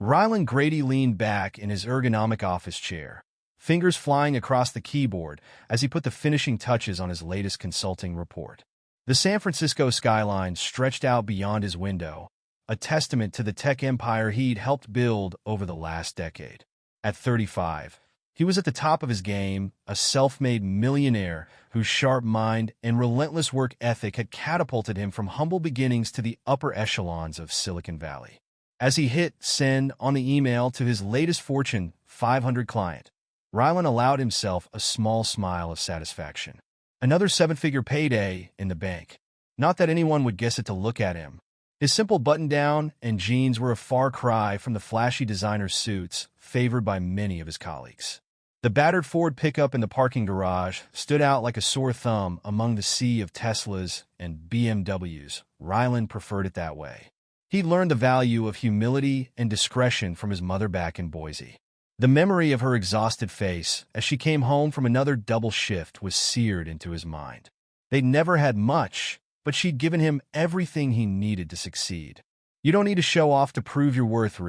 Ryland Grady leaned back in his ergonomic office chair, fingers flying across the keyboard as he put the finishing touches on his latest consulting report. The San Francisco skyline stretched out beyond his window, a testament to the tech empire he'd helped build over the last decade. At 35, he was at the top of his game, a self-made millionaire whose sharp mind and relentless work ethic had catapulted him from humble beginnings to the upper echelons of Silicon Valley. As he hit send on the email to his latest Fortune 500 client, Ryland allowed himself a small smile of satisfaction. Another seven-figure payday in the bank. Not that anyone would guess it to look at him. His simple button-down and jeans were a far cry from the flashy designer suits favored by many of his colleagues. The battered Ford pickup in the parking garage stood out like a sore thumb among the sea of Teslas and BMWs. Ryland preferred it that way. He'd learned the value of humility and discretion from his mother back in Boise. The memory of her exhausted face as she came home from another double shift was seared into his mind. They'd never had much, but she'd given him everything he needed to succeed. "You don't need to show off to prove your worth,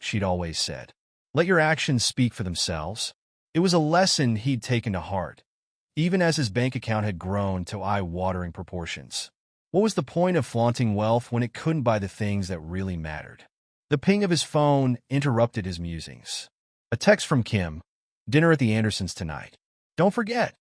she'd always said. Let your actions speak for themselves. It was a lesson he'd taken to heart, even as his bank account had grown to eye-watering proportions. What was the point of flaunting wealth when it couldn't buy the things that really mattered? The ping of his phone interrupted his musings. A text from Kim. "Dinner at the Andersons tonight. Don't forget."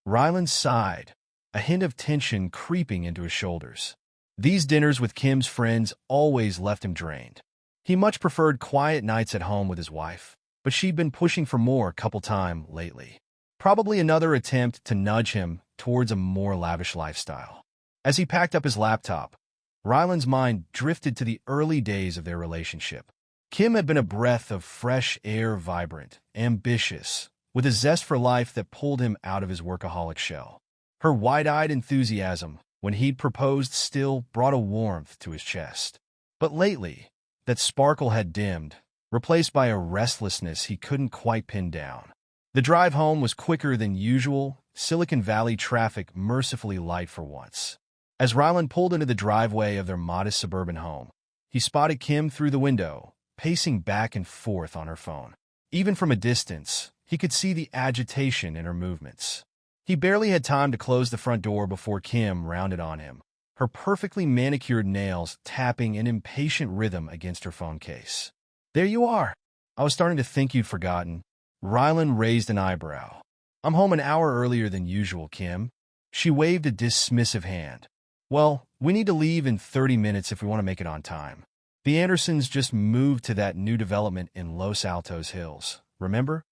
Ryland sighed, a hint of tension creeping into his shoulders. These dinners with Kim's friends always left him drained. He much preferred quiet nights at home with his wife, but she'd been pushing for more couple time lately. Probably another attempt to nudge him towards a more lavish lifestyle. As he packed up his laptop, Ryland's mind drifted to the early days of their relationship. Kim had been a breath of fresh air, vibrant, ambitious, with a zest for life that pulled him out of his workaholic shell. Her wide-eyed enthusiasm, when he'd proposed, still brought a warmth to his chest. But lately, that sparkle had dimmed, replaced by a restlessness he couldn't quite pin down. The drive home was quicker than usual, Silicon Valley traffic mercifully light for once. As Ryland pulled into the driveway of their modest suburban home, he spotted Kim through the window, pacing back and forth on her phone. Even from a distance, he could see the agitation in her movements. He barely had time to close the front door before Kim rounded on him, her perfectly manicured nails tapping an impatient rhythm against her phone case. "There you are. I was starting to think you'd forgotten." Ryland raised an eyebrow. "I'm home an hour earlier than usual, Kim." She waved a dismissive hand. "Well, we need to leave in 30 minutes if we want to make it on time. The Andersons just moved to that new development in Los Altos Hills, remember?"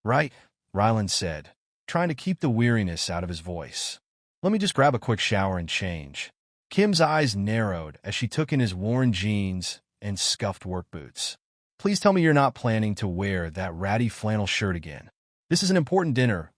"Right," Ryland said, trying to keep the weariness out of his voice. "Let me just grab a quick shower and change." Kim's eyes narrowed as she took in his worn jeans and scuffed work boots. "Please tell me you're not planning to wear that ratty flannel shirt again. This is an important dinner.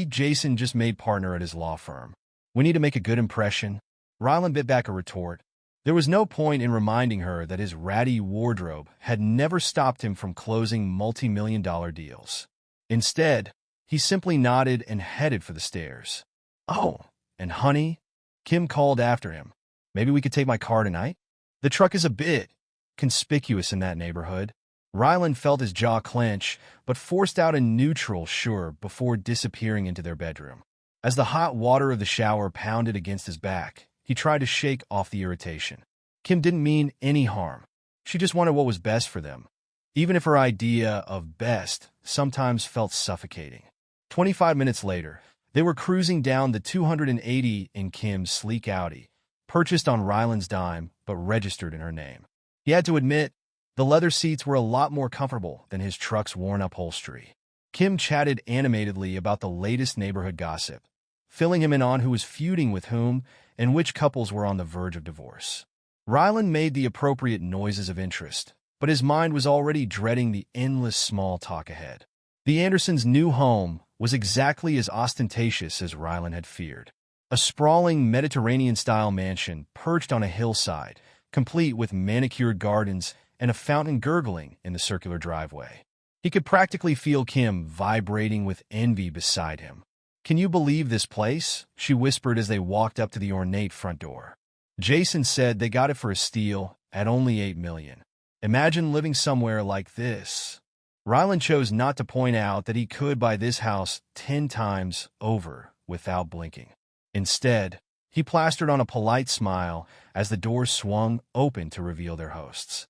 Jason just made partner at his law firm. We need to make a good impression." Ryland bit back a retort. There was no point in reminding her that his ratty wardrobe had never stopped him from closing multi-million-dollar deals. Instead, he simply nodded and headed for the stairs. "Oh, and honey," Kim called after him, "maybe we could take my car tonight? The truck is a bit conspicuous in that neighborhood." Ryland felt his jaw clench, but forced out a neutral sure before disappearing into their bedroom. As the hot water of the shower pounded against his back, he tried to shake off the irritation. Kim didn't mean any harm. She just wanted what was best for them, even if her idea of best sometimes felt suffocating. 25 minutes later, they were cruising down the 280 in Kim's sleek Audi, purchased on Ryland's dime but registered in her name. He had to admit, the leather seats were a lot more comfortable than his truck's worn upholstery. Kim chatted animatedly about the latest neighborhood gossip, filling him in on who was feuding with whom and which couples were on the verge of divorce. Ryland made the appropriate noises of interest, but his mind was already dreading the endless small talk ahead. The Andersons' new home was exactly as ostentatious as Ryland had feared. A sprawling Mediterranean-style mansion perched on a hillside, complete with manicured gardens and a fountain gurgling in the circular driveway. He could practically feel Kim vibrating with envy beside him. "Can you believe this place?" she whispered as they walked up to the ornate front door. "Jason said they got it for a steal at only $8 million. Imagine living somewhere like this. Rylan chose not to point out that he could buy this house 10 times over without blinking. Instead, he plastered on a polite smile as the doors swung open to reveal their hosts.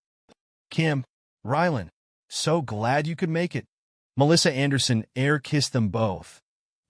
Kim, Rylan, so glad you could make it. Melissa Anderson air-kissed them both,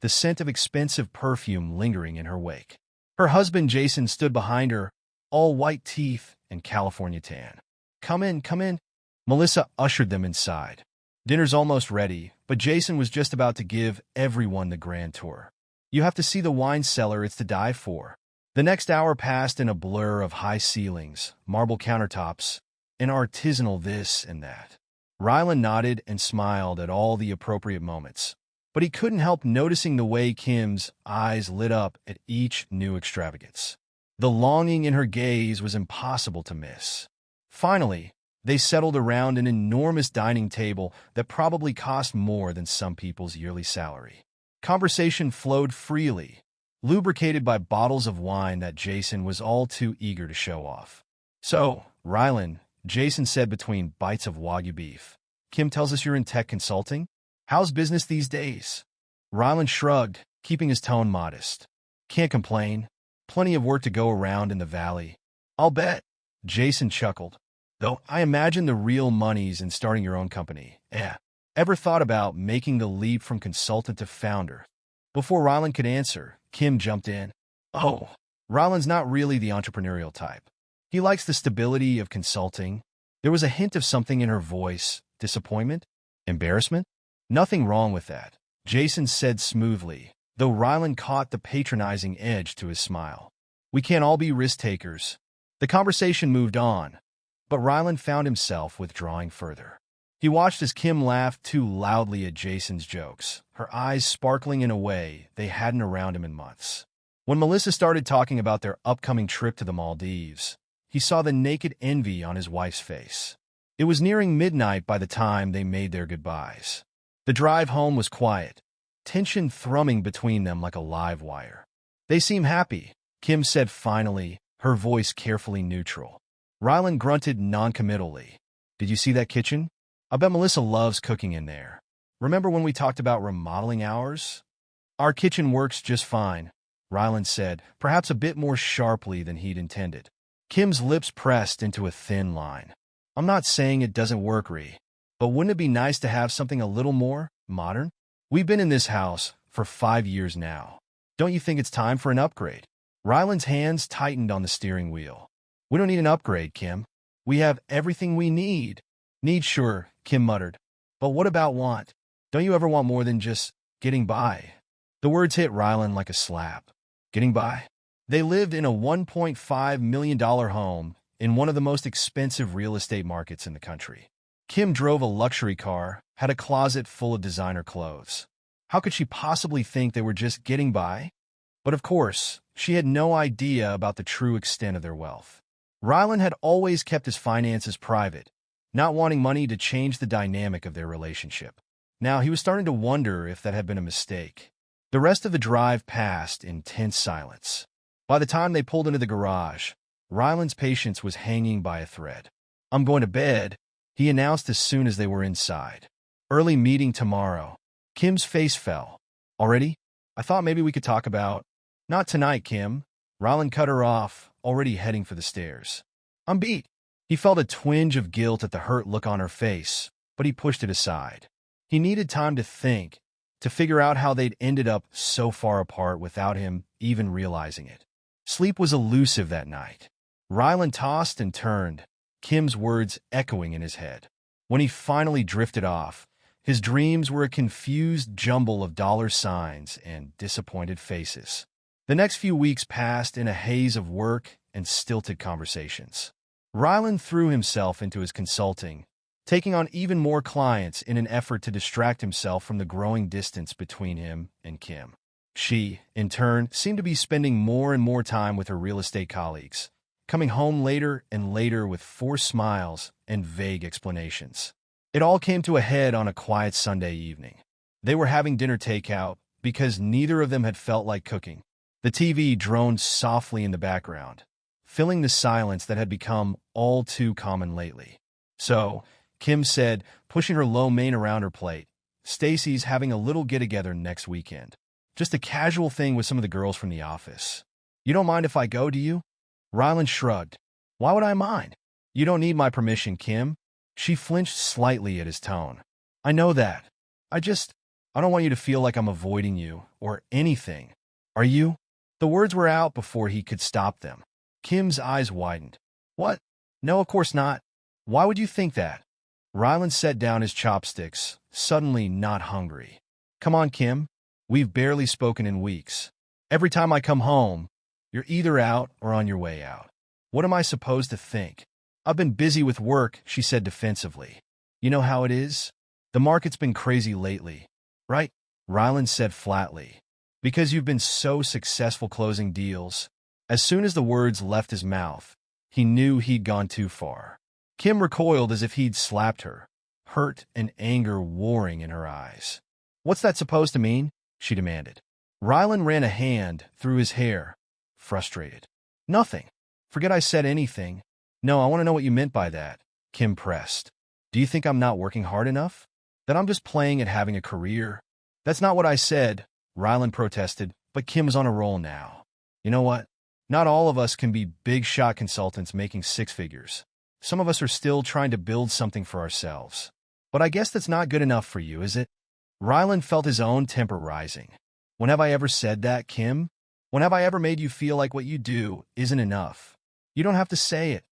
the scent of expensive perfume lingering in her wake. Her husband Jason stood behind her, all white teeth and California tan. Come in, come in. Melissa ushered them inside. Dinner's almost ready, but Jason was just about to give everyone the grand tour. You have to see the wine cellar, it's to die for. The next hour passed in a blur of high ceilings, marble countertops, and artisanal this and that. Rylan nodded and smiled at all the appropriate moments, but he couldn't help noticing the way Kim's eyes lit up at each new extravagance. The longing in her gaze was impossible to miss. Finally, they settled around an enormous dining table that probably cost more than some people's yearly salary. Conversation flowed freely, lubricated by bottles of wine that Jason was all too eager to show off. So, Rylan, Jason said between bites of Wagyu beef, Kim tells us you're in tech consulting? How's business these days? Rylan shrugged, keeping his tone modest. Can't complain. Plenty of work to go around in the valley. I'll bet. Jason chuckled. Though I imagine the real money's in starting your own company. Ever thought about making the leap from consultant to founder? Before Rylan could answer, Kim jumped in. Oh, Rylan's not really the entrepreneurial type. He likes the stability of consulting. There was a hint of something in her voice. Disappointment? Embarrassment? Nothing wrong with that, Jason said smoothly, though Rylan caught the patronizing edge to his smile. We can't all be risk-takers. The conversation moved on, but Rylan found himself withdrawing further. He watched as Kim laughed too loudly at Jason's jokes, her eyes sparkling in a way they hadn't around him in months. When Melissa started talking about their upcoming trip to the Maldives, he saw the naked envy on his wife's face. It was nearing midnight by the time they made their goodbyes. The drive home was quiet, tension thrumming between them like a live wire. They seem happy, Kim said finally, her voice carefully neutral. Rylan grunted noncommittally. Did you see that kitchen? I bet Melissa loves cooking in there. Remember when we talked about remodeling ours? Our kitchen works just fine, Rylan said, perhaps a bit more sharply than he'd intended. Kim's lips pressed into a thin line. I'm not saying it doesn't work, but wouldn't it be nice to have something a little more modern? We've been in this house for 5 years now. Don't you think it's time for an upgrade? Rylan's hands tightened on the steering wheel. We don't need an upgrade, Kim. We have everything we need. Need, sure, Kim muttered. But what about want? Don't you ever want more than just getting by? The words hit Rylan like a slap. Getting by? They lived in a $1.5 million home in one of the most expensive real estate markets in the country. Kim drove a luxury car, had a closet full of designer clothes. How could she possibly think they were just getting by? But of course, she had no idea about the true extent of their wealth. Rylan had always kept his finances private, not wanting money to change the dynamic of their relationship. Now he was starting to wonder if that had been a mistake. The rest of the drive passed in tense silence. By the time they pulled into the garage, Rylan's patience was hanging by a thread. I'm going to bed, he announced as soon as they were inside. Early meeting tomorrow. Kim's face fell. Already? I thought maybe we could talk about... Not tonight, Kim. Rylan cut her off, already heading for the stairs. I'm beat. He felt a twinge of guilt at the hurt look on her face, but he pushed it aside. He needed time to think, to figure out how they'd ended up so far apart without him even realizing it. Sleep was elusive that night. Rylan tossed and turned, Kim's words echoing in his head. When he finally drifted off, his dreams were a confused jumble of dollar signs and disappointed faces. The next few weeks passed in a haze of work and stilted conversations. Rylan threw himself into his consulting, taking on even more clients in an effort to distract himself from the growing distance between him and Kim. She, in turn, seemed to be spending more and more time with her real estate colleagues, coming home later and later with forced smiles and vague explanations. It all came to a head on a quiet Sunday evening. They were having dinner takeout because neither of them had felt like cooking. The TV droned softly in the background, filling the silence that had become all too common lately. So, Kim said, pushing her lo mein around her plate, Stacy's having a little get-together next weekend. Just a casual thing with some of the girls from the office. You don't mind if I go, do you? Rylan shrugged. Why would I mind? You don't need my permission, Kim. She flinched slightly at his tone. I know that. I don't want you to feel like I'm avoiding you, or anything. Are you? The words were out before he could stop them. Kim's eyes widened. What? No, of course not. Why would you think that? Rylan set down his chopsticks, suddenly not hungry. Come on, Kim. We've barely spoken in weeks. Every time I come home, you're either out or on your way out. What am I supposed to think? I've been busy with work, she said defensively. You know how it is? The market's been crazy lately, right? Rylan said flatly. Because you've been so successful closing deals. As soon as the words left his mouth, he knew he'd gone too far. Kim recoiled as if he'd slapped her, hurt and anger warring in her eyes. What's that supposed to mean? She demanded. Rylan ran a hand through his hair, frustrated. Nothing. Forget I said anything. No, I want to know what you meant by that, Kim pressed. Do you think I'm not working hard enough? That I'm just playing at having a career? That's not what I said, Rylan protested, but Kim was on a roll now. You know what? Not all of us can be big-shot consultants making six figures. Some of us are still trying to build something for ourselves. But I guess that's not good enough for you, is it? Rylan felt his own temper rising. When have I ever said that, Kim? When have I ever made you feel like what you do isn't enough? You don't have to say it.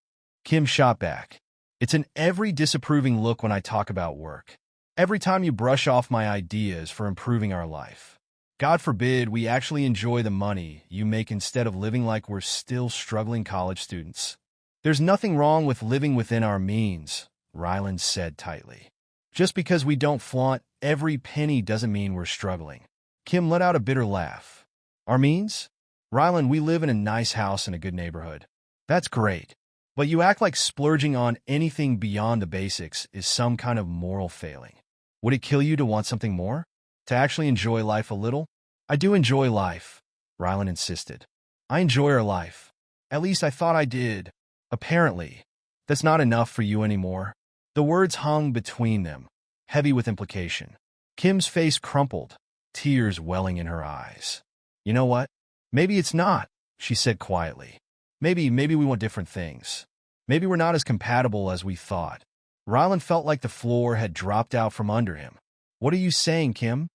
Kim shot back. It's in every disapproving look when I talk about work. Every time you brush off my ideas for improving our life. God forbid we actually enjoy the money you make instead of living like we're still struggling college students. There's nothing wrong with living within our means, Rylan said tightly. Just because we don't flaunt every penny doesn't mean we're struggling. Kim let out a bitter laugh. Our means? Rylan, we live in a nice house in a good neighborhood. That's great. But you act like splurging on anything beyond the basics is some kind of moral failing. Would it kill you to want something more? To actually enjoy life a little? I do enjoy life, Rylan insisted. I enjoy our life. At least I thought I did. Apparently, that's not enough for you anymore. The words hung between them, heavy with implication. Kim's face crumpled, tears welling in her eyes. You know what? Maybe it's not, she said quietly. Maybe we want different things. Maybe we're not as compatible as we thought. Rylan felt like the floor had dropped out from under him. What are you saying, Kim?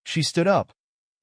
She stood up,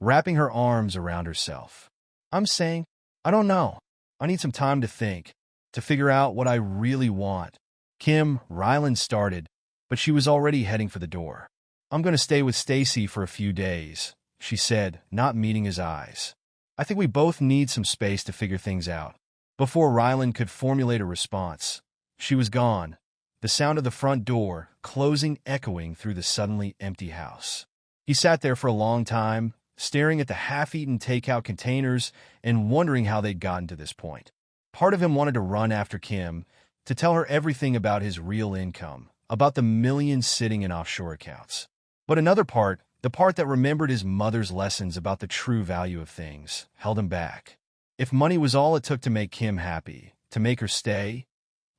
wrapping her arms around herself. I'm saying, I don't know. I need some time to think, to figure out what I really want. Kim, Rylan started, but she was already heading for the door. I'm going to stay with Stacy for a few days, she said, not meeting his eyes. I think we both need some space to figure things out. Before Rylan could formulate a response, she was gone, the sound of the front door closing echoing through the suddenly empty house. He sat there for a long time, staring at the half-eaten takeout containers and wondering how they'd gotten to this point. Part of him wanted to run after Kim, to tell her everything about his real income, about the millions sitting in offshore accounts. But another part, the part that remembered his mother's lessons about the true value of things, held him back. If money was all it took to make Kim happy, to make her stay,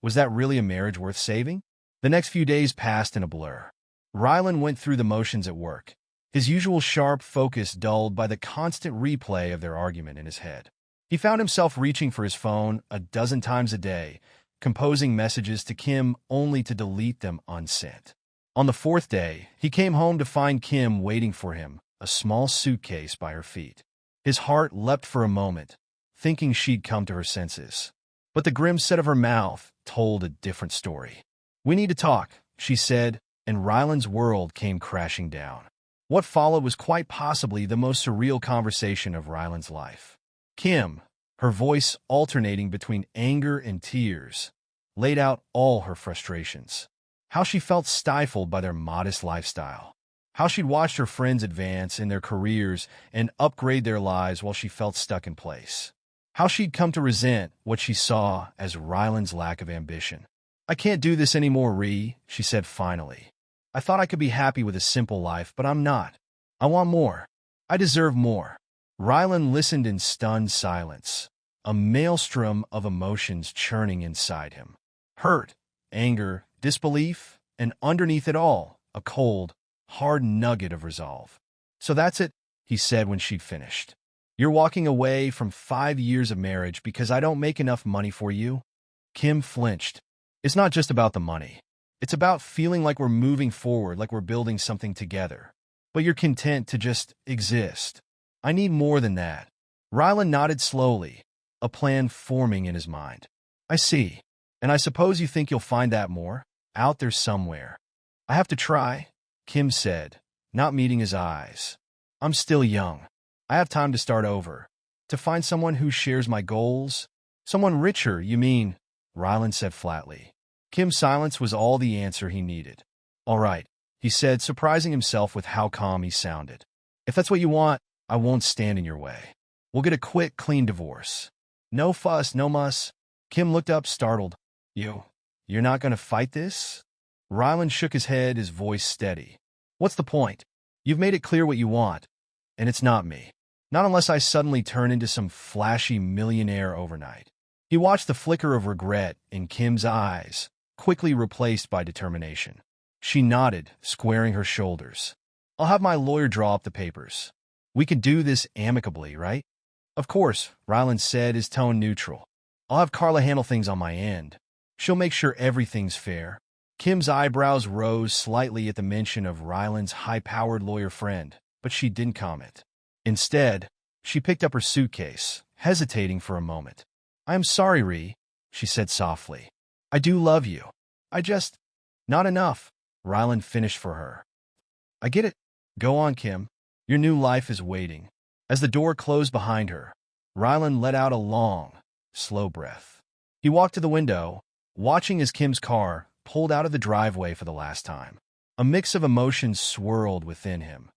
was that really a marriage worth saving? The next few days passed in a blur. Rylan went through the motions at work, his usual sharp focus dulled by the constant replay of their argument in his head. He found himself reaching for his phone a dozen times a day, composing messages to Kim only to delete them unsent. On the fourth day, he came home to find Kim waiting for him, a small suitcase by her feet. His heart leapt for a moment, thinking she'd come to her senses. But the grim set of her mouth told a different story. We need to talk, she said, and Rylan's world came crashing down. What followed was quite possibly the most surreal conversation of Rylan's life. Kim, her voice alternating between anger and tears, laid out all her frustrations. How she felt stifled by their modest lifestyle. How she'd watched her friends advance in their careers and upgrade their lives while she felt stuck in place. How she'd come to resent what she saw as Rylan's lack of ambition. I can't do this anymore, Ree, she said finally. I thought I could be happy with a simple life, but I'm not. I want more. I deserve more. Rylan listened in stunned silence, a maelstrom of emotions churning inside him. Hurt, anger, disbelief, and underneath it all, a cold, hard nugget of resolve. "So that's it," he said when she'd finished. "You're walking away from 5 years of marriage because I don't make enough money for you?" Kim flinched. "It's not just about the money. It's about feeling like we're moving forward, like we're building something together. But you're content to just exist. I need more than that." Rylan nodded slowly, a plan forming in his mind. "I see. And I suppose you think you'll find that more out there somewhere." "I have to try," Kim said, not meeting his eyes. "I'm still young. I have time to start over. To find someone who shares my goals." "Someone richer, you mean?" Rylan said flatly. Kim's silence was all the answer he needed. "All right," he said, surprising himself with how calm he sounded. "If that's what you want, I won't stand in your way. We'll get a quick, clean divorce. No fuss, no muss." Kim looked up, startled. You're not going to fight this?" Rylan shook his head, his voice steady. "What's the point? You've made it clear what you want, and it's not me. Not unless I suddenly turn into some flashy millionaire overnight." He watched the flicker of regret in Kim's eyes, quickly replaced by determination. She nodded, squaring her shoulders. "I'll have my lawyer draw up the papers. We can do this amicably, right?" "Of course," Rylan said, his tone neutral. "I'll have Carla handle things on my end. She'll make sure everything's fair." Kim's eyebrows rose slightly at the mention of Rylan's high-powered lawyer friend, but she didn't comment. Instead, she picked up her suitcase, hesitating for a moment. "I am sorry, Ree," she said softly. "I do love you. I just—" "Not enough," Rylan finished for her. "I get it. Go on, Kim. Your new life is waiting." As the door closed behind her, Rylan let out a long, slow breath. He walked to the window, watching as Kim's car pulled out of the driveway for the last time. A mix of emotions swirled within him.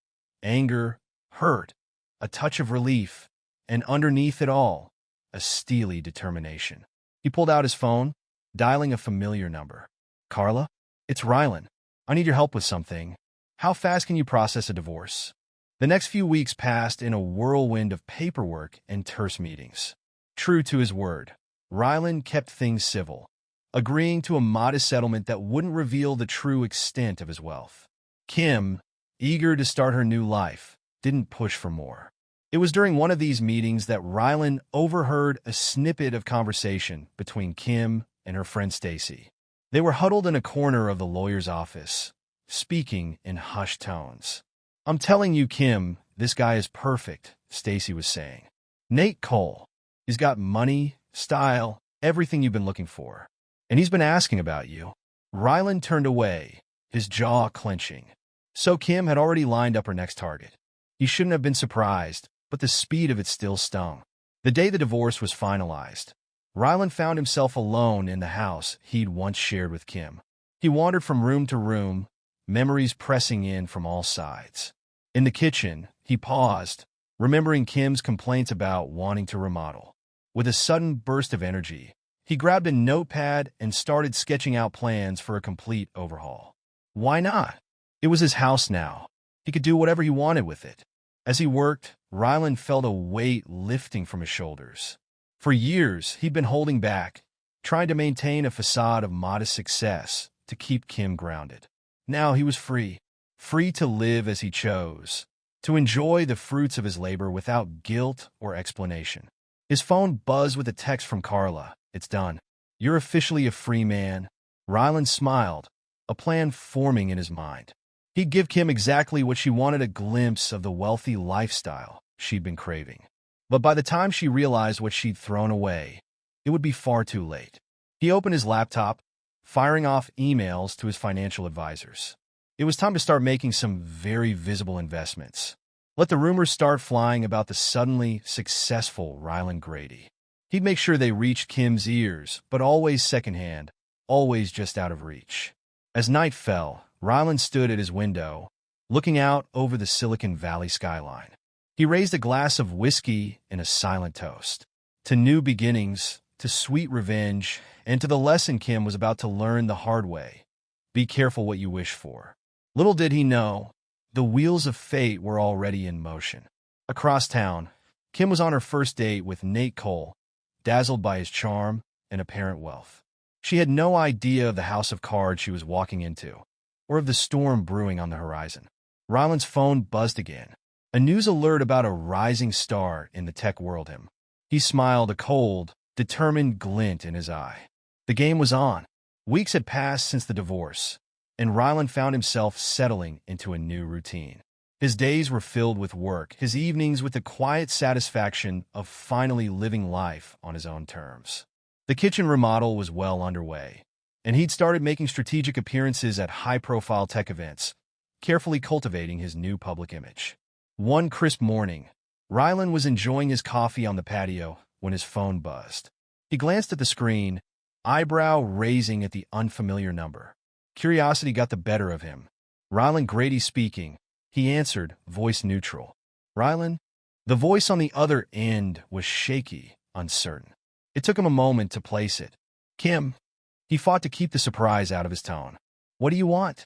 Anger, hurt, a touch of relief, and underneath it all, a steely determination. He pulled out his phone, dialing a familiar number. "Carla? It's Rylan. I need your help with something. How fast can you process a divorce?" The next few weeks passed in a whirlwind of paperwork and terse meetings. True to his word, Rylan kept things civil, agreeing to a modest settlement that wouldn't reveal the true extent of his wealth. Kim, eager to start her new life, didn't push for more. It was during one of these meetings that Rylan overheard a snippet of conversation between Kim and her friend Stacy. They were huddled in a corner of the lawyer's office, speaking in hushed tones. "I'm telling you, Kim, this guy is perfect," Stacy was saying. "Nate Cole. He's got money, style, everything you've been looking for. And he's been asking about you." Rylan turned away, his jaw clenching. So Kim had already lined up her next target. He shouldn't have been surprised, but the speed of it still stung. The day the divorce was finalized, Rylan found himself alone in the house he'd once shared with Kim. He wandered from room to room, memories pressing in from all sides. In the kitchen, he paused, remembering Kim's complaints about wanting to remodel. With a sudden burst of energy, he grabbed a notepad and started sketching out plans for a complete overhaul. Why not? It was his house now. He could do whatever he wanted with it. As he worked, Rylan felt a weight lifting from his shoulders. For years, he'd been holding back, trying to maintain a facade of modest success to keep Kim grounded. Now he was free to live as he chose, to enjoy the fruits of his labor without guilt or explanation. His phone buzzed with a text from Carla. "It's done. You're officially a free man." Rylan smiled, a plan forming in his mind. He'd give Kim exactly what she wanted, a glimpse of the wealthy lifestyle she'd been craving. But by the time she realized what she'd thrown away, it would be far too late. He opened his laptop, firing off emails to his financial advisors. It was time to start making some very visible investments. Let the rumors start flying about the suddenly successful Rylan Grady. He'd make sure they reached Kim's ears, but always secondhand, always just out of reach. As night fell, Rylan stood at his window, looking out over the Silicon Valley skyline. He raised a glass of whiskey in a silent toast. To new beginnings, to sweet revenge, and to the lesson Kim was about to learn the hard way. Be careful what you wish for. Little did he know, the wheels of fate were already in motion. Across town, Kim was on her first date with Nate Cole, dazzled by his charm and apparent wealth. She had no idea of the house of cards she was walking into, or of the storm brewing on the horizon. Ryland's phone buzzed again. A news alert about a rising star in the tech world him. He smiled, a cold, determined glint in his eye. The game was on. Weeks had passed since the divorce, and Ryland found himself settling into a new routine. His days were filled with work, his evenings with the quiet satisfaction of finally living life on his own terms. The kitchen remodel was well underway, and he'd started making strategic appearances at high-profile tech events, carefully cultivating his new public image. One crisp morning, Ryland was enjoying his coffee on the patio when his phone buzzed. He glanced at the screen, eyebrow raising at the unfamiliar number. Curiosity got the better of him. Ryland Grady speaking. He answered, voice neutral. Ryland? The voice on the other end was shaky, uncertain. It took him a moment to place it. Kim. He fought to keep the surprise out of his tone. What do you want?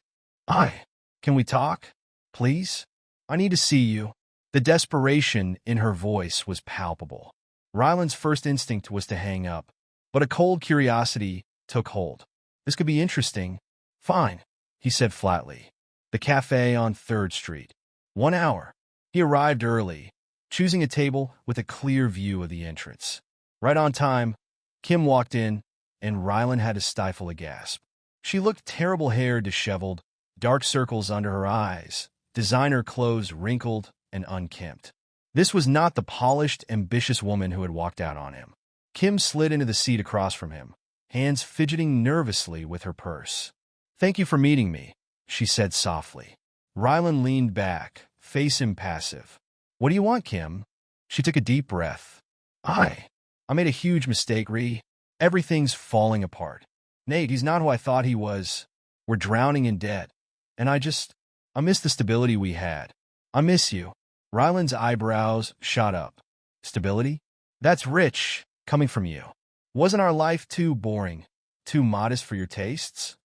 Can we talk? Please? I need to see you. The desperation in her voice was palpable. Ryland's first instinct was to hang up, but a cold curiosity took hold. This could be interesting. Fine, he said flatly. The cafe on 3rd Street. 1 hour. He arrived early, choosing a table with a clear view of the entrance. Right on time, Kim walked in, and Ryland had to stifle a gasp. She looked terrible-haired, disheveled, dark circles under her eyes, designer clothes wrinkled and unkempt. This was not the polished, ambitious woman who had walked out on him. Kim slid into the seat across from him, hands fidgeting nervously with her purse. Thank you for meeting me, she said softly. Ryland leaned back, face impassive. What do you want, Kim? She took a deep breath. I made a huge mistake, Ree. Everything's falling apart. Nate, he's not who I thought he was. We're drowning in debt. And I miss the stability we had. I miss you. Ryland's eyebrows shot up. Stability? That's rich, coming from you. Wasn't our life too boring, too modest for your tastes?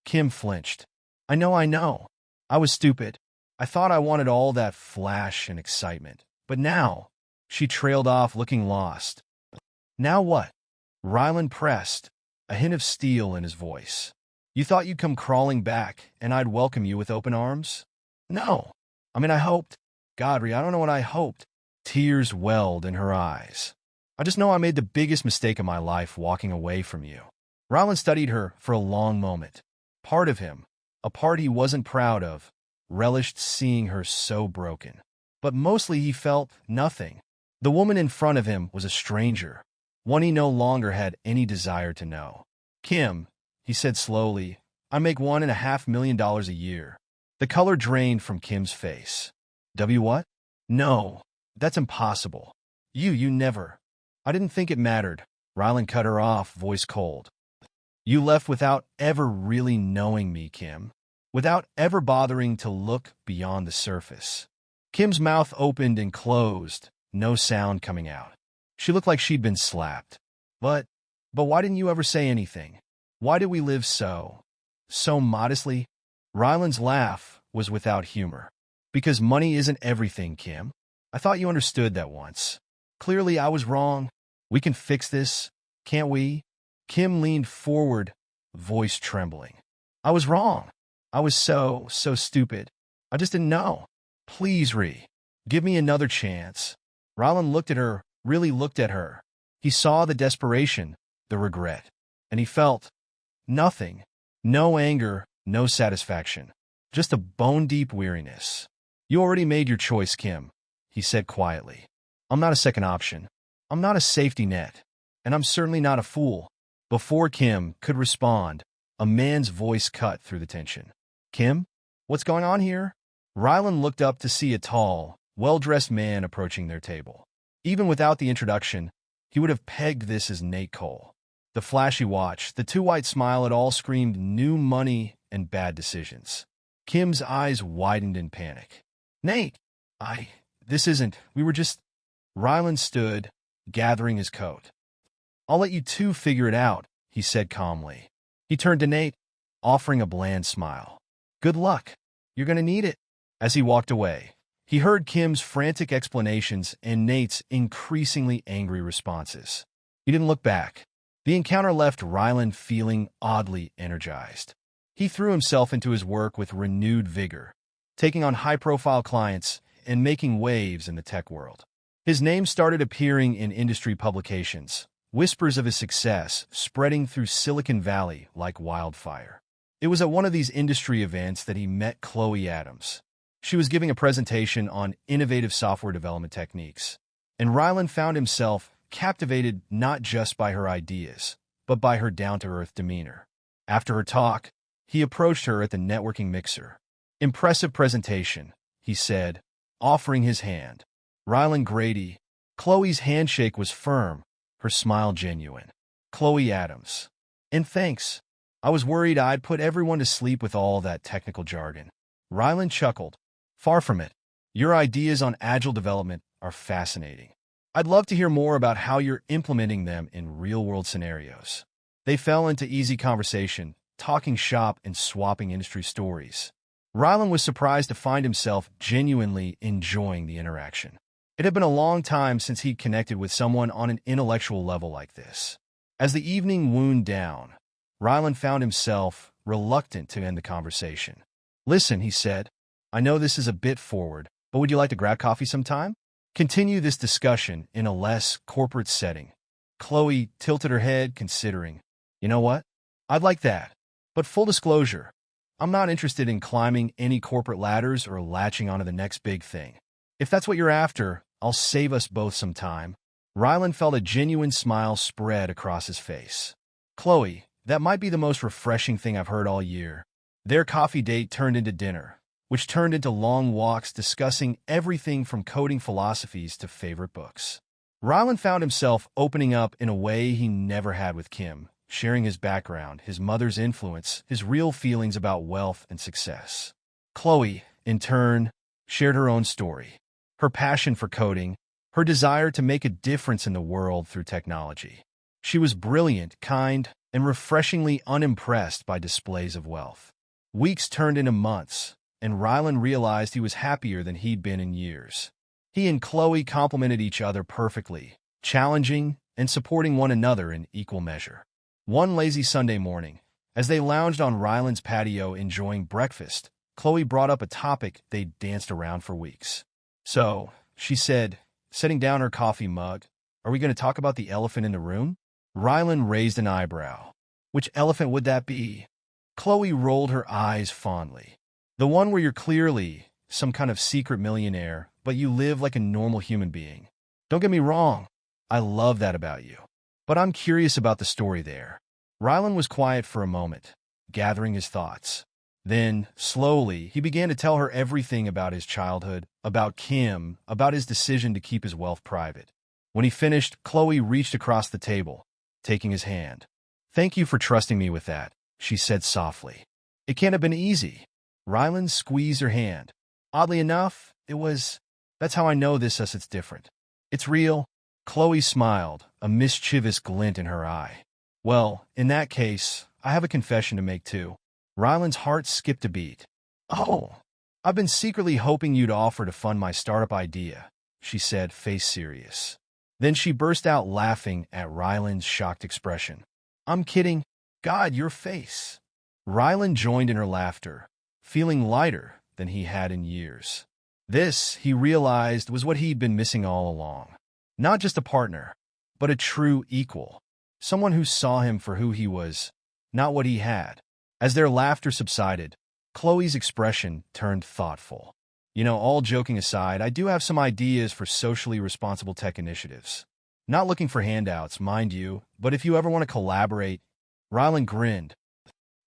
Kim flinched. I know. I was stupid. I thought I wanted all that flash and excitement. But now, she trailed off, looking lost. Now what? Ryland pressed, a hint of steel in his voice. You thought you'd come crawling back, and I'd welcome you with open arms? No. I hoped. Godry, I don't know what I hoped. Tears welled in her eyes. I just know I made the biggest mistake of my life walking away from you. Ryland studied her for a long moment. Part of him, a part he wasn't proud of, relished seeing her so broken. But mostly he felt nothing. The woman in front of him was a stranger, one he no longer had any desire to know. Kim, he said slowly, I make $1.5 million a year. The color drained from Kim's face. What? No, that's impossible. You never. I didn't think it mattered. Ryland cut her off, voice cold. You left without ever really knowing me, Kim. Without ever bothering to look beyond the surface. Kim's mouth opened and closed, no sound coming out. She looked like she'd been slapped. But why didn't you ever say anything? Why did we live so modestly? Ryland's laugh was without humor. Because money isn't everything, Kim. I thought you understood that once. Clearly I was wrong. We can fix this, can't we? Kim leaned forward, voice trembling. I was wrong. I was so stupid. I just didn't know. Please, Ree, give me another chance. Ryland looked at her, really looked at her. He saw the desperation, the regret, and he felt nothing. No anger, no satisfaction. Just a bone-deep weariness. You already made your choice, Kim, he said quietly. I'm not a second option. I'm not a safety net. And I'm certainly not a fool. Before Kim could respond, a man's voice cut through the tension. Kim? What's going on here? Ryland looked up to see a tall, well-dressed man approaching their table. Even without the introduction, he would have pegged this as Nate Cole. The flashy watch, the too-white smile, it all screamed new money and bad decisions. Kim's eyes widened in panic. Nate! This isn't, we were just... Ryland stood, gathering his coat. I'll let you two figure it out, he said calmly. He turned to Nate, offering a bland smile. Good luck. You're going to need it. As he walked away, he heard Kim's frantic explanations and Nate's increasingly angry responses. He didn't look back. The encounter left Ryland feeling oddly energized. He threw himself into his work with renewed vigor, taking on high-profile clients and making waves in the tech world. His name started appearing in industry publications, whispers of his success spreading through Silicon Valley like wildfire. It was at one of these industry events that he met Chloe Adams. She was giving a presentation on innovative software development techniques, and Ryland found himself captivated not just by her ideas, but by her down-to-earth demeanor. After her talk, he approached her at the networking mixer. "Impressive presentation," he said, offering his hand. Ryland Grady. Chloe's handshake was firm, her smile genuine. "Chloe Adams. And thanks. I was worried I'd put everyone to sleep with all that technical jargon." Ryland chuckled. "Far from it. Your ideas on agile development are fascinating. I'd love to hear more about how you're implementing them in real-world scenarios." They fell into easy conversation, talking shop and swapping industry stories. Ryland was surprised to find himself genuinely enjoying the interaction. It had been a long time since he'd connected with someone on an intellectual level like this. As the evening wound down, Ryland found himself reluctant to end the conversation. "Listen," he said, "I know this is a bit forward, but would you like to grab coffee sometime? Continue this discussion in a less corporate setting." Chloe tilted her head, considering. "You know what? I'd like that. But full disclosure, I'm not interested in climbing any corporate ladders or latching onto the next big thing. If that's what you're after, I'll save us both some time." Ryland felt a genuine smile spread across his face. "Chloe, that might be the most refreshing thing I've heard all year." Their coffee date turned into dinner, which turned into long walks discussing everything from coding philosophies to favorite books. Ryland found himself opening up in a way he never had with Kim, sharing his background, his mother's influence, his real feelings about wealth and success. Chloe, in turn, shared her own story, her passion for coding, her desire to make a difference in the world through technology. She was brilliant, kind, and refreshingly unimpressed by displays of wealth. Weeks turned into months, and Ryland realized he was happier than he'd been in years. He and Chloe complemented each other perfectly, challenging and supporting one another in equal measure. One lazy Sunday morning, as they lounged on Ryland's patio enjoying breakfast, Chloe brought up a topic they'd danced around for weeks. "So," she said, setting down her coffee mug, "are we going to talk about the elephant in the room?" Ryland raised an eyebrow. "Which elephant would that be?" Chloe rolled her eyes fondly. "The one where you're clearly some kind of secret millionaire, but you live like a normal human being. Don't get me wrong, I love that about you. But I'm curious about the story there." Ryland was quiet for a moment, gathering his thoughts. Then, slowly, he began to tell her everything about his childhood, about Kim, about his decision to keep his wealth private. When he finished, Chloe reached across the table, taking his hand. "Thank you for trusting me with that," she said softly. "It can't have been easy." Ryland squeezed her hand. "Oddly enough, it was. That's how I know this us it's different. It's real." Chloe smiled, a mischievous glint in her eye. "Well, in that case, I have a confession to make too." Ryland's heart skipped a beat. "Oh, I've been secretly hoping you'd offer to fund my startup idea," she said, face serious. Then she burst out laughing at Ryland's shocked expression. "I'm kidding. God, your face." Ryland joined in her laughter, feeling lighter than he had in years. This, he realized, was what he'd been missing all along. Not just a partner, but a true equal. Someone who saw him for who he was, not what he had. As their laughter subsided, Chloe's expression turned thoughtful. "You know, all joking aside, I do have some ideas for socially responsible tech initiatives. Not looking for handouts, mind you, but if you ever want to collaborate." Ryland grinned.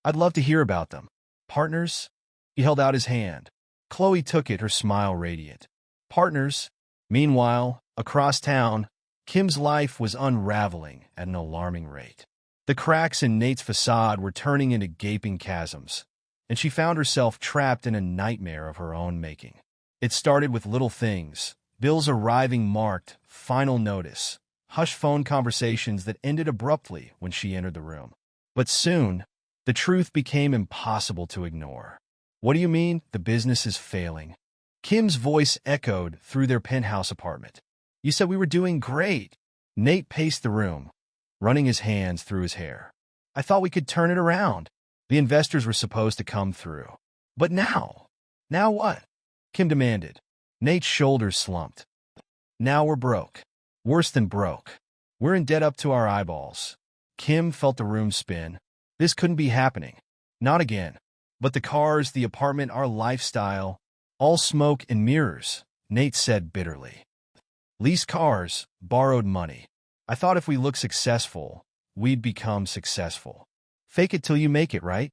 "I'd love to hear about them." "Partners?" He held out his hand. Chloe took it, her smile radiant. "Partners?" Meanwhile, across town, Kim's life was unraveling at an alarming rate. The cracks in Nate's facade were turning into gaping chasms, and she found herself trapped in a nightmare of her own making. It started with little things, bills arriving marked "final notice," hushed phone conversations that ended abruptly when she entered the room. But soon, the truth became impossible to ignore. "What do you mean, the business is failing?" Kim's voice echoed through their penthouse apartment. "You said we were doing great." Nate paced the room, running his hands through his hair. I thought we could turn it around. The investors were supposed to come through. But now? Now what? Kim demanded. Nate's shoulders slumped. Now we're broke. Worse than broke. We're in debt up to our eyeballs. Kim felt the room spin. This couldn't be happening. Not again. But the cars, the apartment, our lifestyle, all smoke and mirrors, Nate said bitterly. Leased cars, borrowed money. I thought if we looked successful, we'd become successful. Fake it till you make it, right?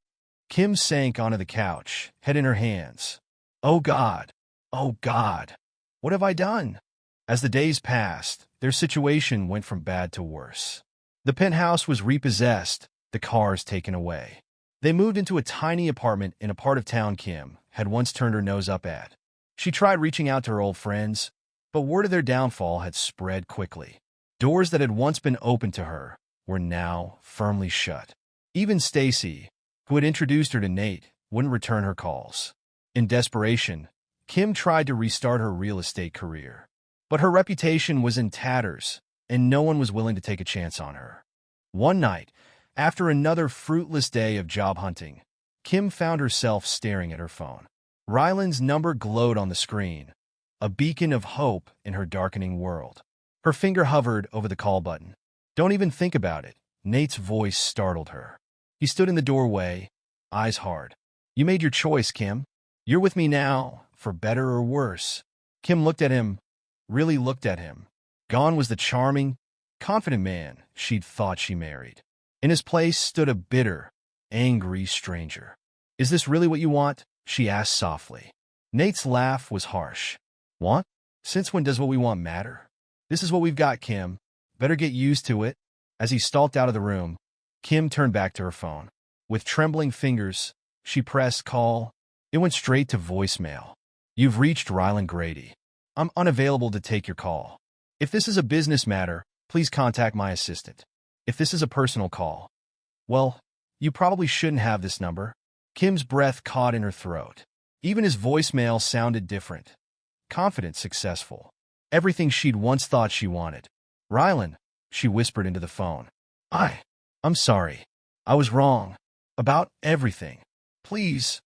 Kim sank onto the couch, head in her hands. Oh God. Oh God. What have I done? As the days passed, their situation went from bad to worse. The penthouse was repossessed, the cars taken away. They moved into a tiny apartment in a part of town Kim had once turned her nose up at. She tried reaching out to her old friends, but word of their downfall had spread quickly. Doors that had once been open to her were now firmly shut. Even Stacy, who had introduced her to Nate, wouldn't return her calls. In desperation, Kim tried to restart her real estate career. But her reputation was in tatters, and no one was willing to take a chance on her. One night, after another fruitless day of job hunting, Kim found herself staring at her phone. Ryland's number glowed on the screen, a beacon of hope in her darkening world. Her finger hovered over the call button. Don't even think about it. Nate's voice startled her. He stood in the doorway, eyes hard. You made your choice, Kim. You're with me now, for better or worse. Kim looked at him, really looked at him. Gone was the charming, confident man she'd thought she married. In his place stood a bitter, angry stranger. Is this really what you want? She asked softly. Nate's laugh was harsh. Want? Since when does what we want matter? This is what we've got, Kim. Better get used to it. As he stalked out of the room, Kim turned back to her phone. With trembling fingers, she pressed call. It went straight to voicemail. You've reached Ryland Grady. I'm unavailable to take your call. If this is a business matter, please contact my assistant. If this is a personal call, well, you probably shouldn't have this number. Kim's breath caught in her throat. Even his voicemail sounded different. Confident, successful. Everything she'd once thought she wanted. Ryland, she whispered into the phone. I'm sorry. I was wrong. About everything. Please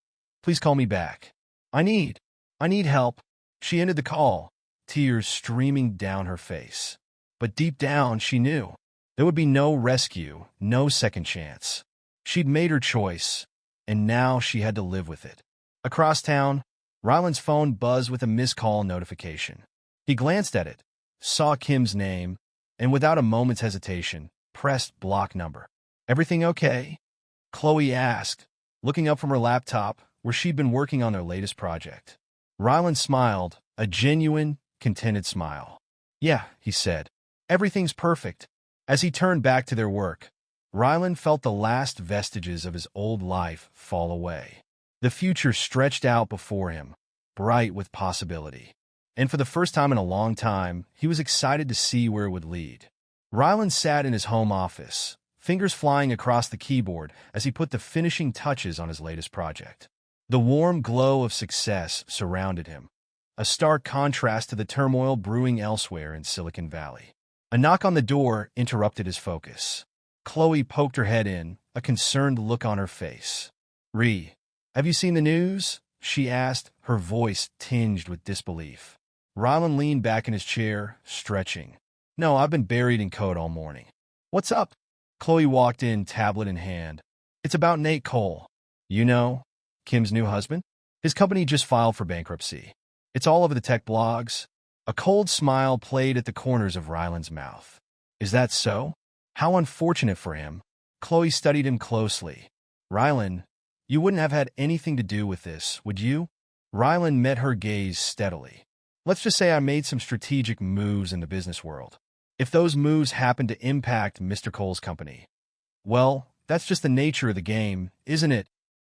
call me back. I need help. She ended the call, tears streaming down her face. But deep down, she knew there would be no rescue, no second chance. She'd made her choice, and now she had to live with it. Across town, Ryland's phone buzzed with a missed call notification. He glanced at it, saw Kim's name, and without a moment's hesitation, pressed block number. Everything okay? Chloe asked, looking up from her laptop where she'd been working on their latest project. Ryland smiled, a genuine, contented smile. Yeah, he said. Everything's perfect. As he turned back to their work, Ryland felt the last vestiges of his old life fall away. The future stretched out before him, bright with possibility. And for the first time in a long time, he was excited to see where it would lead. Ryland sat in his home office, fingers flying across the keyboard as he put the finishing touches on his latest project. The warm glow of success surrounded him, a stark contrast to the turmoil brewing elsewhere in Silicon Valley. A knock on the door interrupted his focus. Chloe poked her head in, a concerned look on her face. Have you seen the news? She asked, her voice tinged with disbelief. Ryland leaned back in his chair, stretching. No, I've been buried in code all morning. What's up? Chloe walked in, tablet in hand. It's about Nate Cole. You know, Kim's new husband? His company just filed for bankruptcy. It's all over the tech blogs. A cold smile played at the corners of Ryland's mouth. Is that so? How unfortunate for him. Chloe studied him closely. Ryland, you wouldn't have had anything to do with this, would you? Ryland met her gaze steadily. Let's just say I made some strategic moves in the business world. If those moves happen to impact Mr. Cole's company, well, that's just the nature of the game, isn't it?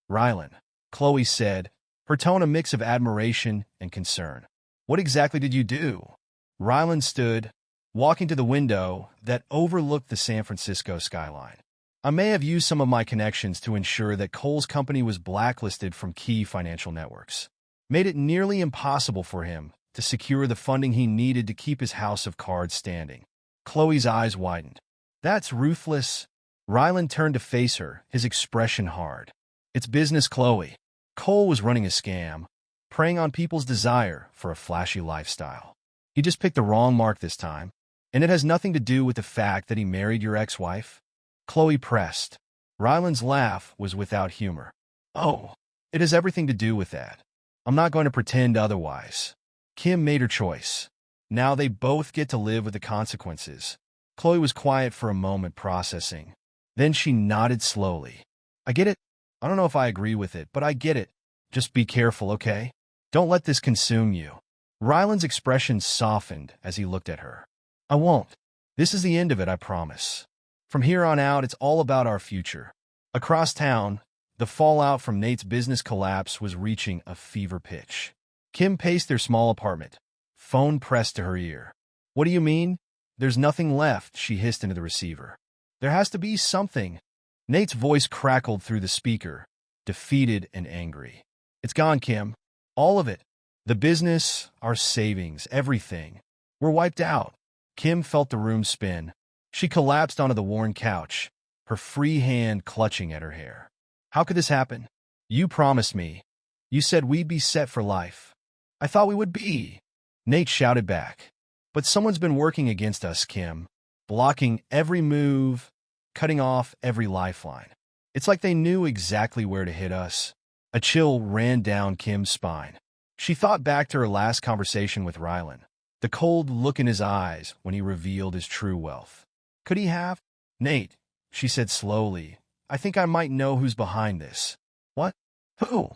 Ryland, Chloe said, her tone a mix of admiration and concern. What exactly did you do? Ryland stood, walking to the window that overlooked the San Francisco skyline. I may have used some of my connections to ensure that Cole's company was blacklisted from key financial networks. Made it nearly impossible for him to secure the funding he needed to keep his house of cards standing. Chloe's eyes widened. That's ruthless. Ryland turned to face her, his expression hard. It's business, Chloe. Cole was running a scam, preying on people's desire for a flashy lifestyle. He just picked the wrong mark this time, and it has nothing to do with the fact that he married your ex-wife. Chloe pressed. Ryland's laugh was without humor. Oh, it has everything to do with that. I'm not going to pretend otherwise. Kim made her choice. Now they both get to live with the consequences. Chloe was quiet for a moment, processing. Then she nodded slowly. I get it. I don't know if I agree with it, but I get it. Just be careful, okay? Don't let this consume you. Ryland's expression softened as he looked at her. I won't. This is the end of it, I promise. From here on out, it's all about our future. Across town, the fallout from Nate's business collapse was reaching a fever pitch. Kim paced their small apartment, phone pressed to her ear. What do you mean? There's nothing left, she hissed into the receiver. There has to be something. Nate's voice crackled through the speaker, defeated and angry. It's gone, Kim. All of it. The business, our savings, everything. We're wiped out. Kim felt the room spin. She collapsed onto the worn couch, her free hand clutching at her hair. How could this happen? You promised me. You said we'd be set for life. I thought we would be. Nate shouted back. But someone's been working against us, Kim. Blocking every move, cutting off every lifeline. It's like they knew exactly where to hit us. A chill ran down Kim's spine. She thought back to her last conversation with Ryland, the cold look in his eyes when he revealed his true wealth. Could he have? Nate, she said slowly, I think I might know who's behind this. What? Who?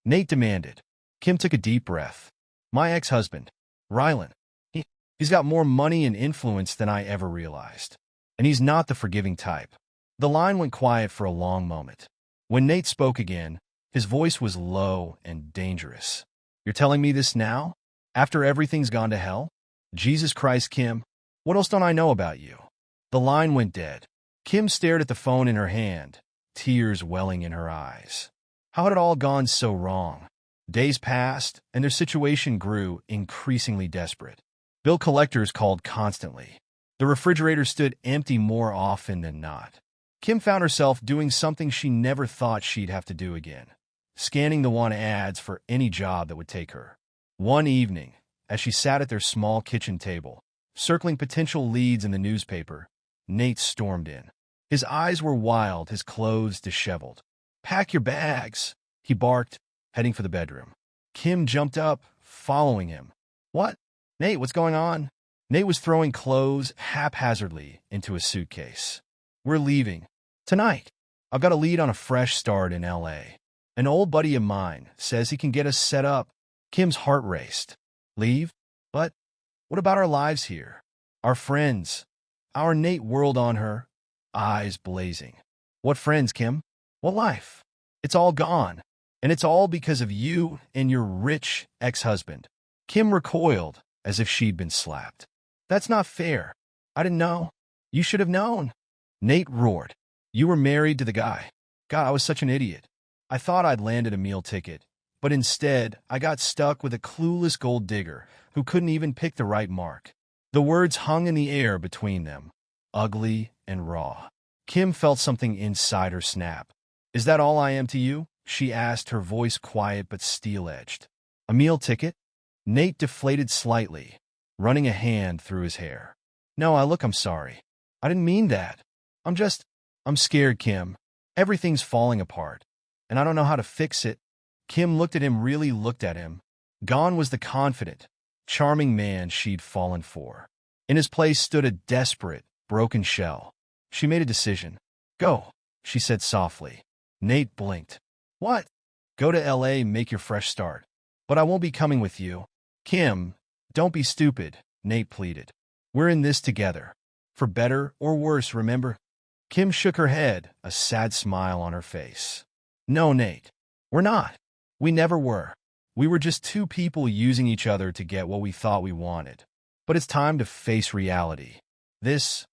Nate demanded. Kim took a deep breath. My ex-husband, Ryland. He's got more money and influence than I ever realized. And he's not the forgiving type. The line went quiet for a long moment. When Nate spoke again, his voice was low and dangerous. You're telling me this now? After everything's gone to hell? Jesus Christ, Kim. What else don't I know about you? The line went dead. Kim stared at the phone in her hand, tears welling in her eyes. How had it all gone so wrong? Days passed, and their situation grew increasingly desperate. Bill collectors called constantly. The refrigerator stood empty more often than not. Kim found herself doing something she never thought she'd have to do again, scanning the want ads for any job that would take her. One evening, as she sat at their small kitchen table, circling potential leads in the newspaper, Nate stormed in. His eyes were wild, his clothes disheveled. Pack your bags, he barked, heading for the bedroom. Kim jumped up, following him. What? Nate, what's going on? Nate was throwing clothes haphazardly into a suitcase. We're leaving. Tonight. I've got a lead on a fresh start in L.A. An old buddy of mine says he can get us set up. Kim's heart raced. Leave? But what about our lives here? Our friends? Our Nate whirled on her, eyes blazing. What friends, Kim? What life? It's all gone. And it's all because of you and your rich ex-husband. Kim recoiled as if she'd been slapped. That's not fair. I didn't know. You should have known. Nate roared. You were married to the guy. God, I was such an idiot. I thought I'd landed a meal ticket, but instead I got stuck with a clueless gold digger who couldn't even pick the right mark. The words hung in the air between them, ugly and raw. Kim felt something inside her snap. Is that all I am to you? She asked, her voice quiet but steel-edged. A meal ticket? Nate deflated slightly, running a hand through his hair. No, I'm sorry. I didn't mean that. I'm scared, Kim. Everything's falling apart, and I don't know how to fix it. Kim looked at him, really looked at him. Gone was the confident, charming man she'd fallen for. In his place stood a desperate, broken shell. She made a decision. Go, she said softly. Nate blinked. What? Go to L.A., make your fresh start. But I won't be coming with you. Kim, don't be stupid, Nate pleaded. We're in this together. For better or worse, remember? Kim shook her head, a sad smile on her face. No, Nate. We're not. We never were. We were just two people using each other to get what we thought we wanted. But it's time to face reality. It's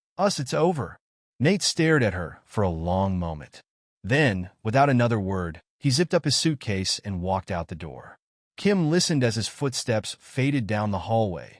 over. Nate stared at her for a long moment. Then, without another word, he zipped up his suitcase and walked out the door. Kim listened as his footsteps faded down the hallway,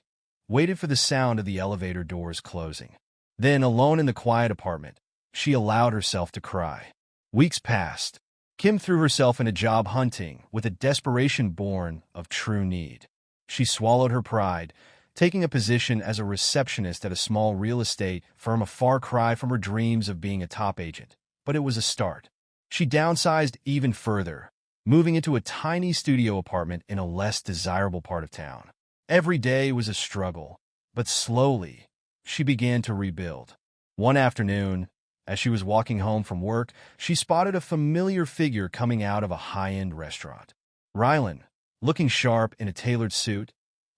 waited for the sound of the elevator doors closing. Then, alone in the quiet apartment, she allowed herself to cry. Weeks passed. Kim threw herself into job hunting with a desperation born of true need. She swallowed her pride, taking a position as a receptionist at a small real estate firm, a far cry from her dreams of being a top agent. But it was a start. She downsized even further, moving into a tiny studio apartment in a less desirable part of town. Every day was a struggle, but slowly, she began to rebuild. One afternoon, as she was walking home from work, she spotted a familiar figure coming out of a high-end restaurant. Rylan, looking sharp in a tailored suit,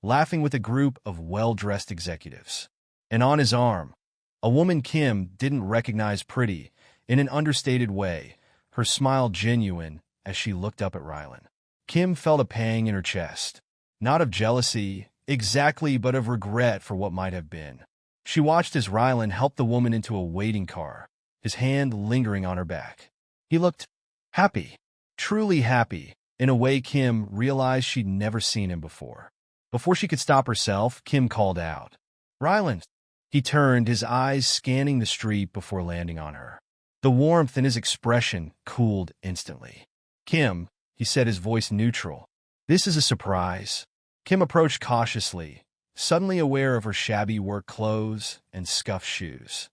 laughing with a group of well-dressed executives. And on his arm, a woman Kim didn't recognize, pretty, in an understated way, her smile genuine as she looked up at Rylan. Kim felt a pang in her chest, not of jealousy, exactly, but of regret for what might have been. She watched as Rylan helped the woman into a waiting car, his hand lingering on her back. He looked happy, truly happy, in a way Kim realized she'd never seen him before. Before she could stop herself, Kim called out, "Rylan!" He turned, his eyes scanning the street before landing on her. The warmth in his expression cooled instantly. "Kim," he said, his voice neutral, "this is a surprise." Kim approached cautiously, suddenly aware of her shabby work clothes and scuffed shoes.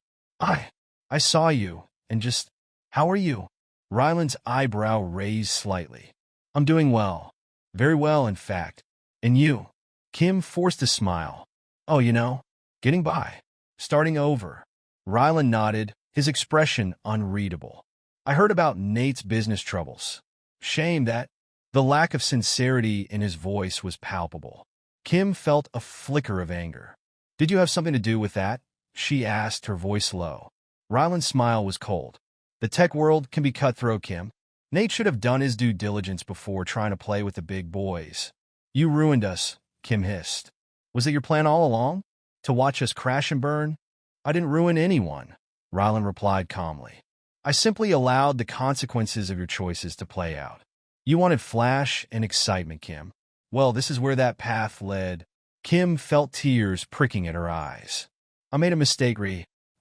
I saw you, and just, how are you?" Rylan's eyebrow raised slightly. "I'm doing well. Very well, in fact. And you?" Kim forced a smile. "Oh, getting by. Starting over." Rylan nodded, his expression unreadable. "I heard about Nate's business troubles. Shame that." The lack of sincerity in his voice was palpable. Kim felt a flicker of anger. "Did you have something to do with that?" she asked, her voice low. Rylan's smile was cold. "The tech world can be cutthroat, Kim. Nate should have done his due diligence before trying to play with the big boys." "You ruined us," Kim hissed. "Was it your plan all along? To watch us crash and burn?" "I didn't ruin anyone," Rylan replied calmly. "I simply allowed the consequences of your choices to play out. You wanted flash and excitement, Kim. Well, this is where that path led." Kim felt tears pricking at her eyes. "I made a mistake,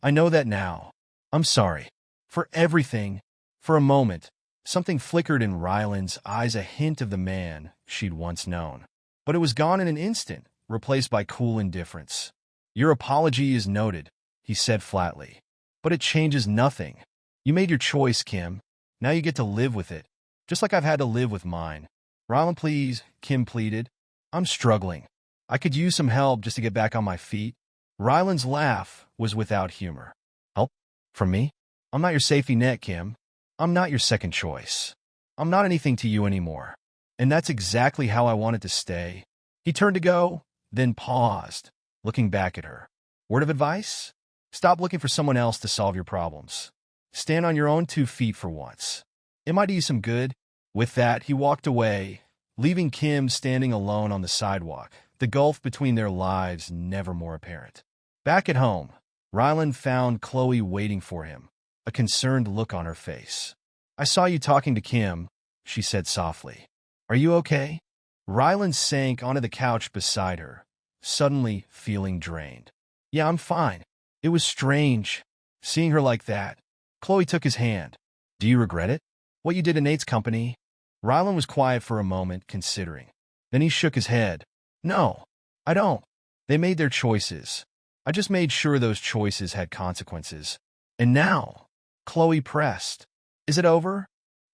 I know that now. I'm sorry. For everything." For a moment, something flickered in Rylan's eyes, a hint of the man she'd once known. But it was gone in an instant, replaced by cool indifference. "Your apology is noted," he said flatly. "But it changes nothing. You made your choice, Kim. Now you get to live with it, just like I've had to live with mine." "Rylan, please," Kim pleaded. "I'm struggling. I could use some help just to get back on my feet." Rylan's laugh was without humor. "Help? From me? I'm not your safety net, Kim. I'm not your second choice. I'm not anything to you anymore. And that's exactly how I wanted to stay." He turned to go, then paused, looking back at her. "Word of advice? Stop looking for someone else to solve your problems. Stand on your own 2 feet for once. It might do you some good." With that, he walked away, leaving Kim standing alone on the sidewalk, the gulf between their lives never more apparent. Back at home, Rylan found Chloe waiting for him, a concerned look on her face. "I saw you talking to Kim," she said softly. "Are you okay?" Rylan sank onto the couch beside her, suddenly feeling drained. "Yeah, I'm fine. It was strange, seeing her like that." Chloe took his hand. "Do you regret it? What you did to Nate's company?" Rylan was quiet for a moment, considering. Then he shook his head. "No, I don't. They made their choices. I just made sure those choices had consequences. And now," Chloe pressed, "is it over?"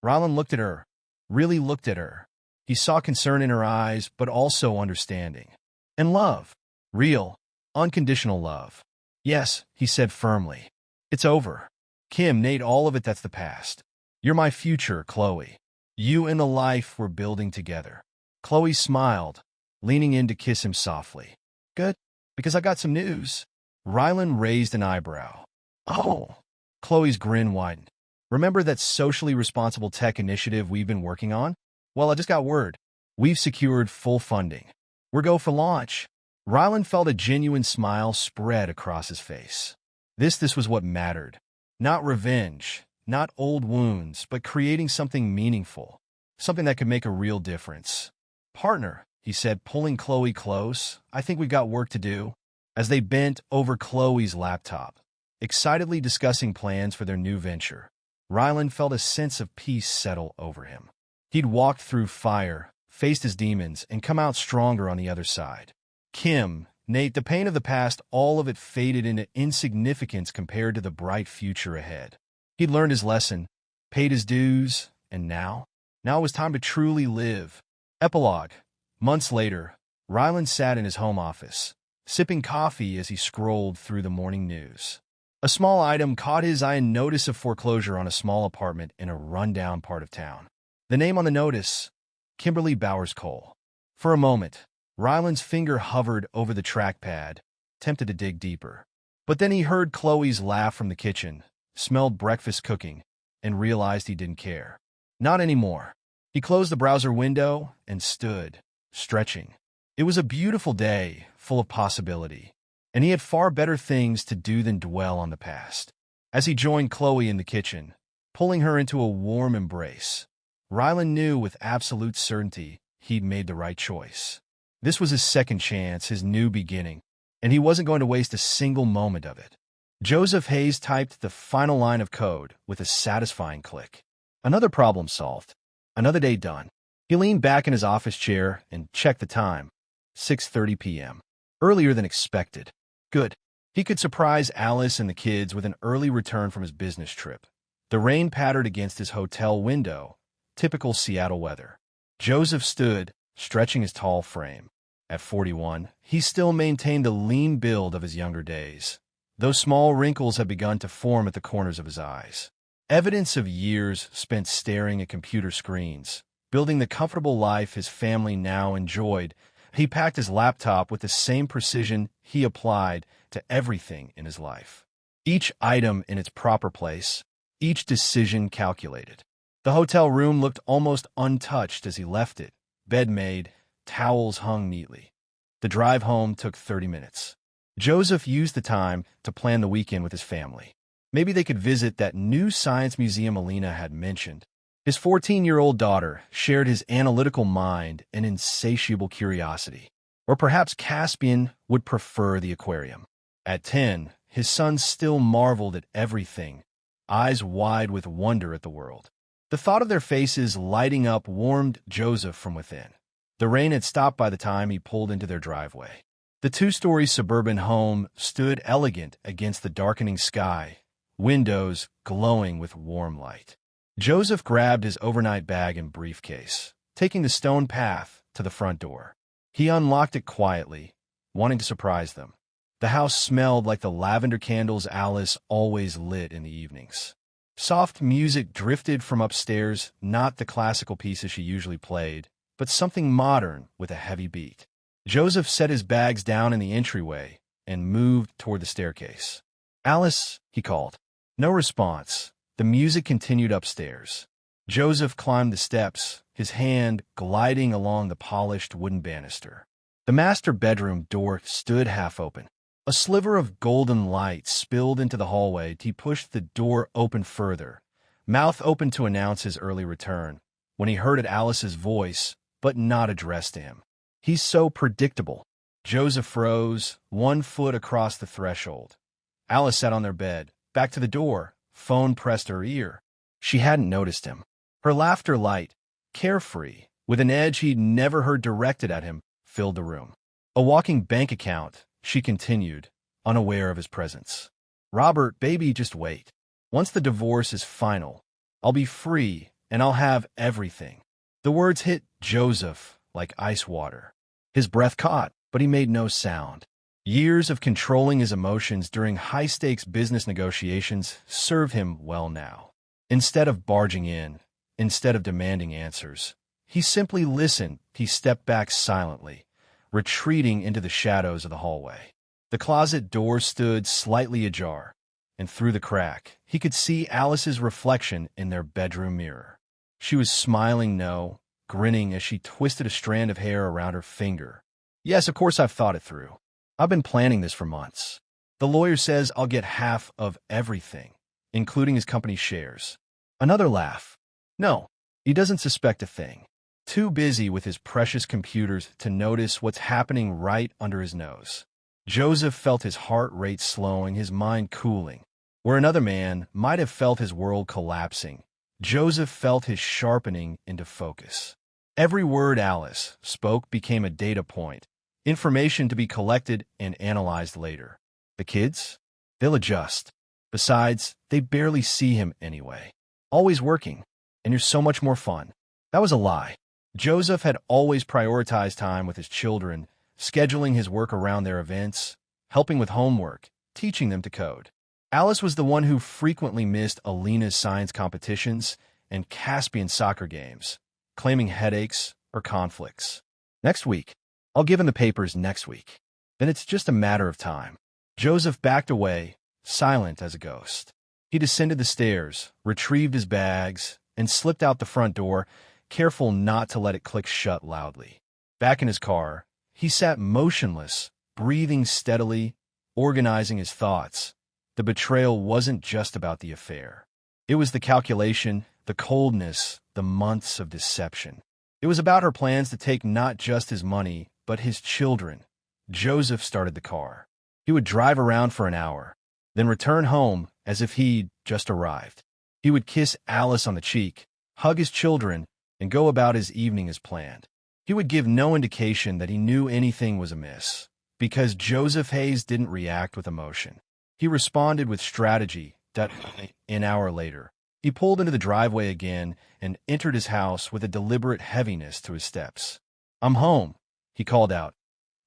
Rylan looked at her, really looked at her. He saw concern in her eyes, but also understanding. "And love. Real, unconditional love." "Yes," he said firmly. "It's over. Kim, Nate, all of it, that's the past. You're my future, Chloe. You and the life we're building together." Chloe smiled, leaning in to kiss him softly. "Good, because I got some news." Rylan raised an eyebrow. "Oh." Chloe's grin widened. "Remember that socially responsible tech initiative we've been working on? Well, I just got word. We've secured full funding. We're go for launch." Rylan felt a genuine smile spread across his face. This was what mattered. Not revenge, not old wounds, but creating something meaningful, something that could make a real difference. "Partner," he said, pulling Chloe close, "I think we've got work to do." As they bent over Chloe's laptop, excitedly discussing plans for their new venture. Ryland felt a sense of peace settle over him. He'd walked through fire, faced his demons, and come out stronger on the other side. Kim, Nate, the pain of the past, all of it faded into insignificance compared to the bright future ahead. He'd learned his lesson, paid his dues, and now it was time to truly live. Epilogue. Months later, Ryland sat in his home office, sipping coffee as he scrolled through the morning news. A small item caught his eye: a notice of foreclosure on a small apartment in a rundown part of town. The name on the notice, Kimberly Bowers Cole. For a moment, Ryland's finger hovered over the trackpad, tempted to dig deeper. But then he heard Chloe's laugh from the kitchen, smelled breakfast cooking, and realized he didn't care. Not anymore. He closed the browser window and stood, stretching. It was a beautiful day, full of possibility, and he had far better things to do than dwell on the past. As he joined Chloe in the kitchen, pulling her into a warm embrace, Ryland knew with absolute certainty he'd made the right choice. This was his second chance, his new beginning, and he wasn't going to waste a single moment of it. Joseph Hayes typed the final line of code with a satisfying click. Another problem solved. Another day done. He leaned back in his office chair and checked the time. 6:30 p.m. Earlier than expected. Good. He could surprise Alice and the kids with an early return from his business trip. The rain pattered against his hotel window. Typical Seattle weather. Joseph stood, stretching his tall frame. At 41, he still maintained the lean build of his younger days, though small wrinkles had begun to form at the corners of his eyes. Evidence of years spent staring at computer screens, building the comfortable life his family now enjoyed. He packed his laptop with the same precision he applied to everything in his life. Each item in its proper place, each decision calculated. The hotel room looked almost untouched as he left it, bed made, towels hung neatly. The drive home took 30 minutes. Joseph used the time to plan the weekend with his family. Maybe they could visit that new science museum Alina had mentioned. His 14-year-old daughter shared his analytical mind and insatiable curiosity. Or perhaps Caspian would prefer the aquarium. At 10, his son still marveled at everything, eyes wide with wonder at the world. The thought of their faces lighting up warmed Joseph from within. The rain had stopped by the time he pulled into their driveway. The two-story suburban home stood elegant against the darkening sky, windows glowing with warm light. Joseph grabbed his overnight bag and briefcase, taking the stone path to the front door. He unlocked it quietly, wanting to surprise them. The house smelled like the lavender candles Alice always lit in the evenings. Soft music drifted from upstairs, not the classical pieces she usually played, but something modern with a heavy beat. Joseph set his bags down in the entryway and moved toward the staircase. "Alice," he called. No response. The music continued upstairs. Joseph climbed the steps, his hand gliding along the polished wooden banister. The master bedroom door stood half open. A sliver of golden light spilled into the hallway. He pushed the door open further, mouth open to announce his early return, when he heard Alice's voice, but not addressed to him. "He's so predictable." Joseph froze, one foot across the threshold. Alice sat on their bed, back to the door, phone pressed to her ear. She hadn't noticed him. Her laughter, light, carefree, with an edge he'd never heard directed at him, filled the room. "A walking bank account," she continued, unaware of his presence. "Robert, baby, just wait. Once the divorce is final, I'll be free and I'll have everything." The words hit Joseph like ice water. His breath caught, but he made no sound. Years of controlling his emotions during high-stakes business negotiations served him well now. Instead of barging in, instead of demanding answers, he simply listened. He stepped back silently, retreating into the shadows of the hallway. The closet door stood slightly ajar, and through the crack, he could see Alice's reflection in their bedroom mirror. She was smiling, grinning as she twisted a strand of hair around her finger. "Yes, of course I've thought it through. I've been planning this for months. The lawyer says I'll get half of everything, including his company's shares." Another laugh. "No, he doesn't suspect a thing. Too busy with his precious computers to notice what's happening right under his nose." Joseph felt his heart rate slowing, his mind cooling. Where another man might have felt his world collapsing, Joseph felt his sharpening into focus. Every word Alice spoke became a data point, information to be collected and analyzed later. The kids? They'll adjust. Besides, they barely see him anyway. Always working, and you're so much more fun. That was a lie. Joseph had always prioritized time with his children, scheduling his work around their events, helping with homework, teaching them to code. Alice was the one who frequently missed Alina's science competitions and Caspian's soccer games, claiming headaches or conflicts. Next week. I'll give him the papers next week. Then it's just a matter of time. Joseph backed away, silent as a ghost. He descended the stairs, retrieved his bags, and slipped out the front door, careful not to let it click shut loudly. Back in his car, he sat motionless, breathing steadily, organizing his thoughts. The betrayal wasn't just about the affair. It was the calculation, the coldness, the months of deception. It was about her plans to take not just his money, but his children. Joseph started the car. He would drive around for an hour, then return home as if he'd just arrived. He would kiss Alice on the cheek, hug his children, and go about his evening as planned. He would give no indication that he knew anything was amiss, because Joseph Hayes didn't react with emotion. He responded with strategy. An hour later, he pulled into the driveway again and entered his house with a deliberate heaviness to his steps. "I'm home," he called out.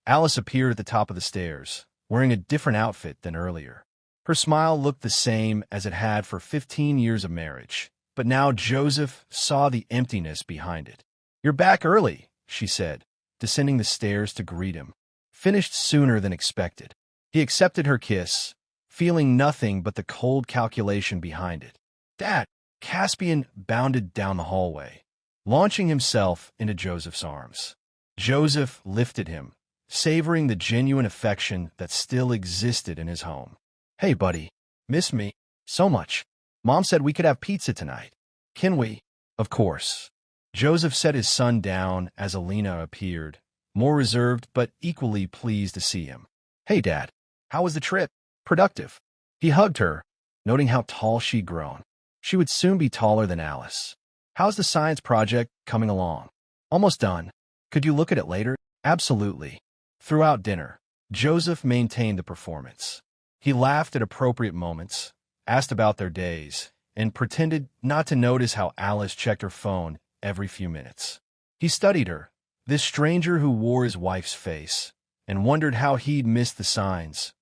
Alice appeared at the top of the stairs, wearing a different outfit than earlier. Her smile looked the same as it had for 15 years of marriage, but now Joseph saw the emptiness behind it. "You're back early," she said, descending the stairs to greet him. Finished sooner than expected. He accepted her kiss, feeling nothing but the cold calculation behind it. "Dad!" Caspian bounded down the hallway, launching himself into Joseph's arms. Joseph lifted him, savoring the genuine affection that still existed in his home. "Hey, buddy. Miss me? So much. Mom said we could have pizza tonight. Can we?" "Of course." Joseph set his son down as Alina appeared, more reserved but equally pleased to see him. "Hey, Dad. How was the trip?" "Productive." He hugged her, noting how tall she'd grown. She would soon be taller than Alice. "How's the science project coming along?" "Almost done. Could you look at it later?" "Absolutely." Throughout dinner, Joseph maintained the performance. He laughed at appropriate moments, asked about their days, and pretended not to notice how Alice checked her phone every few minutes. He studied her, this stranger who wore his wife's face, and wondered how he'd missed the signs.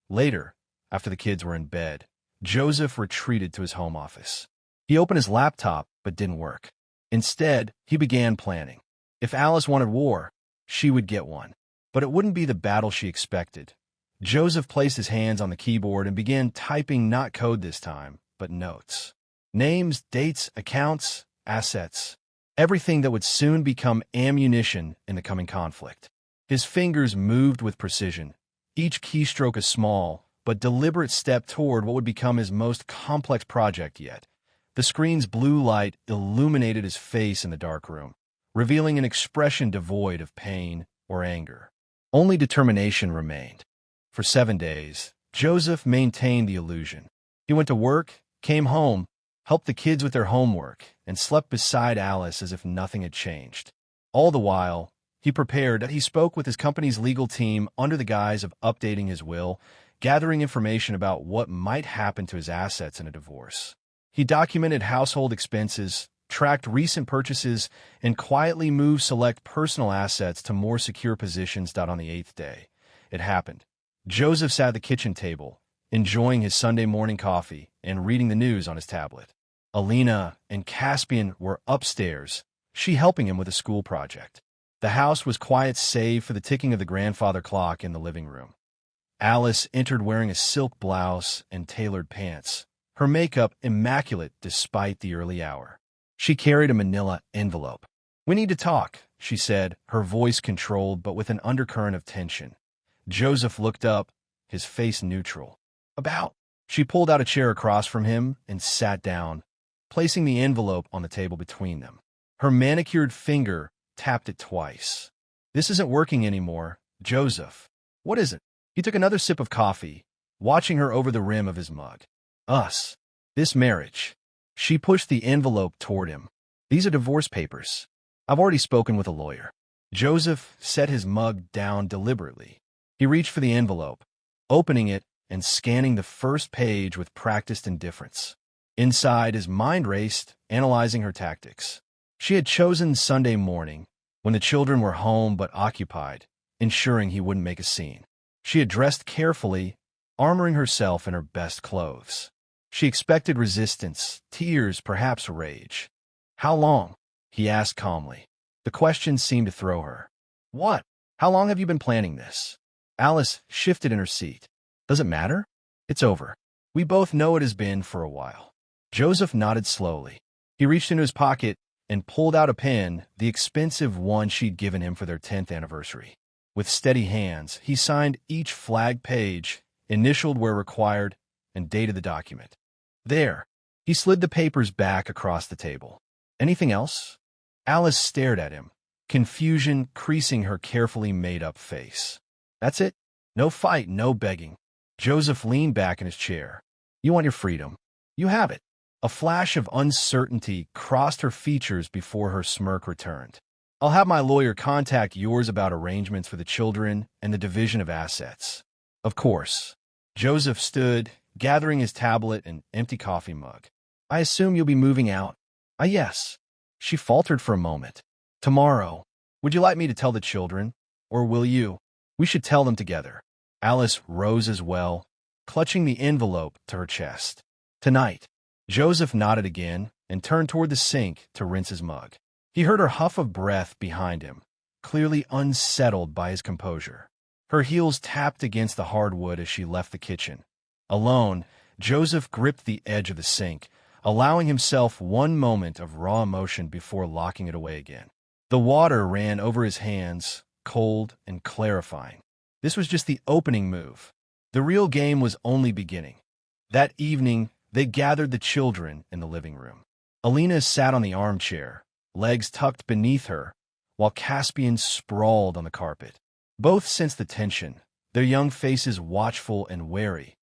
Later, after the kids were in bed, Joseph retreated to his home office. He opened his laptop, but didn't work. Instead, he began planning. If Alice wanted war, she would get one. But it wouldn't be the battle she expected. Joseph placed his hands on the keyboard and began typing not code this time, but notes. Names, dates, accounts, assets. Everything that would soon become ammunition in the coming conflict. His fingers moved with precision, each keystroke a small but deliberate step toward what would become his most complex project yet. The screen's blue light illuminated his face in the dark room, revealing an expression devoid of pain or anger. Only determination remained. For 7 days, Joseph maintained the illusion. He went to work, came home, helped the kids with their homework, and slept beside Alice as if nothing had changed. All the while, he spoke with his company's legal team under the guise of updating his will, gathering information about what might happen to his assets in a divorce. He documented household expenses, tracked recent purchases, and quietly moved select personal assets to more secure positions. On the 8th day, it happened. Joseph sat at the kitchen table, enjoying his Sunday morning coffee and reading the news on his tablet. Alina and Caspian were upstairs, she helping him with a school project. The house was quiet save for the ticking of the grandfather clock in the living room. Alice entered wearing a silk blouse and tailored pants, her makeup immaculate despite the early hour. She carried a manila envelope. "We need to talk," she said, her voice controlled but with an undercurrent of tension. Joseph looked up, his face neutral. "About?" She pulled out a chair across from him and sat down, placing the envelope on the table between them. Her manicured finger tapped it twice. "This isn't working anymore, Joseph." "What is it?" He took another sip of coffee, watching her over the rim of his mug. Us. This marriage. She pushed the envelope toward him. These are divorce papers. I've already spoken with a lawyer. Joseph set his mug down deliberately. He reached for the envelope, opening it and scanning the first page with practiced indifference. Inside, his mind raced, analyzing her tactics. She had chosen Sunday morning, when the children were home but occupied, ensuring he wouldn't make a scene. She had dressed carefully, armoring herself in her best clothes. She expected resistance, tears, perhaps rage. "How long?" he asked calmly. The question seemed to throw her. "What? How long have you been planning this?" Alice shifted in her seat. "Does it matter? It's over. We both know it has been for a while." Joseph nodded slowly. He reached into his pocket and pulled out a pen, the expensive one she'd given him for their 10th anniversary. With steady hands, he signed each flag page, initialed where required, and dated the document. There. He slid the papers back across the table. "Anything else?" Alice stared at him, confusion creasing her carefully made-up face. "That's it? No fight, no begging." Joseph leaned back in his chair. "You want your freedom. You have it." A flash of uncertainty crossed her features before her smirk returned. "I'll have my lawyer contact yours about arrangements for the children and the division of assets." "Of course." Joseph stood, gathering his tablet and empty coffee mug. "I assume you'll be moving out." Yes." She faltered for a moment. "Tomorrow. Would you like me to tell the children? Or will you?" "We should tell them together." Alice rose as well, clutching the envelope to her chest. "Tonight." Joseph nodded again and turned toward the sink to rinse his mug. He heard her huff of breath behind him, clearly unsettled by his composure. Her heels tapped against the hardwood as she left the kitchen. Alone, Joseph gripped the edge of the sink, allowing himself one moment of raw emotion before locking it away again. The water ran over his hands, cold and clarifying. This was just the opening move. The real game was only beginning. That evening, they gathered the children in the living room. Alina sat on the armchair, legs tucked beneath her, while Caspian sprawled on the carpet. Both sensed the tension, their young faces watchful and wary.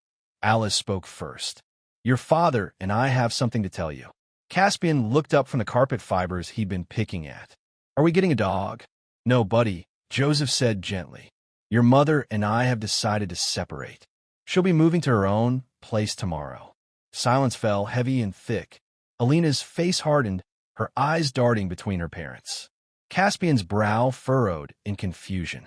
Alice spoke first. "Your father and I have something to tell you." Caspian looked up from the carpet fibers he'd been picking at. "Are we getting a dog?" "No, buddy," Joseph said gently. "Your mother and I have decided to separate. She'll be moving to her own place tomorrow." Silence fell heavy and thick. Alina's face hardened, her eyes darting between her parents. Caspian's brow furrowed in confusion.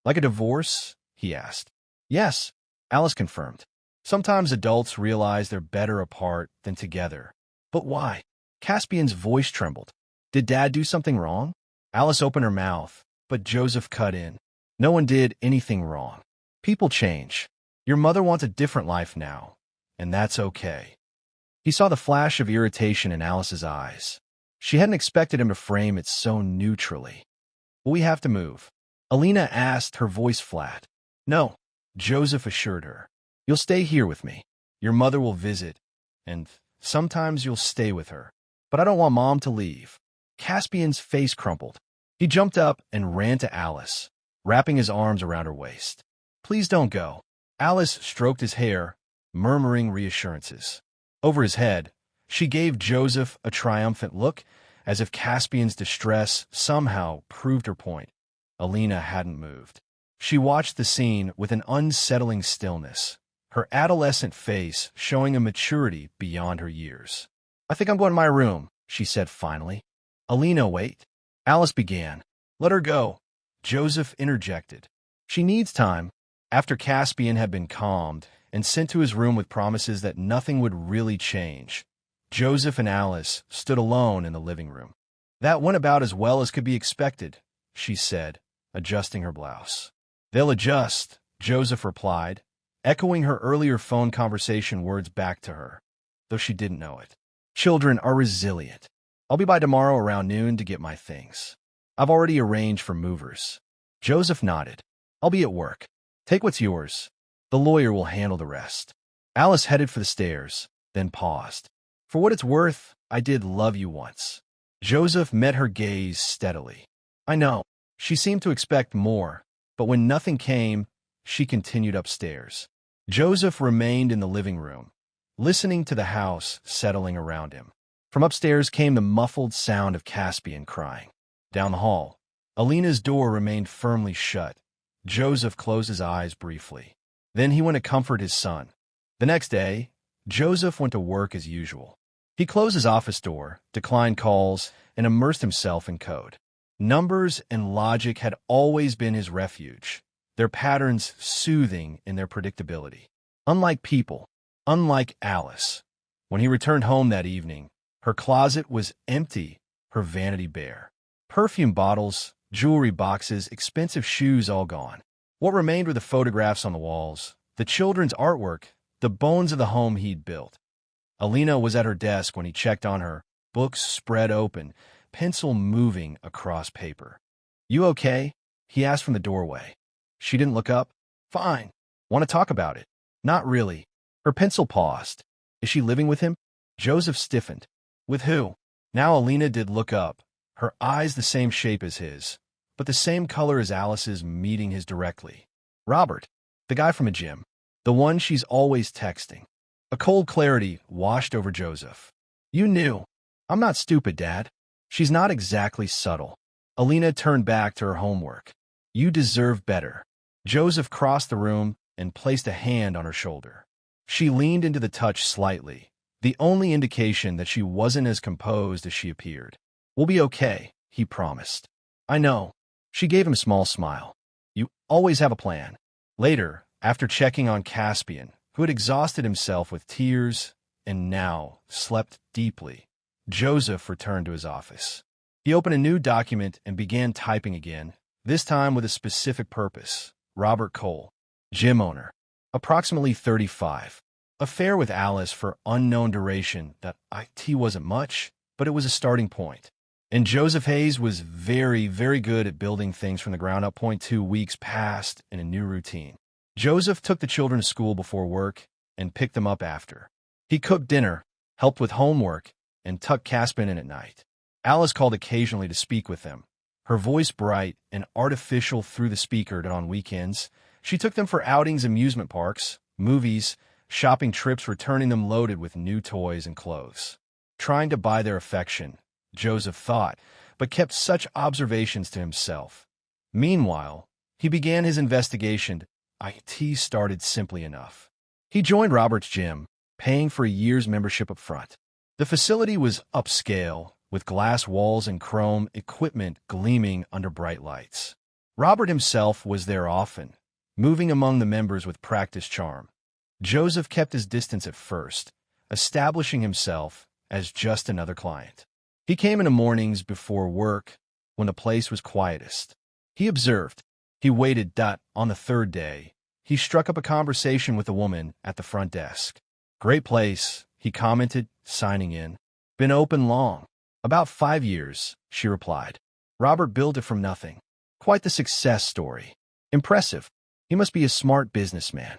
"Like a divorce?" he asked. "Yes," Alice confirmed. "Sometimes adults realize they're better apart than together." "But why?" Caspian's voice trembled. "Did Dad do something wrong?" Alice opened her mouth, but Joseph cut in. "No one did anything wrong. People change. Your mother wants a different life now, and that's okay." He saw the flash of irritation in Alice's eyes. She hadn't expected him to frame it so neutrally. "Will we have to move?" Alina asked, her voice flat. "No," Joseph assured her. "You'll stay here with me. Your mother will visit, and sometimes you'll stay with her. But I don't want Mom to leave." Caspian's face crumpled. He jumped up and ran to Alice, wrapping his arms around her waist. "Please don't go." Alice stroked his hair, murmuring reassurances. Over his head, she gave Joseph a triumphant look, as if Caspian's distress somehow proved her point. Alina hadn't moved. She watched the scene with an unsettling stillness, her adolescent face showing a maturity beyond her years. "I think I'm going to my room," she said finally. "Alina, wait." Alice began. "Let her go," Joseph interjected. "She needs time." After Caspian had been calmed and sent to his room with promises that nothing would really change, Joseph and Alice stood alone in the living room. "That went about as well as could be expected," she said, adjusting her blouse. "They'll adjust," Joseph replied, echoing her earlier phone conversation words back to her, though she didn't know it. "Children are resilient. I'll be by tomorrow around noon to get my things. I've already arranged for movers." Joseph nodded. "I'll be at work. Take what's yours. The lawyer will handle the rest." Alice headed for the stairs, then paused. "For what it's worth, I did love you once." Joseph met her gaze steadily. "I know." She seemed to expect more, but when nothing came, she continued upstairs. Joseph remained in the living room, listening to the house settling around him. From upstairs came the muffled sound of Caspian crying. Down the hall, Alina's door remained firmly shut. Joseph closed his eyes briefly. Then he went to comfort his son. The next day, Joseph went to work as usual. He closed his office door, declined calls, and immersed himself in code. Numbers and logic had always been his refuge, their patterns soothing in their predictability. Unlike people, unlike Alice, when he returned home that evening, her closet was empty, her vanity bare. Perfume bottles, jewelry boxes, expensive shoes all gone. What remained were the photographs on the walls, the children's artwork, the bones of the home he'd built. Alina was at her desk when he checked on her, books spread open, pencil moving across paper. "You okay?" he asked from the doorway. She didn't look up. "Fine. Want to talk about it?" "Not really." Her pencil paused. "Is she living with him?" Joseph stiffened. "With who?" Now Alina did look up, her eyes the same shape as his, but the same color as Alice's, meeting his directly. "Robert, the guy from a gym. The one she's always texting." A cold clarity washed over Joseph. "You knew." "I'm not stupid, Dad. She's not exactly subtle." Alina turned back to her homework. "You deserve better." Joseph crossed the room and placed a hand on her shoulder. She leaned into the touch slightly, the only indication that she wasn't as composed as she appeared. "We'll be okay," he promised. "I know." She gave him a small smile. "You always have a plan." Later, after checking on Caspian, who had exhausted himself with tears and now slept deeply, Joseph returned to his office. He opened a new document and began typing again, this time with a specific purpose. Robert Cole, gym owner, approximately 35. Affair with Alice for unknown duration. That IT wasn't much, but it was a starting point. And Joseph Hayes was very, very good at building things from the ground up. 2 weeks passed in a new routine. Joseph took the children to school before work and picked them up after. He cooked dinner, helped with homework, and tucked Caspian in at night. Alice called occasionally to speak with them, her voice bright and artificial through the speaker. And on weekends, she took them for outings, amusement parks, movies, shopping trips, returning them loaded with new toys and clothes. Trying to buy their affection, Joseph thought, but kept such observations to himself. Meanwhile, he began his investigation. IT started simply enough. He joined Robert's gym, paying for a year's membership up front. The facility was upscale, with glass walls and chrome equipment gleaming under bright lights. Robert himself was there often, moving among the members with practiced charm. Joseph kept his distance at first, establishing himself as just another client. He came in the mornings before work, when the place was quietest. He observed. He waited. On the third day, he struck up a conversation with a woman at the front desk. "Great place," he commented, signing in. "Been open long." "About 5 years," she replied. "Robert built it from nothing. Quite the success story." "Impressive. He must be a smart businessman."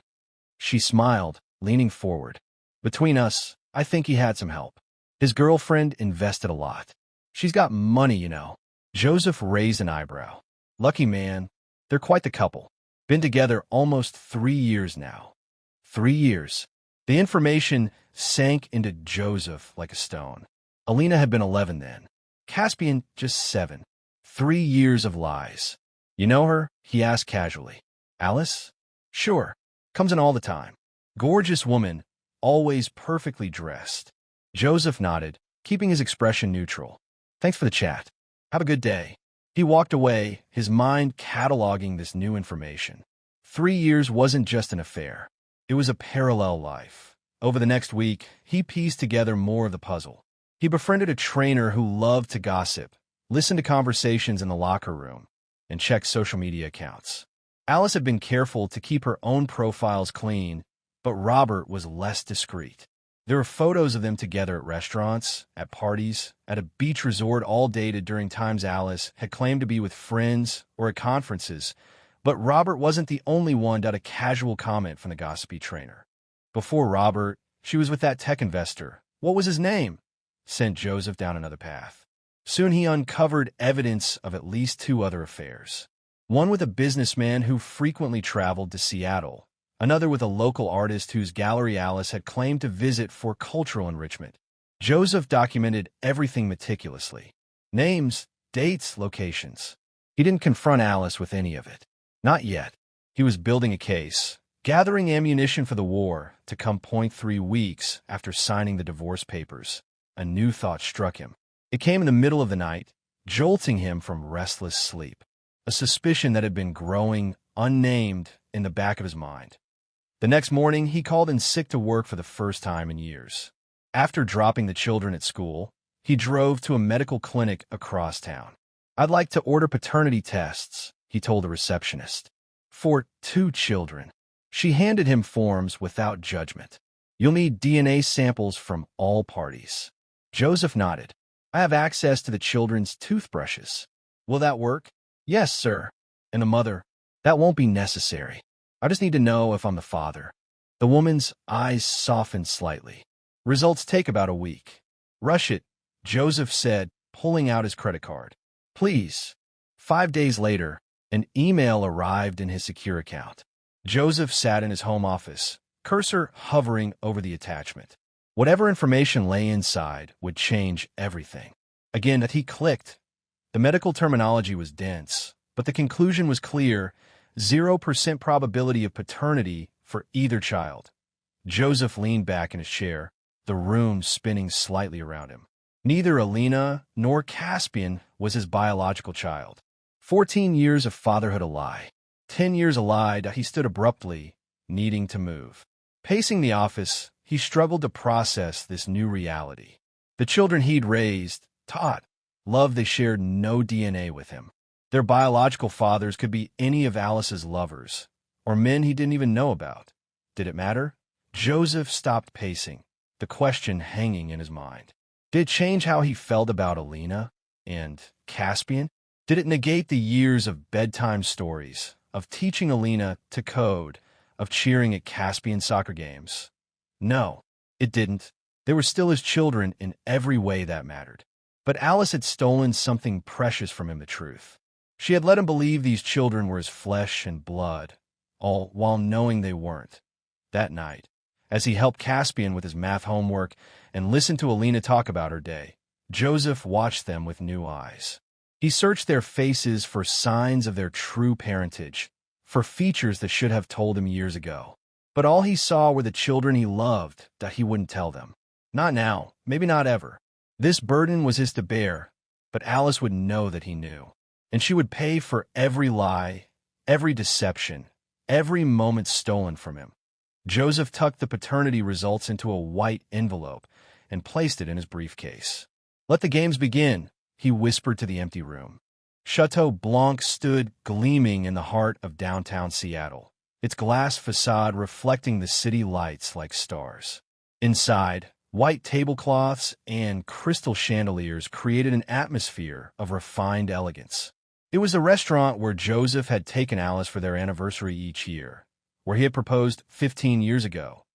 She smiled, leaning forward. "Between us, I think he had some help. His girlfriend invested a lot. She's got money, you know." Joseph raised an eyebrow. "Lucky man. They're quite the couple. Been together almost 3 years now." 3 years. The information sank into Joseph like a stone. Alina had been 11 then. Caspian just 7. 3 years of lies. "You know her?" he asked casually. "Alice?" "Sure. Comes in all the time. Gorgeous woman, always perfectly dressed." Joseph nodded, keeping his expression neutral. "Thanks for the chat. Have a good day." He walked away, his mind cataloging this new information. 3 years wasn't just an affair. It was a parallel life. Over the next week, he pieced together more of the puzzle. He befriended a trainer who loved to gossip, listened to conversations in the locker room, and checked social media accounts. Alice had been careful to keep her own profiles clean, but Robert was less discreet. There were photos of them together at restaurants, at parties, at a beach resort, all dated during times Alice had claimed to be with friends or at conferences, but Robert wasn't the only one to a casual comment from the gossipy trainer. Before Robert, she was with that tech investor. What was his name? Sent Joseph down another path. Soon he uncovered evidence of at least 2 other affairs. One with a businessman who frequently traveled to Seattle, another with a local artist whose gallery Alice had claimed to visit for cultural enrichment. Joseph documented everything meticulously. Names, dates, locations. He didn't confront Alice with any of it. Not yet. He was building a case, gathering ammunition for the war to come. 3 weeks after signing the divorce papers, a new thought struck him. It came in the middle of the night, jolting him from restless sleep. A suspicion that had been growing, unnamed, in the back of his mind. The next morning, he called in sick to work for the first time in years. After dropping the children at school, he drove to a medical clinic across town. "I'd like to order paternity tests," he told the receptionist. "For 2 children." She handed him forms without judgment. "You'll need DNA samples from all parties." Joseph nodded. "I have access to the children's toothbrushes." "Will that work?" "Yes, sir." And the mother, "That won't be necessary. I just need to know if I'm the father." The woman's eyes softened slightly. "Results take about a week." "Rush it," Joseph said, pulling out his credit card. "Please." 5 days later, an email arrived in his secure account. Joseph sat in his home office, cursor hovering over the attachment. Whatever information lay inside would change everything. Again, that he clicked. The medical terminology was dense, but the conclusion was clear: 0% probability of paternity for either child. Joseph leaned back in his chair, the room spinning slightly around him. Neither Alina nor Caspian was his biological child. 14 years of fatherhood a lie. 10 years a lie. He stood abruptly, needing to move. Pacing the office, he struggled to process this new reality. The children he'd raised, taught, loved, they shared no DNA with him. Their biological fathers could be any of Alice's lovers, or men he didn't even know about. Did it matter? Joseph stopped pacing, the question hanging in his mind. Did it change how he felt about Alina and Caspian? Did it negate the years of bedtime stories, of teaching Alina to code, of cheering at Caspian soccer games? No, it didn't. They were still his children in every way that mattered. But Alice had stolen something precious from him, the truth. She had let him believe these children were his flesh and blood, all while knowing they weren't. That night, as he helped Caspian with his math homework and listened to Alina talk about her day, Joseph watched them with new eyes. He searched their faces for signs of their true parentage, for features that should have told him years ago. But all he saw were the children he loved that he wouldn't tell them. Not now, maybe not ever. This burden was his to bear, but Alice would know that he knew. And she would pay for every lie, every deception, every moment stolen from him. Joseph tucked the paternity results into a white envelope and placed it in his briefcase. "Let the games begin," he whispered to the empty room. Chateau Blanc stood gleaming in the heart of downtown Seattle, its glass facade reflecting the city lights like stars. Inside, white tablecloths and crystal chandeliers created an atmosphere of refined elegance. It was the restaurant where Joseph had taken Alice for their anniversary each year, where he had proposed 15 years ago.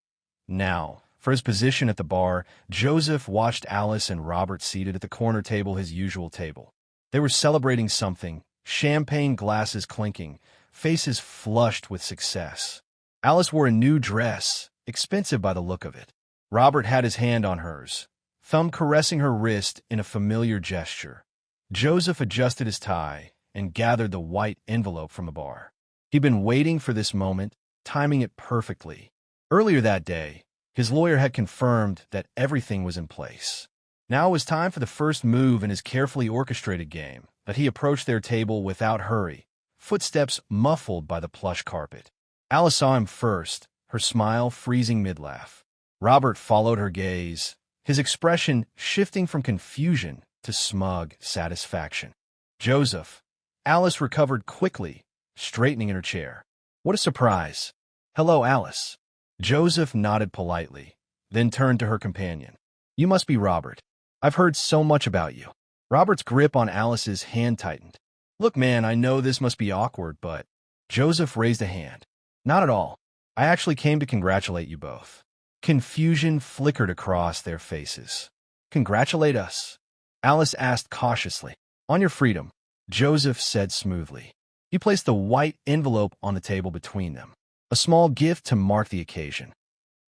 Now, for his position at the bar, Joseph watched Alice and Robert seated at the corner table, his usual table. They were celebrating something, champagne glasses clinking, faces flushed with success. Alice wore a new dress, expensive by the look of it. Robert had his hand on hers, thumb caressing her wrist in a familiar gesture. Joseph adjusted his tie and gathered the white envelope from the bar. He'd been waiting for this moment, timing it perfectly. Earlier that day, his lawyer had confirmed that everything was in place. Now it was time for the first move in his carefully orchestrated game, that he approached their table without hurry, footsteps muffled by the plush carpet. Alice saw him first, her smile freezing mid-laugh. Robert followed her gaze, his expression shifting from confusion to smug satisfaction. "Joseph." Alice recovered quickly, straightening in her chair. "What a surprise." "Hello, Alice." Joseph nodded politely, then turned to her companion. "You must be Robert. I've heard so much about you." Robert's grip on Alice's hand tightened. "Look, man, I know this must be awkward, but—" Joseph raised a hand. "Not at all. I actually came to congratulate you both." Confusion flickered across their faces. "Congratulate us?" Alice asked cautiously. "On your freedom," Joseph said smoothly. He placed the white envelope on the table between them. a small gift to mark the occasion.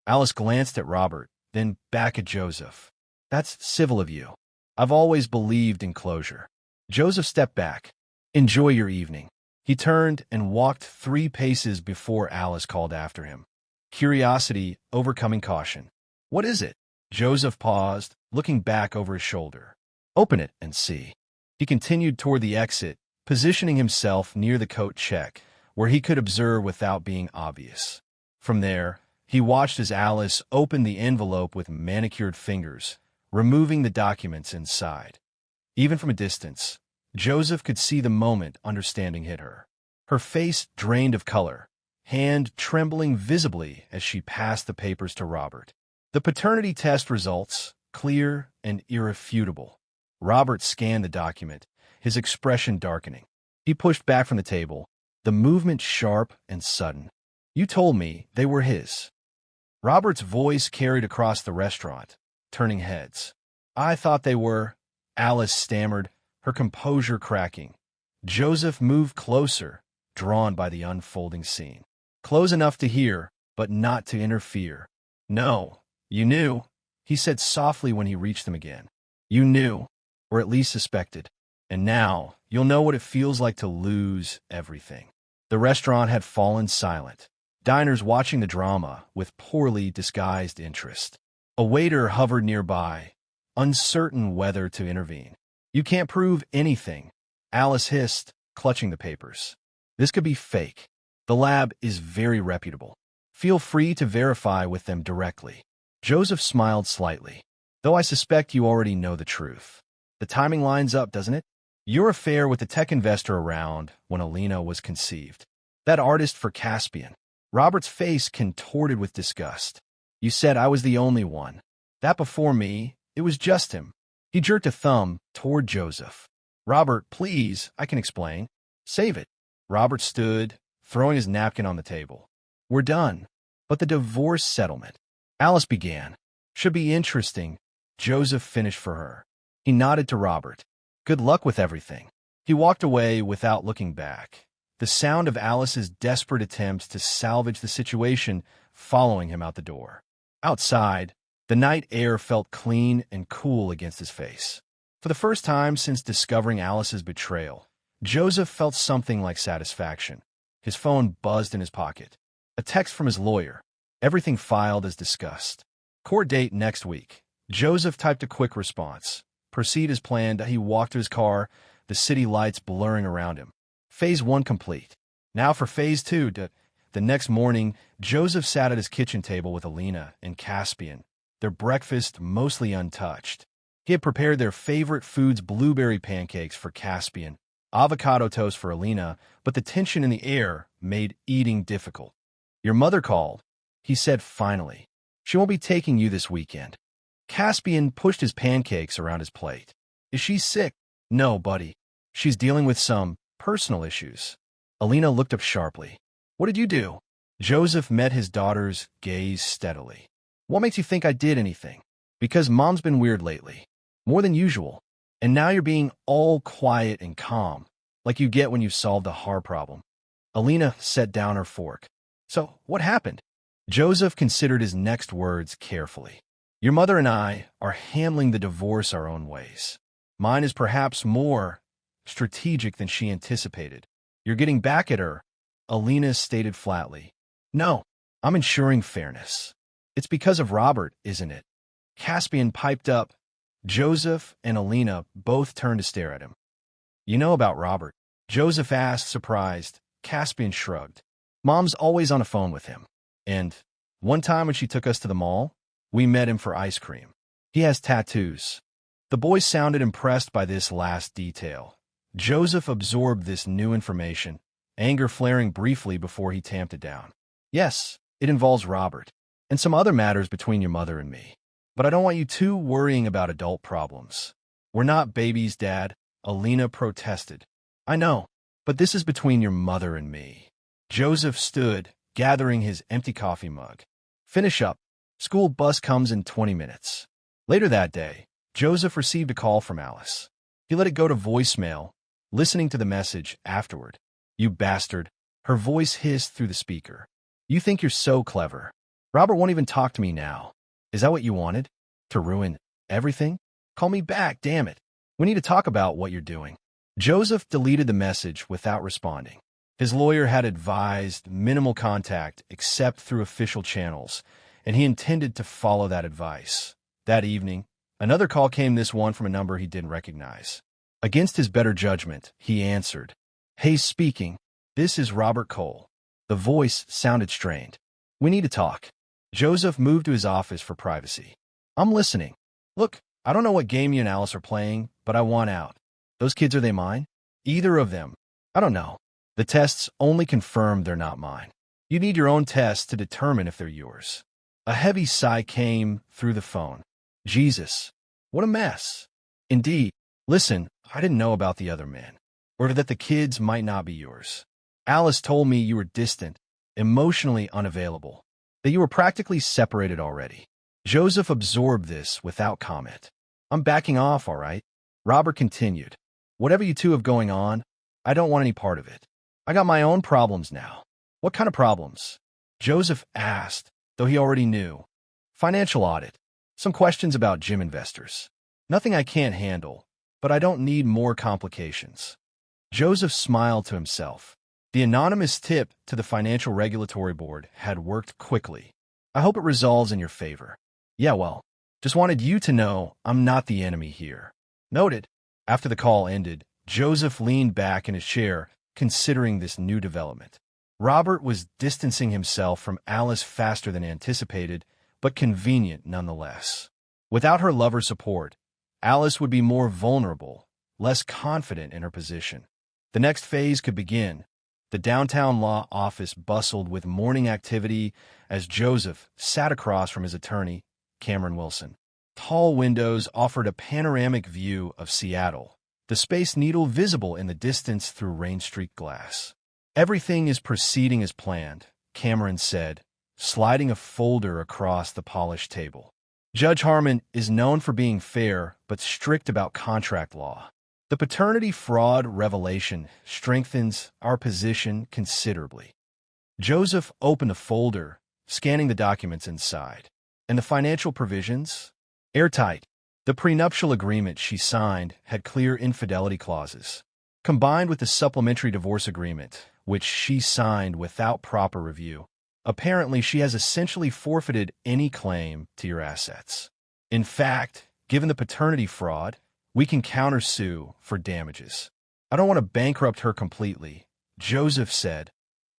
Alice glanced at Robert, then back at Joseph. That's civil of you. I've always believed in closure. Joseph stepped back. Enjoy your evening. He turned and walked 3 paces before Alice called after him. Curiosity overcoming caution. What is it? Joseph paused, looking back over his shoulder. Open it and see. He continued toward the exit, positioning himself near the coat check, where he could observe without being obvious. From there, he watched as Alice opened the envelope with manicured fingers, removing the documents inside. Even from a distance, Joseph could see the moment understanding hit her. Her face drained of color, hand trembling visibly as she passed the papers to Robert. The paternity test results, clear and irrefutable. Robert scanned the document, his expression darkening. He pushed back from the table, the movement sharp and sudden. You told me they were his. Robert's voice carried across the restaurant, turning heads. I thought they were, Alice stammered, her composure cracking. Joseph moved closer, drawn by the unfolding scene. Close enough to hear, but not to interfere. No, you knew, he said softly when he reached them again. You knew, or at least suspected. And now, you'll know what it feels like to lose everything. The restaurant had fallen silent, diners watching the drama with poorly disguised interest. A waiter hovered nearby, uncertain whether to intervene. You can't prove anything, Alice hissed, clutching the papers. This could be fake. The lab is very reputable. Feel free to verify with them directly. Joseph smiled slightly. Though I suspect you already know the truth. The timing lines up, doesn't it? Your affair with the tech investor around when Alina was conceived. That artist for Caspian. Robert's face contorted with disgust. You said I was the only one. That before me, it was just him. He jerked a thumb toward Joseph. Robert, please, I can explain. Save it. Robert stood, throwing his napkin on the table. We're done. But the divorce settlement. Alice began. Should be interesting. Joseph finished for her. He nodded to Robert. Good luck with everything. He walked away without looking back, the sound of Alice's desperate attempts to salvage the situation following him out the door. Outside, the night air felt clean and cool against his face. For the first time since discovering Alice's betrayal, Joseph felt something like satisfaction. His phone buzzed in his pocket. A text from his lawyer. Everything filed as discussed. Court date next week. Joseph typed a quick response. Proceed as planned. He walked to his car, the city lights blurring around him. Phase 1 complete. Now for Phase 2. The next morning, Joseph sat at his kitchen table with Alina and Caspian, their breakfast mostly untouched. He had prepared their favorite foods, blueberry pancakes for Caspian, avocado toast for Alina, but the tension in the air made eating difficult. Your mother called, he said finally. She won't be taking you this weekend. Caspian pushed his pancakes around his plate. Is she sick? No, buddy. She's dealing with some personal issues. Alina looked up sharply. What did you do? Joseph met his daughter's gaze steadily. What makes you think I did anything? Because Mom's been weird lately. More than usual. And now you're being all quiet and calm, like you get when you've solved a hard problem. Alina set down her fork. So, what happened? Joseph considered his next words carefully. Your mother and I are handling the divorce our own ways. Mine is perhaps more strategic than she anticipated. You're getting back at her, Alina stated flatly. No, I'm ensuring fairness. It's because of Robert, isn't it? Caspian piped up. Joseph and Alina both turned to stare at him. You know about Robert? Joseph asked, surprised. Caspian shrugged. Mom's always on the phone with him. And one time when she took us to the mall, we met him for ice cream. He has tattoos. The boy sounded impressed by this last detail. Joseph absorbed this new information, anger flaring briefly before he tamped it down. Yes, it involves Robert, and some other matters between your mother and me. But I don't want you two worrying about adult problems. We're not babies, Dad, Alina protested. I know, but this is between your mother and me. Joseph stood, gathering his empty coffee mug. Finish up. School bus comes in 20 minutes. Later that day, Joseph received a call from Alice. He let it go to voicemail, listening to the message afterward. You bastard. Her voice hissed through the speaker. You think you're so clever. Robert won't even talk to me now. Is that what you wanted? To ruin everything? Call me back, damn it. We need to talk about what you're doing. Joseph deleted the message without responding. His lawyer had advised minimal contact except through official channels, and he intended to follow that advice. That evening, another call came, this one from a number he didn't recognize. Against his better judgment, he answered. Hayes speaking. This is Robert Cole. The voice sounded strained. We need to talk. Joseph moved to his office for privacy. I'm listening. Look, I don't know what game you and Alice are playing, but I want out. Those kids, are they mine? Either of them. I don't know. The tests only confirm they're not mine. You need your own tests to determine if they're yours. A heavy sigh came through the phone. Jesus, what a mess. Indeed. Listen, I didn't know about the other men, or that the kids might not be yours. Alice told me you were distant, emotionally unavailable, that you were practically separated already. Joseph absorbed this without comment. I'm backing off, all right? Robert continued. Whatever you two have going on, I don't want any part of it. I got my own problems now. What kind of problems? Joseph asked, though he already knew. Financial audit. Some questions about gym investors. Nothing I can't handle, but I don't need more complications. Joseph smiled to himself. The anonymous tip to the Financial Regulatory Board had worked quickly. I hope it resolves in your favor. Yeah, well, just wanted you to know I'm not the enemy here. Noted. After the call ended, Joseph leaned back in his chair, considering this new development. Robert was distancing himself from Alice faster than anticipated, but convenient nonetheless. Without her lover's support, Alice would be more vulnerable, less confident in her position. The next phase could begin. The downtown law office bustled with morning activity as Joseph sat across from his attorney, Cameron Wilson. Tall windows offered a panoramic view of Seattle, the Space Needle visible in the distance through rain-streaked glass. Everything is proceeding as planned, Cameron said, sliding a folder across the polished table. Judge Harmon is known for being fair but strict about contract law. The paternity fraud revelation strengthens our position considerably. Joseph opened the folder, scanning the documents inside. And the financial provisions? Airtight. The prenuptial agreement she signed had clear infidelity clauses, combined with the supplementary divorce agreement, which she signed without proper review. Apparently, she has essentially forfeited any claim to your assets. In fact, given the paternity fraud, we can countersue for damages. I don't want to bankrupt her completely, Joseph said,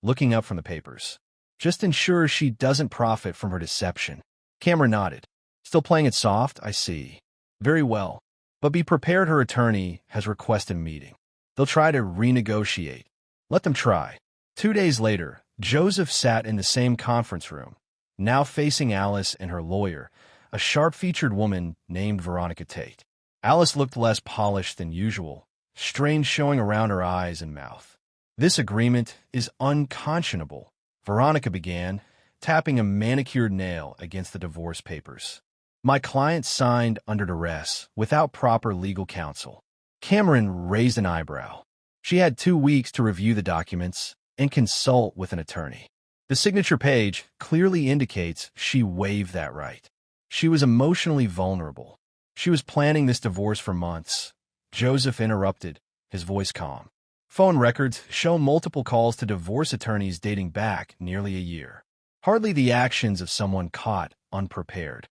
looking up from the papers. Just ensure she doesn't profit from her deception. Cameron nodded. Still playing it soft, I see. Very well. But be prepared, her attorney has requested a meeting. They'll try to renegotiate. Let them try. 2 days later, Joseph sat in the same conference room, now facing Alice and her lawyer, a sharp-featured woman named Veronica Tate. Alice looked less polished than usual, strain showing around her eyes and mouth. This agreement is unconscionable, Veronica began, tapping a manicured nail against the divorce papers. My client signed under duress, without proper legal counsel. Cameron raised an eyebrow. She had 2 weeks to review the documents and consult with an attorney. The signature page clearly indicates she waived that right. She was emotionally vulnerable. She was planning this divorce for months. Joseph interrupted, his voice calm. Phone records show multiple calls to divorce attorneys dating back nearly a year. Hardly the actions of someone caught unprepared.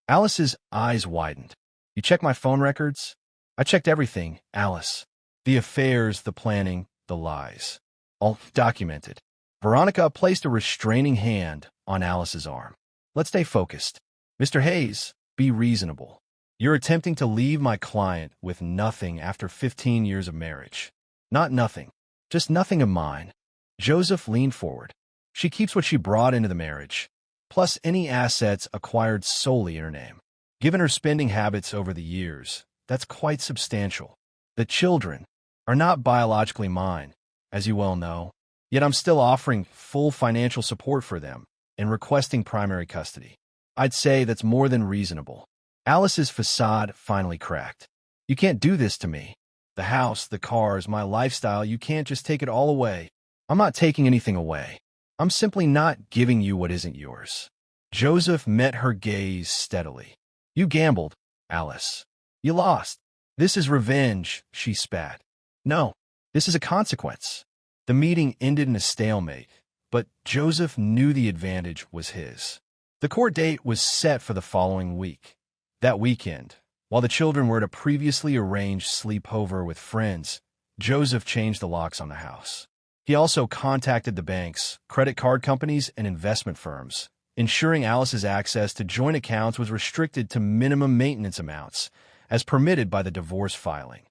Alice's eyes widened. You checked my phone records? I checked everything, Alice. The affairs, the planning, the lies. All documented. Veronica placed a restraining hand on Alice's arm. Let's stay focused. Mr. Hayes, be reasonable. You're attempting to leave my client with nothing after 15 years of marriage. Not nothing. Just nothing of mine. Joseph leaned forward. She keeps what she brought into the marriage, plus any assets acquired solely in her name. Given her spending habits over the years, that's quite substantial. The children are not biologically mine, as you well know, yet I'm still offering full financial support for them and requesting primary custody. I'd say that's more than reasonable. Alice's facade finally cracked. You can't do this to me. The house, the cars, my lifestyle, you can't just take it all away. I'm not taking anything away. I'm simply not giving you what isn't yours. Joseph met her gaze steadily. You gambled, Alice. You lost. This is revenge, she spat. No, this is a consequence. The meeting ended in a stalemate, but Joseph knew the advantage was his. The court date was set for the following week. That weekend, while the children were at a previously arranged sleepover with friends, Joseph changed the locks on the house. He also contacted the banks, credit card companies, and investment firms, ensuring Alice's access to joint accounts was restricted to minimum maintenance amounts, as permitted by the divorce filing.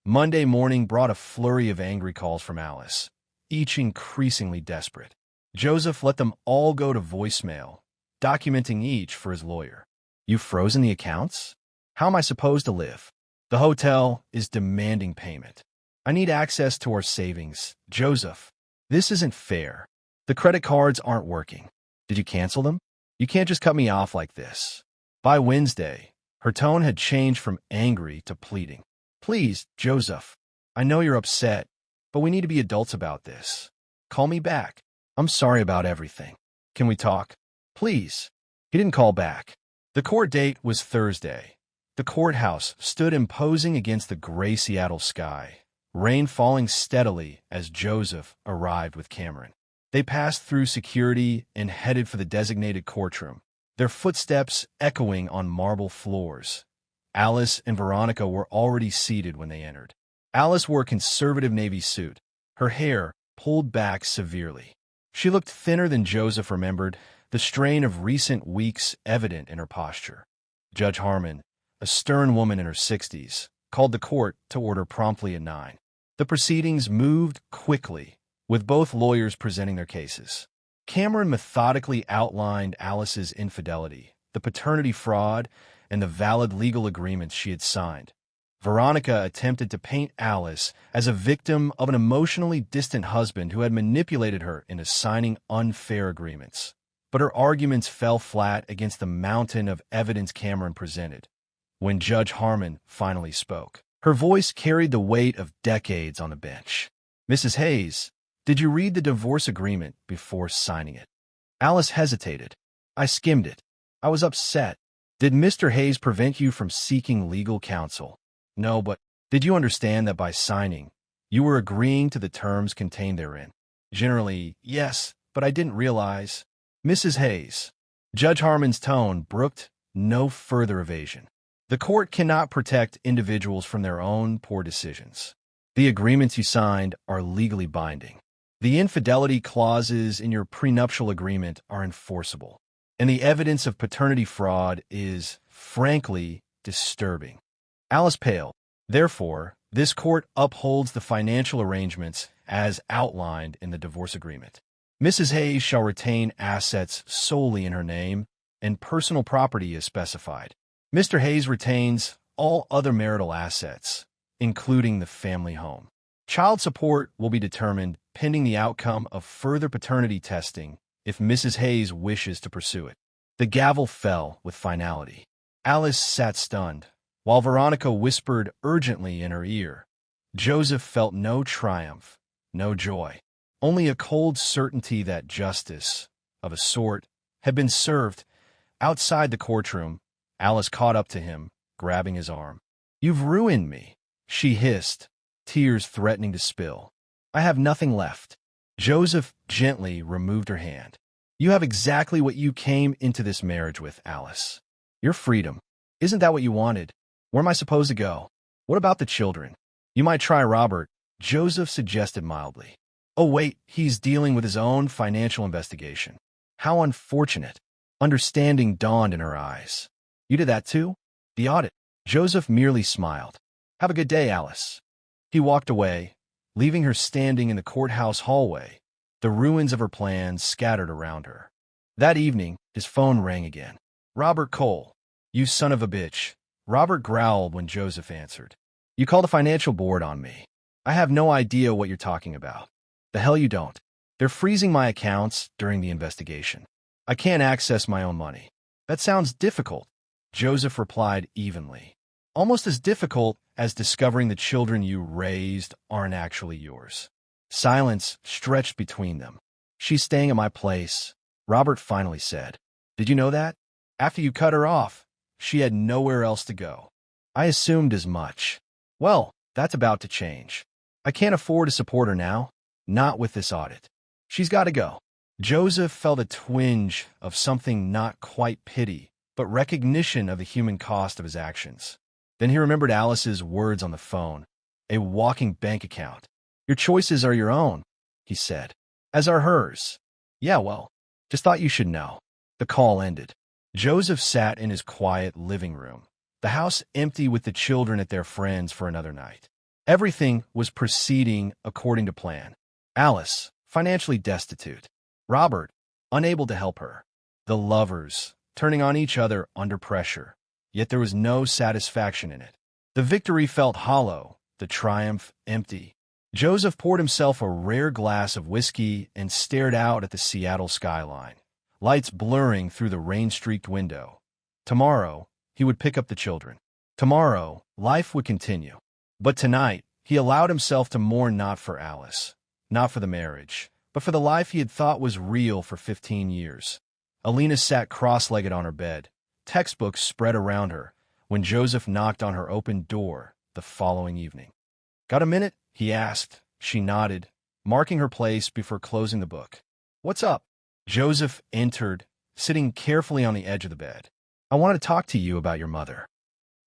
Monday morning brought a flurry of angry calls from Alice, each increasingly desperate. Joseph let them all go to voicemail, documenting each for his lawyer. You've frozen the accounts? How am I supposed to live? The hotel is demanding payment. I need access to our savings. Joseph, this isn't fair. The credit cards aren't working. Did you cancel them? You can't just cut me off like this. By Wednesday, her tone had changed from angry to pleading. Please, Joseph, I know you're upset, but we need to be adults about this. Call me back. I'm sorry about everything. Can we talk? Please. He didn't call back. The court date was Thursday. The courthouse stood imposing against the gray Seattle sky, rain falling steadily as Joseph arrived with Cameron. They passed through security and headed for the designated courtroom, their footsteps echoing on marble floors. Alice and Veronica were already seated when they entered. Alice wore a conservative navy suit, her hair pulled back severely. She looked thinner than Joseph remembered, the strain of recent weeks evident in her posture. Judge Harmon, a stern woman in her 60s, called the court to order promptly at 9. The proceedings moved quickly, with both lawyers presenting their cases. Cameron methodically outlined Alice's infidelity, the paternity fraud, and the valid legal agreements she had signed. Veronica attempted to paint Alice as a victim of an emotionally distant husband who had manipulated her into signing unfair agreements. But her arguments fell flat against the mountain of evidence Cameron presented. When Judge Harmon finally spoke, her voice carried the weight of decades on the bench. Mrs. Hayes, did you read the divorce agreement before signing it? Alice hesitated. I skimmed it. I was upset. Did Mr. Hayes prevent you from seeking legal counsel? No, but did you understand that by signing, you were agreeing to the terms contained therein? Generally, yes, but I didn't realize. Mrs. Hayes. Judge Harmon's tone brooked no further evasion. The court cannot protect individuals from their own poor decisions. The agreements you signed are legally binding. The infidelity clauses in your prenuptial agreement are enforceable, and the evidence of paternity fraud is, frankly, disturbing. Alice paled. Therefore, this court upholds the financial arrangements as outlined in the divorce agreement. Mrs. Hayes shall retain assets solely in her name, and personal property is specified. Mr. Hayes retains all other marital assets, including the family home. Child support will be determined pending the outcome of further paternity testing if Mrs. Hayes wishes to pursue it. The gavel fell with finality. Alice sat stunned, while Veronica whispered urgently in her ear. Joseph felt no triumph, no joy, only a cold certainty that justice, of a sort, had been served. Outside the courtroom, Alice caught up to him, grabbing his arm. You've ruined me, she hissed, tears threatening to spill. I have nothing left. Joseph gently removed her hand. You have exactly what you came into this marriage with, Alice. Your freedom. Isn't that what you wanted? Where am I supposed to go? What about the children? You might try Robert, Joseph suggested mildly. Oh wait, he's dealing with his own financial investigation. How unfortunate. Understanding dawned in her eyes. You did that too? The audit. Joseph merely smiled. Have a good day, Alice. He walked away, leaving her standing in the courthouse hallway, the ruins of her plans scattered around her. That evening, his phone rang again. Robert Cole. You son of a bitch. Robert growled when Joseph answered. You called the financial board on me. I have no idea what you're talking about. The hell you don't. They're freezing my accounts during the investigation. I can't access my own money. That sounds difficult, Joseph replied evenly. Almost as difficult as discovering the children you raised aren't actually yours. Silence stretched between them. She's staying at my place, Robert finally said. Did you know that? After you cut her off, she had nowhere else to go. I assumed as much. Well, that's about to change. I can't afford to support her now. Not with this audit. She's got to go. Joseph felt a twinge of something not quite pity, but recognition of the human cost of his actions. Then he remembered Alice's words on the phone. A walking bank account. Your choices are your own, he said. As are hers. Yeah, well, just thought you should know. The call ended. Joseph sat in his quiet living room, the house empty with the children at their friends for another night. Everything was proceeding according to plan. Alice, financially destitute. Robert, unable to help her. The lovers, turning on each other under pressure. Yet there was no satisfaction in it. The victory felt hollow, the triumph empty. Joseph poured himself a rare glass of whiskey and stared out at the Seattle skyline, lights blurring through the rain-streaked window. Tomorrow, he would pick up the children. Tomorrow, life would continue. But tonight, he allowed himself to mourn not for Alice, not for the marriage, but for the life he had thought was real for 15 years. Alina sat cross-legged on her bed, textbooks spread around her, when Joseph knocked on her open door the following evening. Got a minute? He asked. She nodded, marking her place before closing the book. What's up? Joseph entered, sitting carefully on the edge of the bed. I wanted to talk to you about your mother.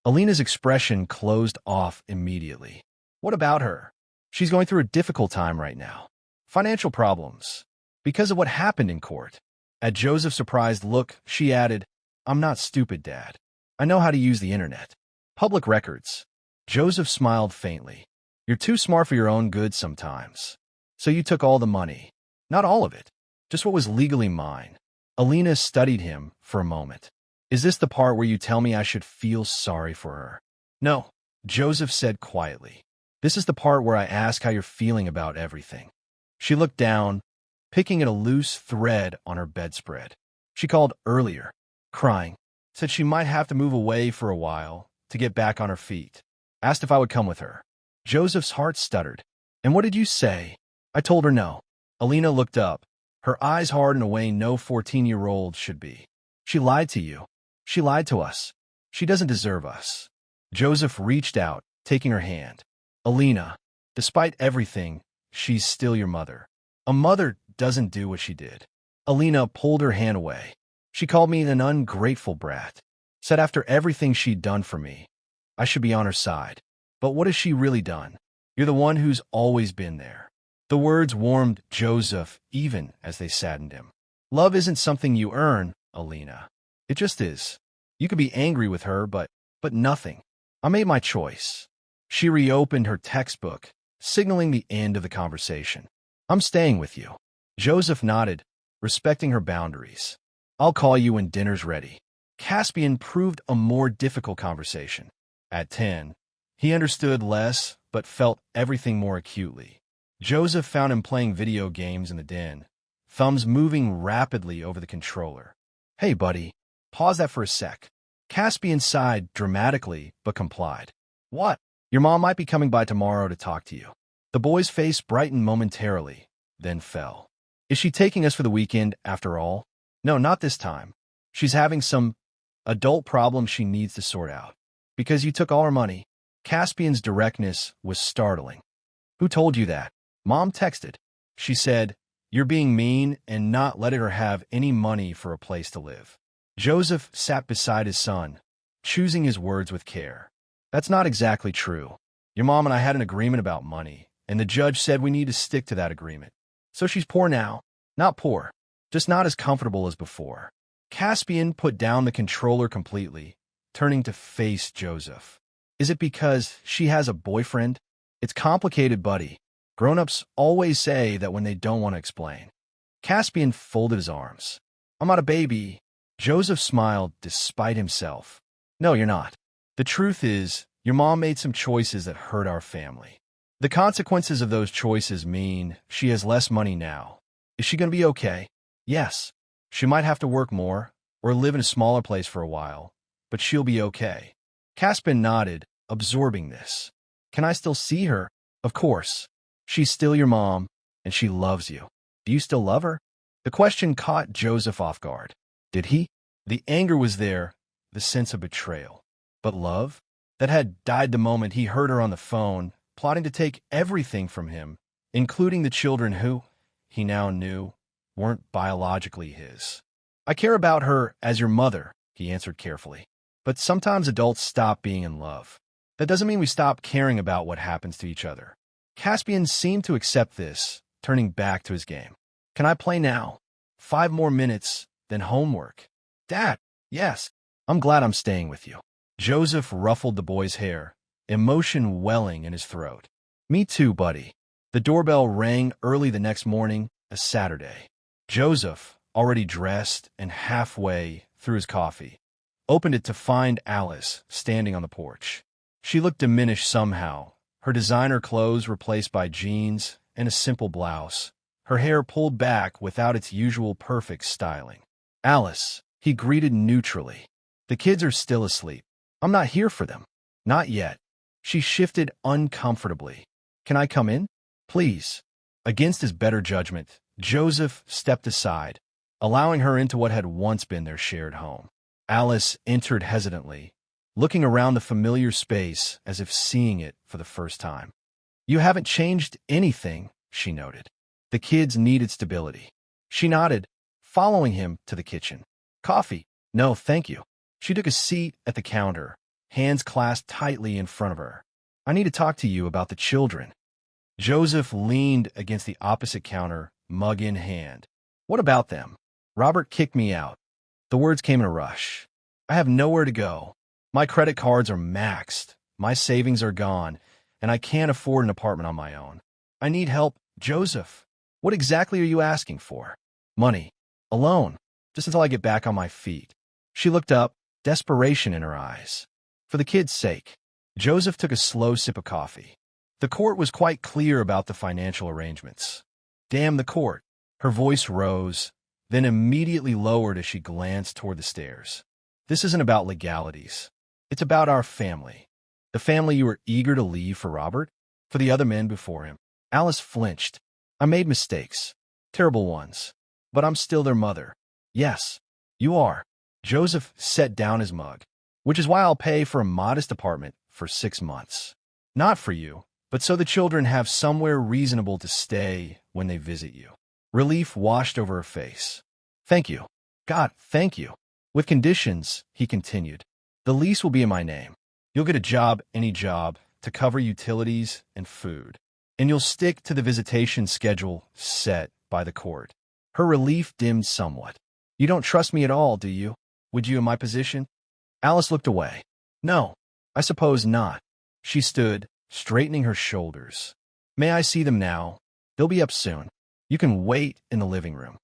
Alina's expression closed off immediately. What about her? She's going through a difficult time right now. Financial problems. Because of what happened in court. At Joseph's surprised look, she added, I'm not stupid, Dad. I know how to use the internet. Public records. Joseph smiled faintly. You're too smart for your own good sometimes. So you took all the money. Not all of it. Just what was legally mine. Alina studied him for a moment. Is this the part where you tell me I should feel sorry for her? No, Joseph said quietly. This is the part where I ask how you're feeling about everything. She looked down, picking at a loose thread on her bedspread. She called earlier, crying, said she might have to move away for a while to get back on her feet. Asked if I would come with her. Joseph's heart stuttered. And what did you say? I told her no. Alina looked up, her eyes hard in a way no 14-year-old should be. She lied to you. She lied to us. She doesn't deserve us. Joseph reached out, taking her hand. Alina, despite everything, she's still your mother. A mother doesn't do what she did. Alina pulled her hand away. She called me an ungrateful brat. Said after everything she'd done for me, I should be on her side. But what has she really done? You're the one who's always been there. The words warmed Joseph even as they saddened him. Love isn't something you earn, Alina. It just is. You could be angry with her, but nothing. I made my choice. She reopened her textbook, signaling the end of the conversation. I'm staying with you. Joseph nodded, respecting her boundaries. I'll call you when dinner's ready. Caspian proved a more difficult conversation. At 10, he understood less, but felt everything more acutely. Joseph found him playing video games in the den, thumbs moving rapidly over the controller. Hey, buddy, pause that for a sec. Caspian sighed dramatically, but complied. What? Your mom might be coming by tomorrow to talk to you. The boy's face brightened momentarily, then fell. Is she taking us for the weekend after all? No, not this time. She's having some adult problem she needs to sort out. Because you took all her money. Caspian's directness was startling. Who told you that? Mom texted. She said, you're being mean and not letting her have any money for a place to live. Joseph sat beside his son, choosing his words with care. That's not exactly true. Your mom and I had an agreement about money, and the judge said we need to stick to that agreement. So she's poor now. Not poor, just not as comfortable as before. Caspian put down the controller completely, turning to face Joseph. Is it because she has a boyfriend? It's complicated, buddy. Grown-ups always say that when they don't want to explain. Caspian folded his arms. I'm not a baby. Joseph smiled despite himself. No, you're not. The truth is, your mom made some choices that hurt our family. The consequences of those choices mean she has less money now. Is she going to be okay? Yes. She might have to work more or live in a smaller place for a while, but she'll be okay. Caspian nodded, absorbing this. Can I still see her? Of course. She's still your mom, and she loves you. Do you still love her? The question caught Joseph off guard. Did he? The anger was there, the sense of betrayal. But love? That had died the moment he heard her on the phone, plotting to take everything from him, including the children who, he now knew, weren't biologically his. I care about her as your mother, he answered carefully. But sometimes adults stop being in love. That doesn't mean we stop caring about what happens to each other. Caspian seemed to accept this, turning back to his game. Can I play now? 5 more minutes, then homework. Dad, yes. I'm glad I'm staying with you. Joseph ruffled the boy's hair, emotion welling in his throat. Me too, buddy. The doorbell rang early the next morning, a Saturday. Joseph, already dressed and halfway through his coffee, opened it to find Alice standing on the porch. She looked diminished somehow, her designer clothes replaced by jeans and a simple blouse, her hair pulled back without its usual perfect styling. Alice, he greeted neutrally. The kids are still asleep. I'm not here for them. Not yet. She shifted uncomfortably. Can I come in? Please. Against his better judgment, Joseph stepped aside, allowing her into what had once been their shared home. Alice entered hesitantly, looking around the familiar space as if seeing it for the first time. You haven't changed anything, she noted. The kids needed stability. She nodded, following him to the kitchen. Coffee? No, thank you. She took a seat at the counter, hands clasped tightly in front of her. I need to talk to you about the children. Joseph leaned against the opposite counter, mug in hand. What about them? Robert kicked me out. The words came in a rush. I have nowhere to go. My credit cards are maxed, my savings are gone, and I can't afford an apartment on my own. I need help, Joseph. What exactly are you asking for? Money. A loan. Just until I get back on my feet. She looked up, desperation in her eyes. For the kids' sake. Joseph took a slow sip of coffee. The court was quite clear about the financial arrangements. Damn the court. Her voice rose, then immediately lowered as she glanced toward the stairs. This isn't about legalities. It's about our family. The family you were eager to leave for Robert, for the other men before him. Alice flinched. I made mistakes. Terrible ones. But I'm still their mother. Yes, you are. Joseph set down his mug. Which is why I'll pay for a modest apartment for 6 months. Not for you, but so the children have somewhere reasonable to stay when they visit you. Relief washed over her face. Thank you. God, thank you. With conditions, he continued. The lease will be in my name. You'll get a job, any job, to cover utilities and food. And you'll stick to the visitation schedule set by the court. Her relief dimmed somewhat. You don't trust me at all, do you? Would you in my position? Alice looked away. No, I suppose not. She stood, straightening her shoulders. May I see them now? They'll be up soon. You can wait in the living room.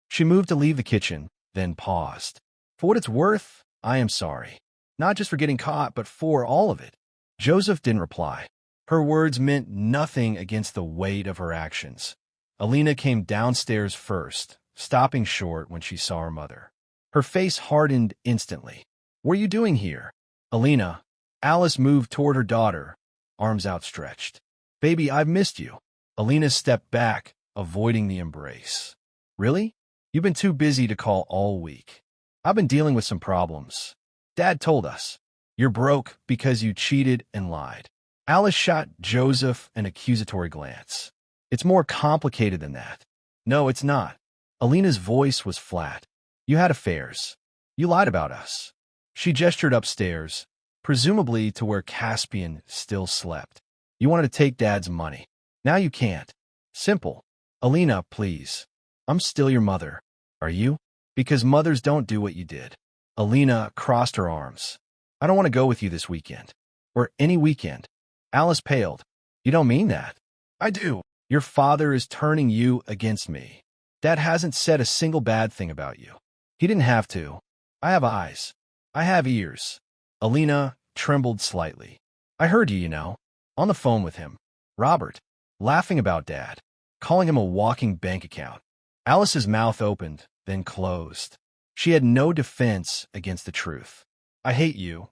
She moved to leave the kitchen, then paused. For what it's worth, I am sorry. Not just for getting caught, but for all of it. Joseph didn't reply. Her words meant nothing against the weight of her actions. Alina came downstairs first, stopping short when she saw her mother. Her face hardened instantly. What are you doing here? Alina. Alice moved toward her daughter, arms outstretched. Baby, I've missed you. Alina stepped back, avoiding the embrace. Really? You've been too busy to call all week. I've been dealing with some problems. Dad told us. You're broke because you cheated and lied. Alice shot Joseph an accusatory glance. It's more complicated than that. No, it's not. Alina's voice was flat. You had affairs. You lied about us. She gestured upstairs, presumably to where Caspian still slept. You wanted to take Dad's money. Now you can't. Simple. Alina, please. I'm still your mother. Are you? Because mothers don't do what you did. Alina crossed her arms. I don't want to go with you this weekend. Or any weekend. Alice paled. You don't mean that. I do. Your father is turning you against me. Dad hasn't said a single bad thing about you. He didn't have to. I have eyes. I have ears. Alina trembled slightly. I heard you, you know. On the phone with him. Robert. Laughing about Dad. Calling him a walking bank account. Alice's mouth opened, then closed. She had no defense against the truth. I hate you,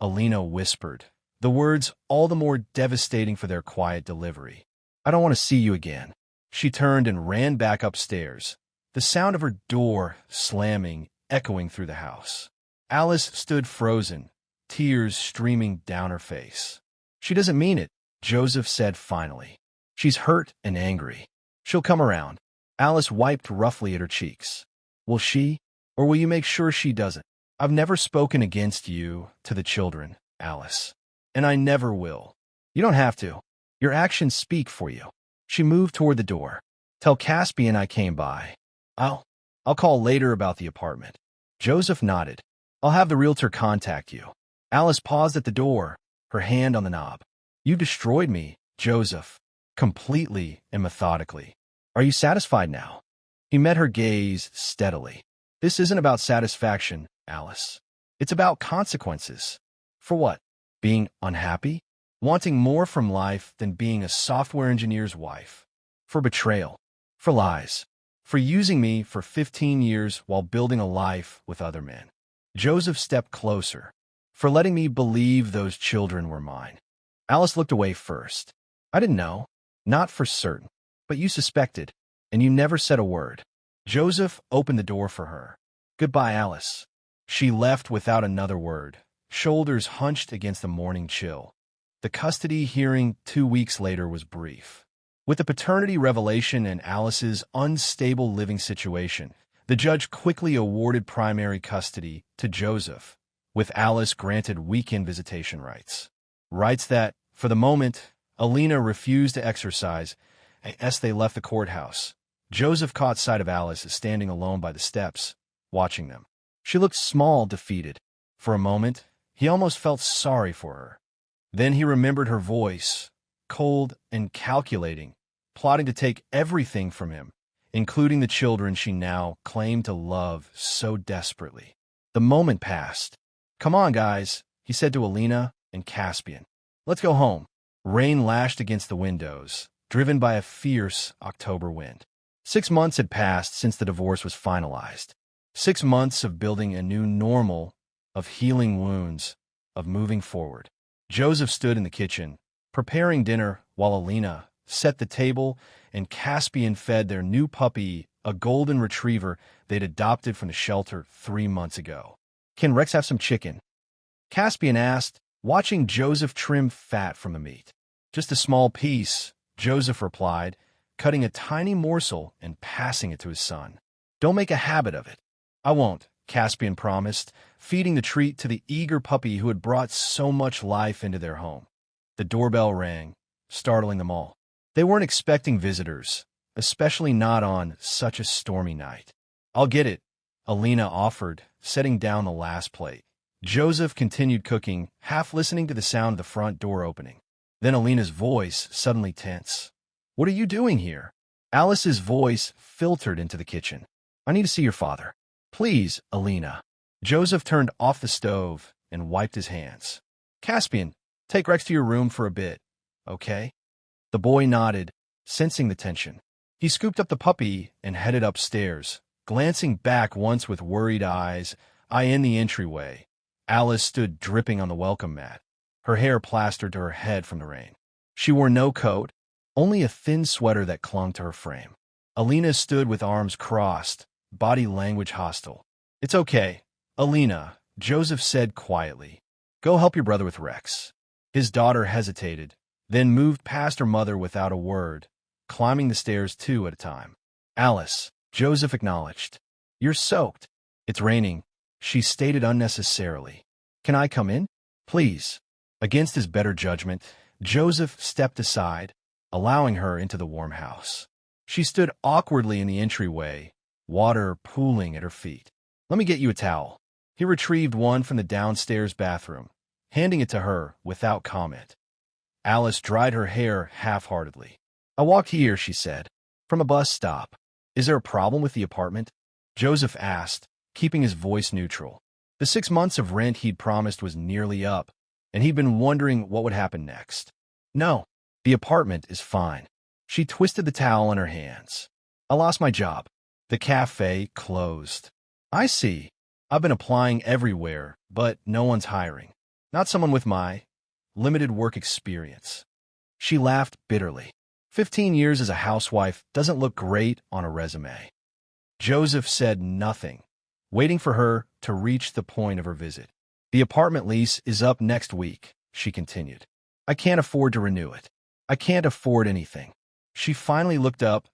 Alina whispered, the words all the more devastating for their quiet delivery. I don't want to see you again. She turned and ran back upstairs, the sound of her door slamming echoing through the house. Alice stood frozen, tears streaming down her face. "She doesn't mean it," Joseph said finally. "She's hurt and angry. She'll come around." Alice wiped roughly at her cheeks. "Will she? Or will you make sure she doesn't?" "I've never spoken against you to the children, Alice. And I never will. You don't have to. Your actions speak for you." She moved toward the door. "Tell Caspian I came by. I'll call later about the apartment." Joseph nodded. "I'll have the realtor contact you." Alice paused at the door, her hand on the knob. "You destroyed me, Joseph, completely and methodically. Are you satisfied now?" He met her gaze steadily. "This isn't about satisfaction, Alice. It's about consequences." "For what? Being unhappy? Wanting more from life than being a software engineer's wife? For betrayal? For lies? For using me for 15 years while building a life with other men?" Joseph stepped closer. "For letting me believe those children were mine." Alice looked away first. "I didn't know. Not for certain. But you suspected, and you never said a word." Joseph opened the door for her. "Goodbye, Alice." She left without another word, shoulders hunched against the morning chill. The custody hearing 2 weeks later was brief. With the paternity revelation and Alice's unstable living situation, the judge quickly awarded primary custody to Joseph, with Alice granted weekend visitation rights. Rights that, for the moment, Alina refused to exercise as they left the courthouse. Joseph caught sight of Alice standing alone by the steps, watching them. She looked small, defeated. For a moment, he almost felt sorry for her. Then he remembered her voice, cold and calculating, plotting to take everything from him, including the children she now claimed to love so desperately. The moment passed. "Come on, guys," he said to Alina and Caspian. "Let's go home." Rain lashed against the windows, driven by a fierce October wind. 6 months had passed since the divorce was finalized. 6 months of building a new normal, of healing wounds, of moving forward. Joseph stood in the kitchen, preparing dinner while Alina set the table and Caspian fed their new puppy, a golden retriever they'd adopted from the shelter 3 months ago. "Can Rex have some chicken?" Caspian asked, watching Joseph trim fat from the meat. "Just a small piece," Joseph replied, cutting a tiny morsel and passing it to his son. "Don't make a habit of it." "I won't," Caspian promised, feeding the treat to the eager puppy who had brought so much life into their home. The doorbell rang, startling them all. They weren't expecting visitors, especially not on such a stormy night. "I'll get it," Alina offered, setting down the last plate. Joseph continued cooking, half listening to the sound of the front door opening. Then Alina's voice suddenly tense. "What are you doing here?" Alice's voice filtered into the kitchen. "I need to see your father." "Please, Alina." Joseph turned off the stove and wiped his hands. "Caspian, take Rex to your room for a bit, okay?" The boy nodded, sensing the tension. He scooped up the puppy and headed upstairs, glancing back once with worried eyes. In the entryway, Alice stood dripping on the welcome mat, her hair plastered to her head from the rain. She wore no coat, only a thin sweater that clung to her frame. Alina stood with arms crossed, body language hostile. "It's okay, Alina," Joseph said quietly. "Go help your brother with Rex." His daughter hesitated, then moved past her mother without a word, climbing the stairs 2 at a time. "Alice," Joseph acknowledged. "You're soaked." "It's raining," she stated unnecessarily. "Can I come in?" "Please." Against his better judgment, Joseph stepped aside, allowing her into the warm house. She stood awkwardly in the entryway, water pooling at her feet. "Let me get you a towel." He retrieved one from the downstairs bathroom, handing it to her without comment. Alice dried her hair half-heartedly. "I walked here," she said, "from a bus stop." "Is there a problem with the apartment?" Joseph asked, keeping his voice neutral. The 6 months of rent he'd promised was nearly up, and he'd been wondering what would happen next. "No, the apartment is fine." She twisted the towel in her hands. "I lost my job. The cafe closed." "I see. I've been applying everywhere, but no one's hiring. Not someone with my limited work experience." She laughed bitterly. 15 years as a housewife doesn't look great on a resume. Joseph said nothing, waiting for her to reach the point of her visit. The apartment lease is up next week, she continued. I can't afford to renew it. I can't afford anything. She finally looked up,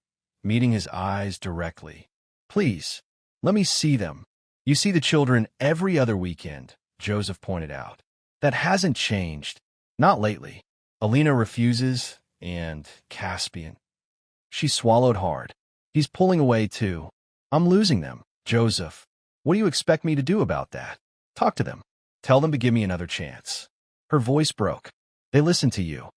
meeting his eyes directly. Please, let me see them. You see the children every other weekend, Joseph pointed out. That hasn't changed. Not lately. Alina refuses, and Caspian. She swallowed hard. He's pulling away too. I'm losing them, Joseph. What do you expect me to do about that? Talk to them. Tell them to give me another chance. Her voice broke. They listen to you.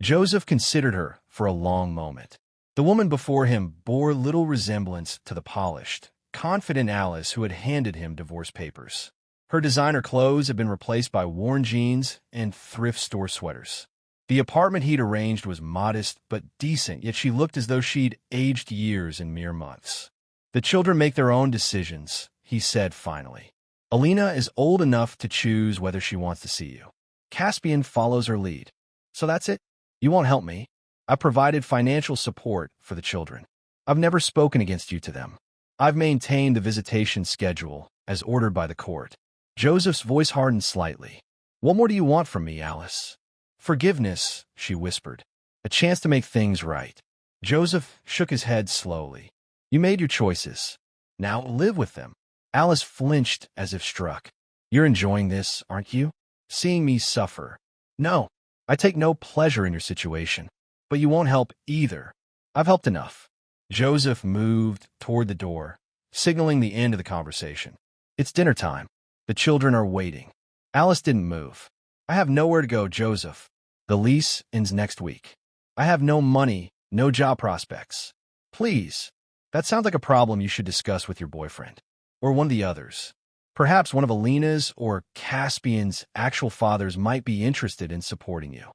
Joseph considered her for a long moment. The woman before him bore little resemblance to the polished, confident Alice who had handed him divorce papers. Her designer clothes had been replaced by worn jeans and thrift store sweaters. The apartment he'd arranged was modest but decent, yet she looked as though she'd aged years in mere months. The children make their own decisions, he said finally. Alina is old enough to choose whether she wants to see you. Caspian follows her lead. So that's it? You won't help me? I provided financial support for the children. I've never spoken against you to them. I've maintained the visitation schedule as ordered by the court. Joseph's voice hardened slightly. What more do you want from me, Alice? Forgiveness, she whispered. A chance to make things right. Joseph shook his head slowly. You made your choices. Now live with them. Alice flinched as if struck. You're enjoying this, aren't you? Seeing me suffer. No, I take no pleasure in your situation. But you won't help either. I've helped enough. Joseph moved toward the door, signaling the end of the conversation. It's dinner time. The children are waiting. Alice didn't move. I have nowhere to go, Joseph. The lease ends next week. I have no money, no job prospects. Please. That sounds like a problem you should discuss with your boyfriend. Or one of the others. Perhaps one of Alina's or Caspian's actual fathers might be interested in supporting you.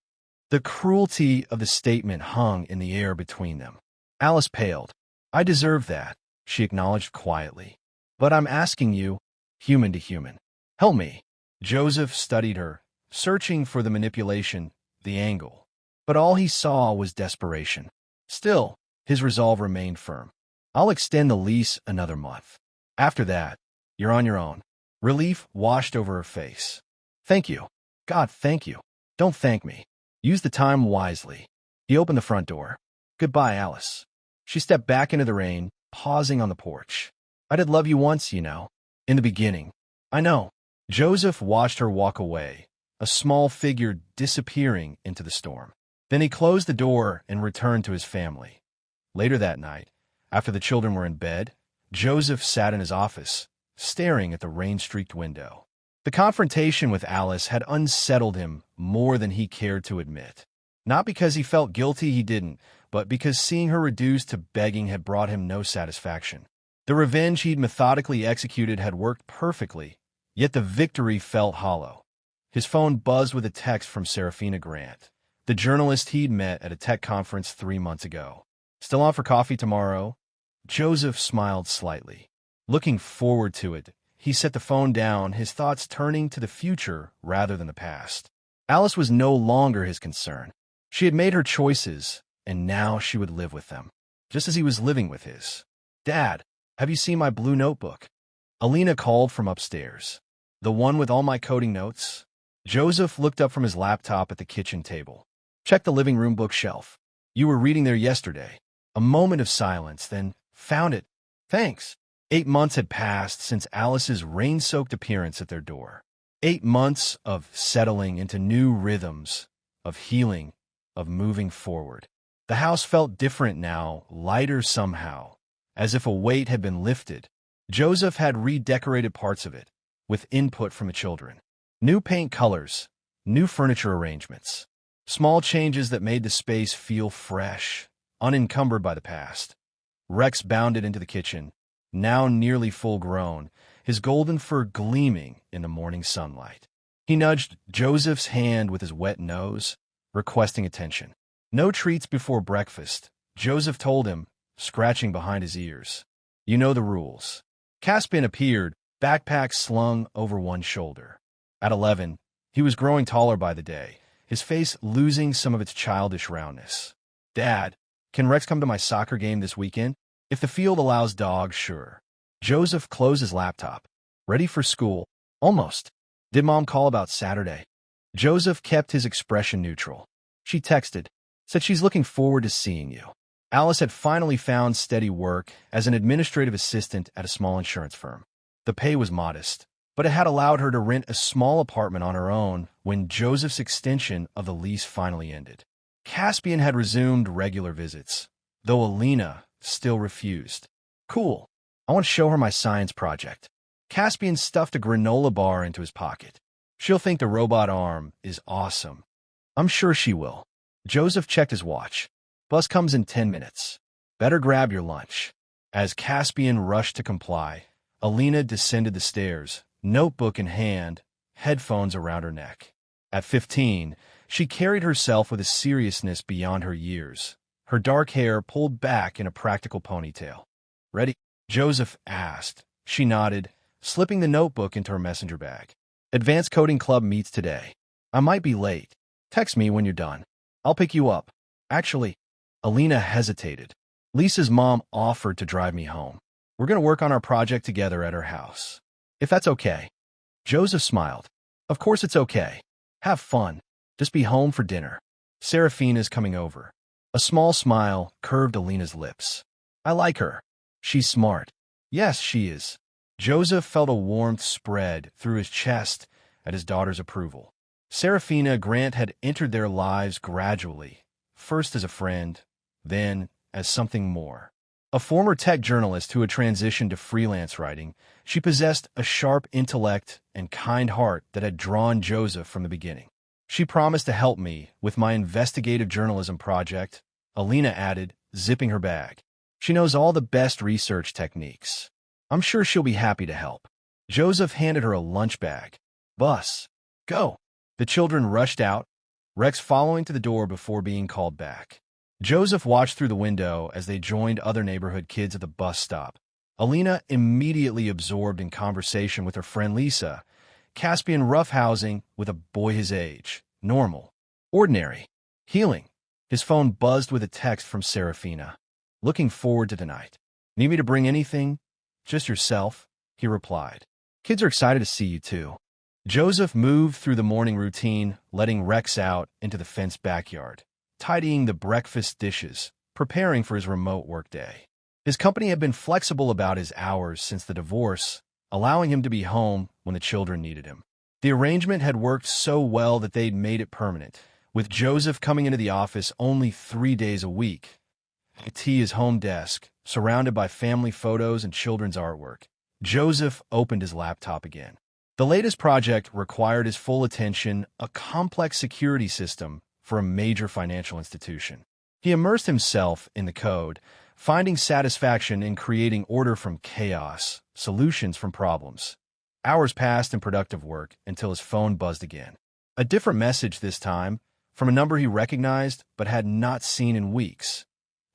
The cruelty of the statement hung in the air between them. Alice paled. I deserve that, she acknowledged quietly. But I'm asking you, human to human. Help me. Joseph studied her, searching for the manipulation, the angle. But all he saw was desperation. Still, his resolve remained firm. I'll extend the lease another month. After that, you're on your own. Relief washed over her face. Thank you. God, thank you. Don't thank me. Use the time wisely. He opened the front door. Goodbye, Alice. She stepped back into the rain, pausing on the porch. I did love you once, you know. In the beginning. I know. Joseph watched her walk away, a small figure disappearing into the storm. Then he closed the door and returned to his family. Later that night, after the children were in bed, Joseph sat in his office, staring at the rain-streaked window. The confrontation with Alice had unsettled him more than he cared to admit. Not because he felt guilty, he didn't, but because seeing her reduced to begging had brought him no satisfaction. The revenge he'd methodically executed had worked perfectly, yet the victory felt hollow. His phone buzzed with a text from Serafina Grant, the journalist he'd met at a tech conference 3 months ago. Still on for coffee tomorrow? Joseph smiled slightly. Looking forward to it, he set the phone down, his thoughts turning to the future rather than the past. Alice was no longer his concern. She had made her choices, and now she would live with them, just as he was living with his. Dad, have you seen my blue notebook? Alina called from upstairs. The one with all my coding notes? Joseph looked up from his laptop at the kitchen table. Check the living room bookshelf. You were reading there yesterday. A moment of silence, then found it. Thanks. 8 months had passed since Alice's rain-soaked appearance at their door. 8 months of settling into new rhythms, of healing, of moving forward. The house felt different now, lighter somehow, as if a weight had been lifted. Joseph had redecorated parts of it, with input from the children. New paint colors, new furniture arrangements. Small changes that made the space feel fresh, unencumbered by the past. Rex bounded into the kitchen, now nearly full-grown, his golden fur gleaming in the morning sunlight. He nudged Joseph's hand with his wet nose, requesting attention. No treats before breakfast, Joseph told him, scratching behind his ears. You know the rules. Caspian appeared, backpack slung over one shoulder. At 11, he was growing taller by the day, his face losing some of its childish roundness. Dad, Can Rex come to my soccer game this weekend? If the field allows dogs, sure. Joseph closed his laptop. Ready for school? Almost. Did Mom call about Saturday? Joseph kept his expression neutral. She texted, said she's looking forward to seeing you. Alice had finally found steady work as an administrative assistant at a small insurance firm. The pay was modest, but it had allowed her to rent a small apartment on her own when Joseph's extension of the lease finally ended. Caspian had resumed regular visits, though Alina still refused. Cool. I want to show her my science project. Caspian stuffed a granola bar into his pocket. She'll think the robot arm is awesome. I'm sure she will. Joseph checked his watch. Bus comes in 10 minutes. Better grab your lunch. As Caspian rushed to comply, Alina descended the stairs, notebook in hand, headphones around her neck. At 15, she carried herself with a seriousness beyond her years, her dark hair pulled back in a practical ponytail. Ready? Joseph asked. She nodded, slipping the notebook into her messenger bag. Advanced Coding Club meets today. I might be late. Text me when you're done. I'll pick you up. Actually, Alina hesitated. Lisa's mom offered to drive me home. We're going to work on our project together at her house. If that's okay. Joseph smiled. Of course it's okay. Have fun. Just be home for dinner. Serafina's coming over. A small smile curved Alina's lips. I like her. She's smart. Yes, she is. Joseph felt a warmth spread through his chest at his daughter's approval. Serafina Grant had entered their lives gradually, first as a friend, then as something more. A former tech journalist who had transitioned to freelance writing, she possessed a sharp intellect and kind heart that had drawn Joseph from the beginning. She promised to help me with my investigative journalism project, Alina added, zipping her bag. She knows all the best research techniques. I'm sure she'll be happy to help. Joseph handed her a lunch bag. Bus. Go. The children rushed out, Rex following to the door before being called back. Joseph watched through the window as they joined other neighborhood kids at the bus stop. Alina immediately absorbed in conversation with her friend Lisa, Caspian roughhousing with a boy his age. Normal. Ordinary. Healing. His phone buzzed with a text from Serafina. Looking forward to tonight. Need me to bring anything? Just yourself, he replied. Kids are excited to see you too. Joseph moved through the morning routine, letting Rex out into the fenced backyard, tidying the breakfast dishes, preparing for his remote workday. His company had been flexible about his hours since the divorce, allowing him to be home when the children needed him. The arrangement had worked so well that they'd made it permanent, with Joseph coming into the office only 3 days a week. At his home desk, surrounded by family photos and children's artwork, Joseph opened his laptop again. The latest project required his full attention, a complex security system for a major financial institution. He immersed himself in the code, finding satisfaction in creating order from chaos, solutions from problems. Hours passed in productive work until his phone buzzed again. A different message this time, from a number he recognized but had not seen in weeks.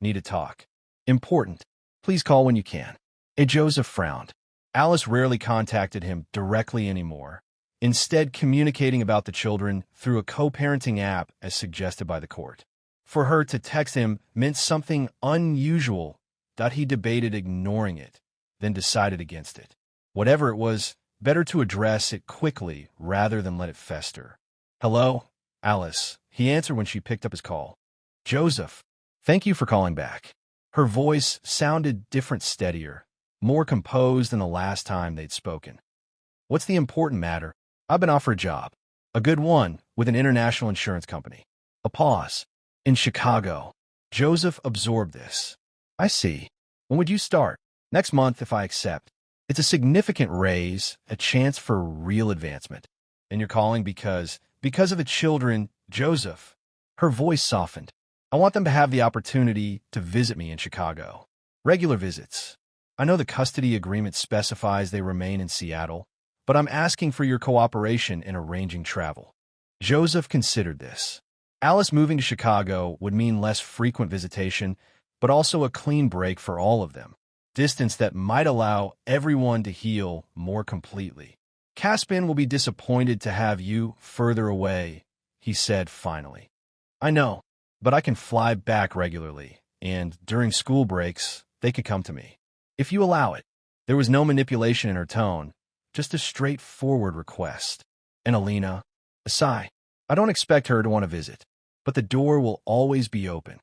Need to talk. Important. Please call when you can. Joseph frowned. Alice rarely contacted him directly anymore, instead communicating about the children through a co-parenting app as suggested by the court. For her to text him meant something unusual that he debated ignoring it, then decided against it. Whatever it was, better to address it quickly rather than let it fester. Hello, Alice, he answered when she picked up his call. Joseph, thank you for calling back. Her voice sounded different, steadier, more composed than the last time they'd spoken. What's the important matter? I've been offered a job. A good one, with an international insurance company. A pause. In Chicago. Joseph absorbed this. I see. When would you start? Next month, if I accept. It's a significant raise, a chance for real advancement. And you're calling because of the children, Joseph. Her voice softened. I want them to have the opportunity to visit me in Chicago. Regular visits. I know the custody agreement specifies they remain in Seattle, but I'm asking for your cooperation in arranging travel. Joseph considered this. Alice moving to Chicago would mean less frequent visitation, but also a clean break for all of them. Distance that might allow everyone to heal more completely. Caspian will be disappointed to have you further away, he said finally. I know, but I can fly back regularly, and during school breaks, they could come to me. If you allow it. There was no manipulation in her tone, just a straightforward request. And Alina, a sigh. I don't expect her to want to visit, but the door will always be open.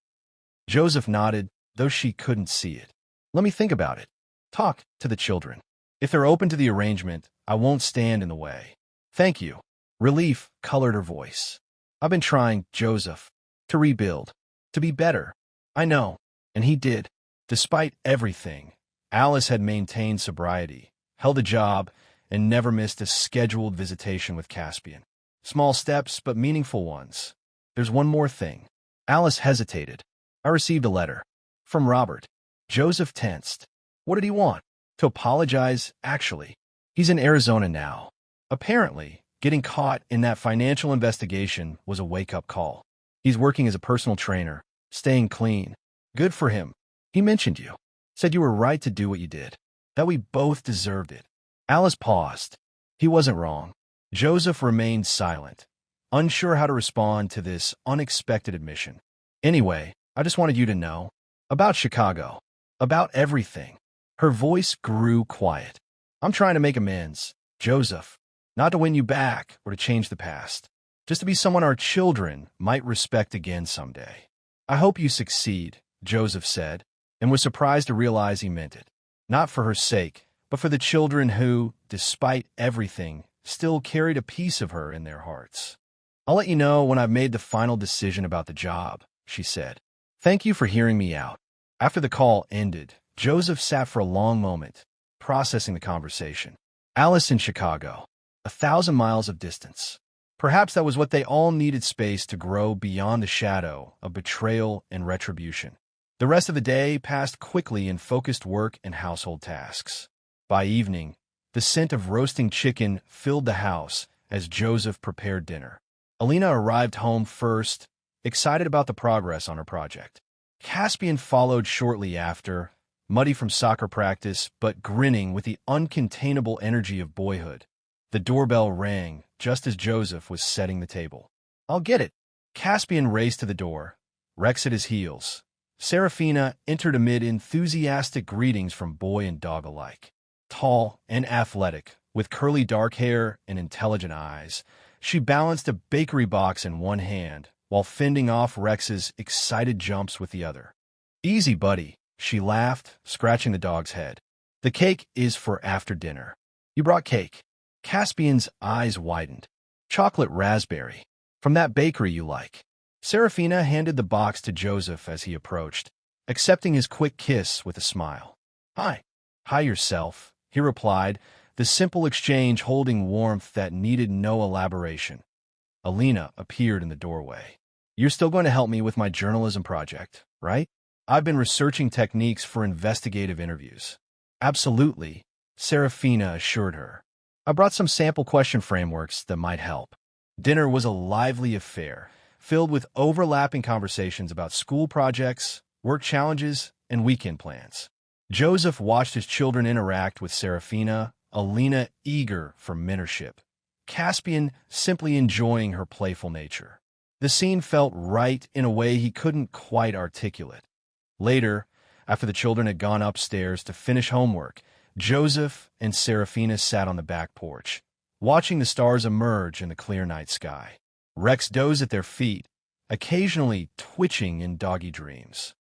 Joseph nodded, though she couldn't see it. Let me think about it. Talk to the children. If they're open to the arrangement, I won't stand in the way. Thank you. Relief colored her voice. I've been trying, Joseph, to rebuild, to be better. I know, and he did. Despite everything, Alice had maintained sobriety, held a job, and never missed a scheduled visitation with Caspian. Small steps, but meaningful ones. There's one more thing. Alice hesitated. I received a letter. From Robert. Joseph tensed. What did he want? To apologize, actually. He's in Arizona now. Apparently, getting caught in that financial investigation was a wake-up call. He's working as a personal trainer, staying clean. Good for him. He mentioned you. Said you were right to do what you did. That we both deserved it. Alice paused. He wasn't wrong. Joseph remained silent, unsure how to respond to this unexpected admission. Anyway, I just wanted you to know. About Chicago. About everything. Her voice grew quiet. I'm trying to make amends, Joseph. Not to win you back or to change the past. Just to be someone our children might respect again someday. I hope you succeed, Joseph said, and was surprised to realize he meant it. Not for her sake, but for the children who, despite everything, still carried a piece of her in their hearts. I'll let you know when I've made the final decision about the job, she said. Thank you for hearing me out. After the call ended, Joseph sat for a long moment, processing the conversation. Alice in Chicago, 1,000 miles of distance. Perhaps that was what they all needed, space to grow beyond the shadow of betrayal and retribution. The rest of the day passed quickly in focused work and household tasks. By evening, the scent of roasting chicken filled the house as Joseph prepared dinner. Alina arrived home first, excited about the progress on her project. Caspian followed shortly after, muddy from soccer practice but grinning with the uncontainable energy of boyhood. The doorbell rang just as Joseph was setting the table. I'll get it. Caspian raced to the door, Rex at his heels. Serafina entered amid enthusiastic greetings from boy and dog alike. Tall and athletic, with curly dark hair and intelligent eyes, she balanced a bakery box in one hand while fending off Rex's excited jumps with the other. Easy, buddy, she laughed, scratching the dog's head. The cake is for after dinner. You brought cake. Caspian's eyes widened. Chocolate raspberry. From that bakery you like. Serafina handed the box to Joseph as he approached, accepting his quick kiss with a smile. Hi. Hi yourself, he replied, the simple exchange holding warmth that needed no elaboration. Alina appeared in the doorway. You're still going to help me with my journalism project, right? I've been researching techniques for investigative interviews. Absolutely, Serafina assured her. I brought some sample question frameworks that might help. Dinner was a lively affair, filled with overlapping conversations about school projects, work challenges, and weekend plans. Joseph watched his children interact with Serafina, Alina eager for mentorship, Caspian simply enjoying her playful nature. The scene felt right in a way he couldn't quite articulate. Later, after the children had gone upstairs to finish homework, Joseph and Serafina sat on the back porch, watching the stars emerge in the clear night sky. Rex dozed at their feet, occasionally twitching in doggy dreams.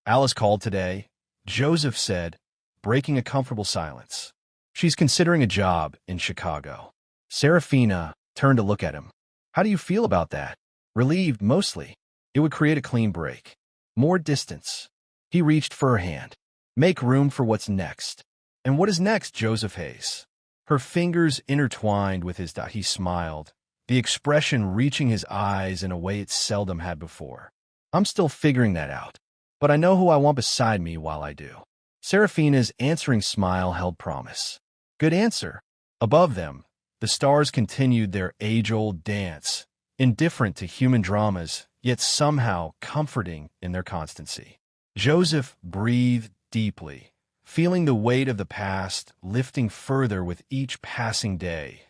Alice called today, Joseph said, breaking a comfortable silence. She's considering a job in Chicago. Serafina turned to look at him. How do you feel about that? Relieved, mostly. It would create a clean break. More distance. He reached for her hand. Make room for what's next. And what is next, Joseph Hayes? Her fingers intertwined with his. He smiled, the expression reaching his eyes in a way it seldom had before. I'm still figuring that out, but I know who I want beside me while I do. Serafina's answering smile held promise. Good answer. Above them, the stars continued their age-old dance, indifferent to human dramas, yet somehow comforting in their constancy. Joseph breathed deeply, feeling the weight of the past lifting further with each passing day.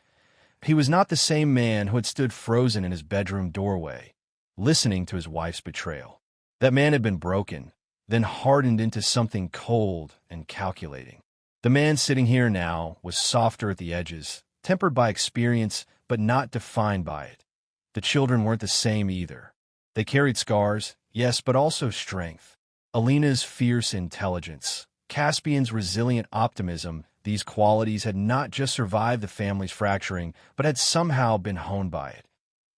He was not the same man who had stood frozen in his bedroom doorway, listening to his wife's betrayal. That man had been broken. then hardened into something cold and calculating. The man sitting here now was softer at the edges, tempered by experience, but not defined by it. The children weren't the same either. They carried scars, yes, but also strength. Alina's fierce intelligence, Caspian's resilient optimism, these qualities had not just survived the family's fracturing, but had somehow been honed by it.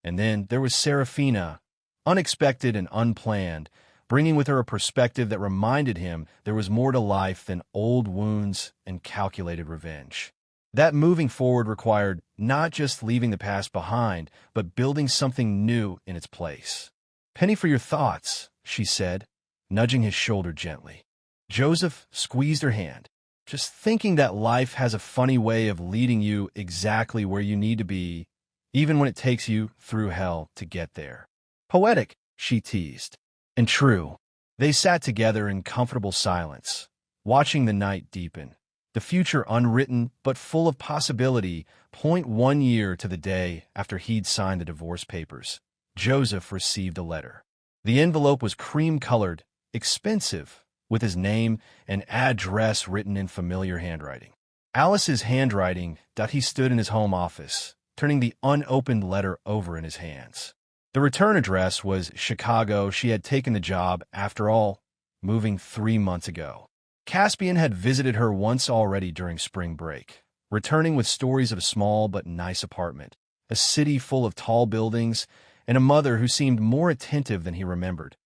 And then there was Serafina, unexpected and unplanned, bringing with her a perspective that reminded him there was more to life than old wounds and calculated revenge. That moving forward required not just leaving the past behind, but building something new in its place. "Penny for your thoughts," she said, nudging his shoulder gently. Joseph squeezed her hand, just thinking that life has a funny way of leading you exactly where you need to be, even when it takes you through hell to get there. "Poetic," she teased. And true. They sat together in comfortable silence, watching the night deepen. The future unwritten, but full of possibility, 1 year to the day after he'd signed the divorce papers. Joseph received a letter. The envelope was cream-colored, expensive, with his name and address written in familiar handwriting. Alice's handwriting. He stood in his home office, turning the unopened letter over in his hands. The return address was Chicago. She had taken the job, after all, moving 3 months ago. Caspian had visited her once already during spring break, returning with stories of a small but nice apartment, a city full of tall buildings, and a mother who seemed more attentive than he remembered.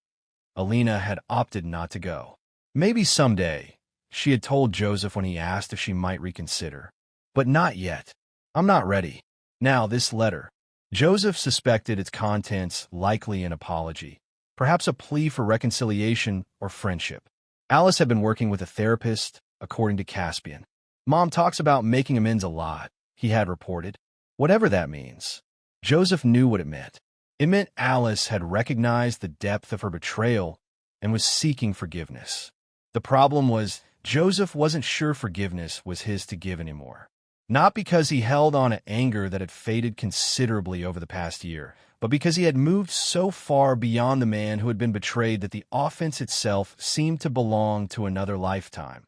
Alina had opted not to go. Maybe someday, she had told Joseph when he asked if she might reconsider. But not yet. "I'm not ready." Now this letter. Joseph suspected its contents likely an apology, perhaps a plea for reconciliation or friendship. Alice had been working with a therapist, according to Caspian. "Mom talks about making amends a lot," he had reported. Whatever that means. Joseph knew what it meant. It meant Alice had recognized the depth of her betrayal and was seeking forgiveness. The problem was, Joseph wasn't sure forgiveness was his to give anymore. Not because he held on to anger that had faded considerably over the past year, but because he had moved so far beyond the man who had been betrayed that the offense itself seemed to belong to another lifetime.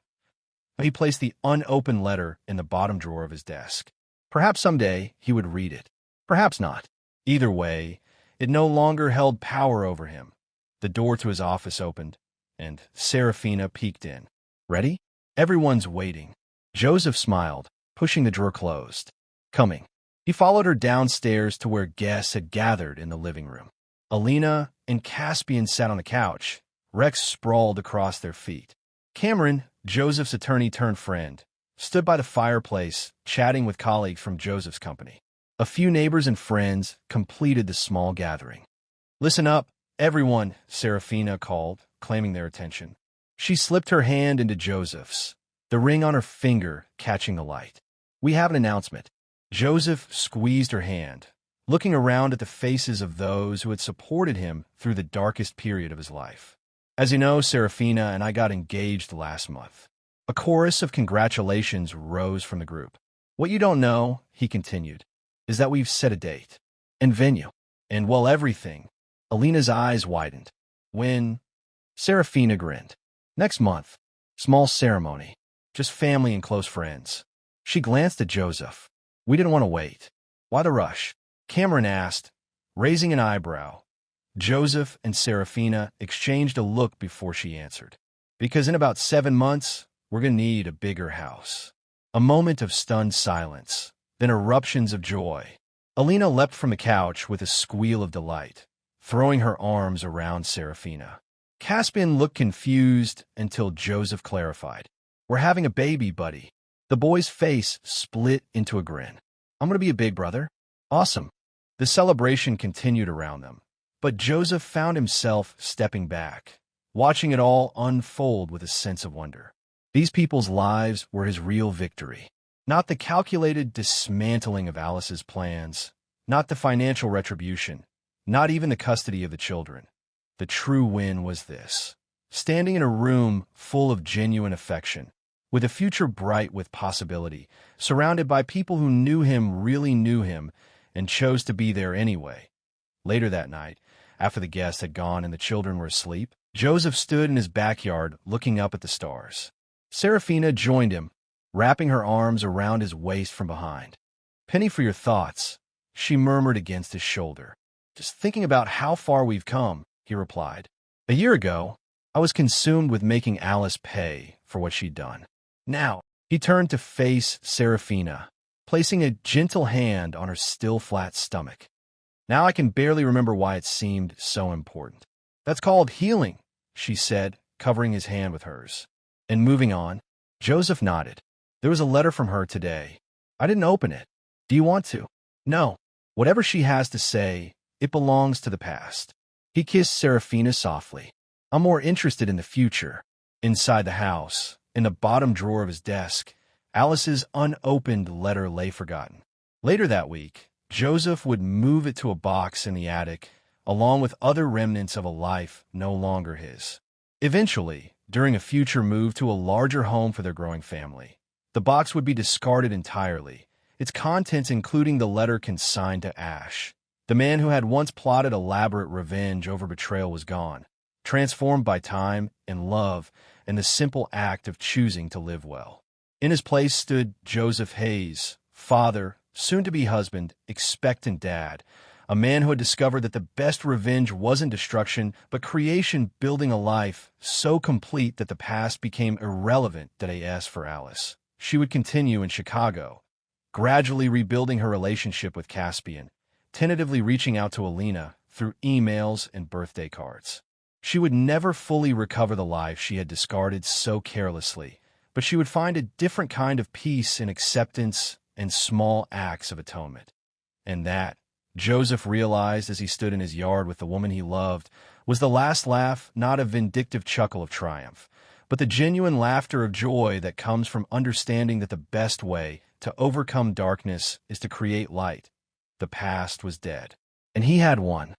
He placed the unopened letter in the bottom drawer of his desk. Perhaps someday he would read it. Perhaps not. Either way, it no longer held power over him. The door to his office opened, and Serafina peeked in. "Ready?" "Everyone's waiting." Joseph smiled, pushing the drawer closed. "Coming." He followed her downstairs to where guests had gathered in the living room. Alina and Caspian sat on the couch, Rex sprawled across their feet. Cameron, Joseph's attorney-turned-friend, stood by the fireplace, chatting with colleagues from Joseph's company. A few neighbors and friends completed the small gathering. "Listen up, everyone," Serafina called, claiming their attention. She slipped her hand into Joseph's, the ring on her finger catching the light. "We have an announcement." Joseph squeezed her hand, looking around at the faces of those who had supported him through the darkest period of his life. "As you know, Serafina and I got engaged last month." A chorus of congratulations rose from the group. "What you don't know," he continued, "is that we've set a date and venue. And, well, everything." Alina's eyes widened. "When?" Serafina grinned. "Next month. Small ceremony. Just family and close friends." She glanced at Joseph. "We didn't want to wait." "Why the rush?" Cameron asked, raising an eyebrow. Joseph and Serafina exchanged a look before she answered. "Because in about 7 months, we're going to need a bigger house." A moment of stunned silence, then eruptions of joy. Alina leapt from the couch with a squeal of delight, throwing her arms around Serafina. Caspian looked confused until Joseph clarified. "We're having a baby, buddy." The boy's face split into a grin. "I'm going to be a big brother." "Awesome." The celebration continued around them, but Joseph found himself stepping back, watching it all unfold with a sense of wonder. These people's lives were his real victory. Not the calculated dismantling of Alice's plans, not the financial retribution, not even the custody of the children. The true win was this: standing in a room full of genuine affection, with a future bright with possibility, surrounded by people who knew him, really knew him, and chose to be there anyway. Later that night, after the guests had gone and the children were asleep, Joseph stood in his backyard looking up at the stars. Serafina joined him, wrapping her arms around his waist from behind. "Penny for your thoughts," she murmured against his shoulder. "Just thinking about how far we've come," he replied. "A year ago, I was consumed with making Alice pay for what she'd done. Now," he turned to face Serafina, placing a gentle hand on her still flat stomach. "Now I can barely remember why it seemed so important." "That's called healing," she said, covering his hand with hers. And moving on, Joseph nodded. "There was a letter from her today. I didn't open it. Do you want to?" "No. Whatever she has to say, it belongs to the past." He kissed Serafina softly. "I'm more interested in the future." Inside the house, in the bottom drawer of his desk, Alice's unopened letter lay forgotten. Later that week, Joseph would move it to a box in the attic, along with other remnants of a life no longer his. Eventually, during a future move to a larger home for their growing family, the box would be discarded entirely, its contents including the letter consigned to ash. The man who had once plotted elaborate revenge over betrayal was gone, transformed by time and love and the simple act of choosing to live well. In his place stood Joseph Hayes, father, soon-to-be husband, expectant dad, a man who had discovered that the best revenge wasn't destruction, but creation, building a life so complete that the past became irrelevant. As for Alice, she would continue in Chicago, gradually rebuilding her relationship with Caspian, tentatively reaching out to Alina through emails and birthday cards. She would never fully recover the life she had discarded so carelessly, but she would find a different kind of peace in acceptance and small acts of atonement. And that, Joseph realized as he stood in his yard with the woman he loved, was the last laugh, not a vindictive chuckle of triumph, but the genuine laughter of joy that comes from understanding that the best way to overcome darkness is to create light. The past was dead, and he had one.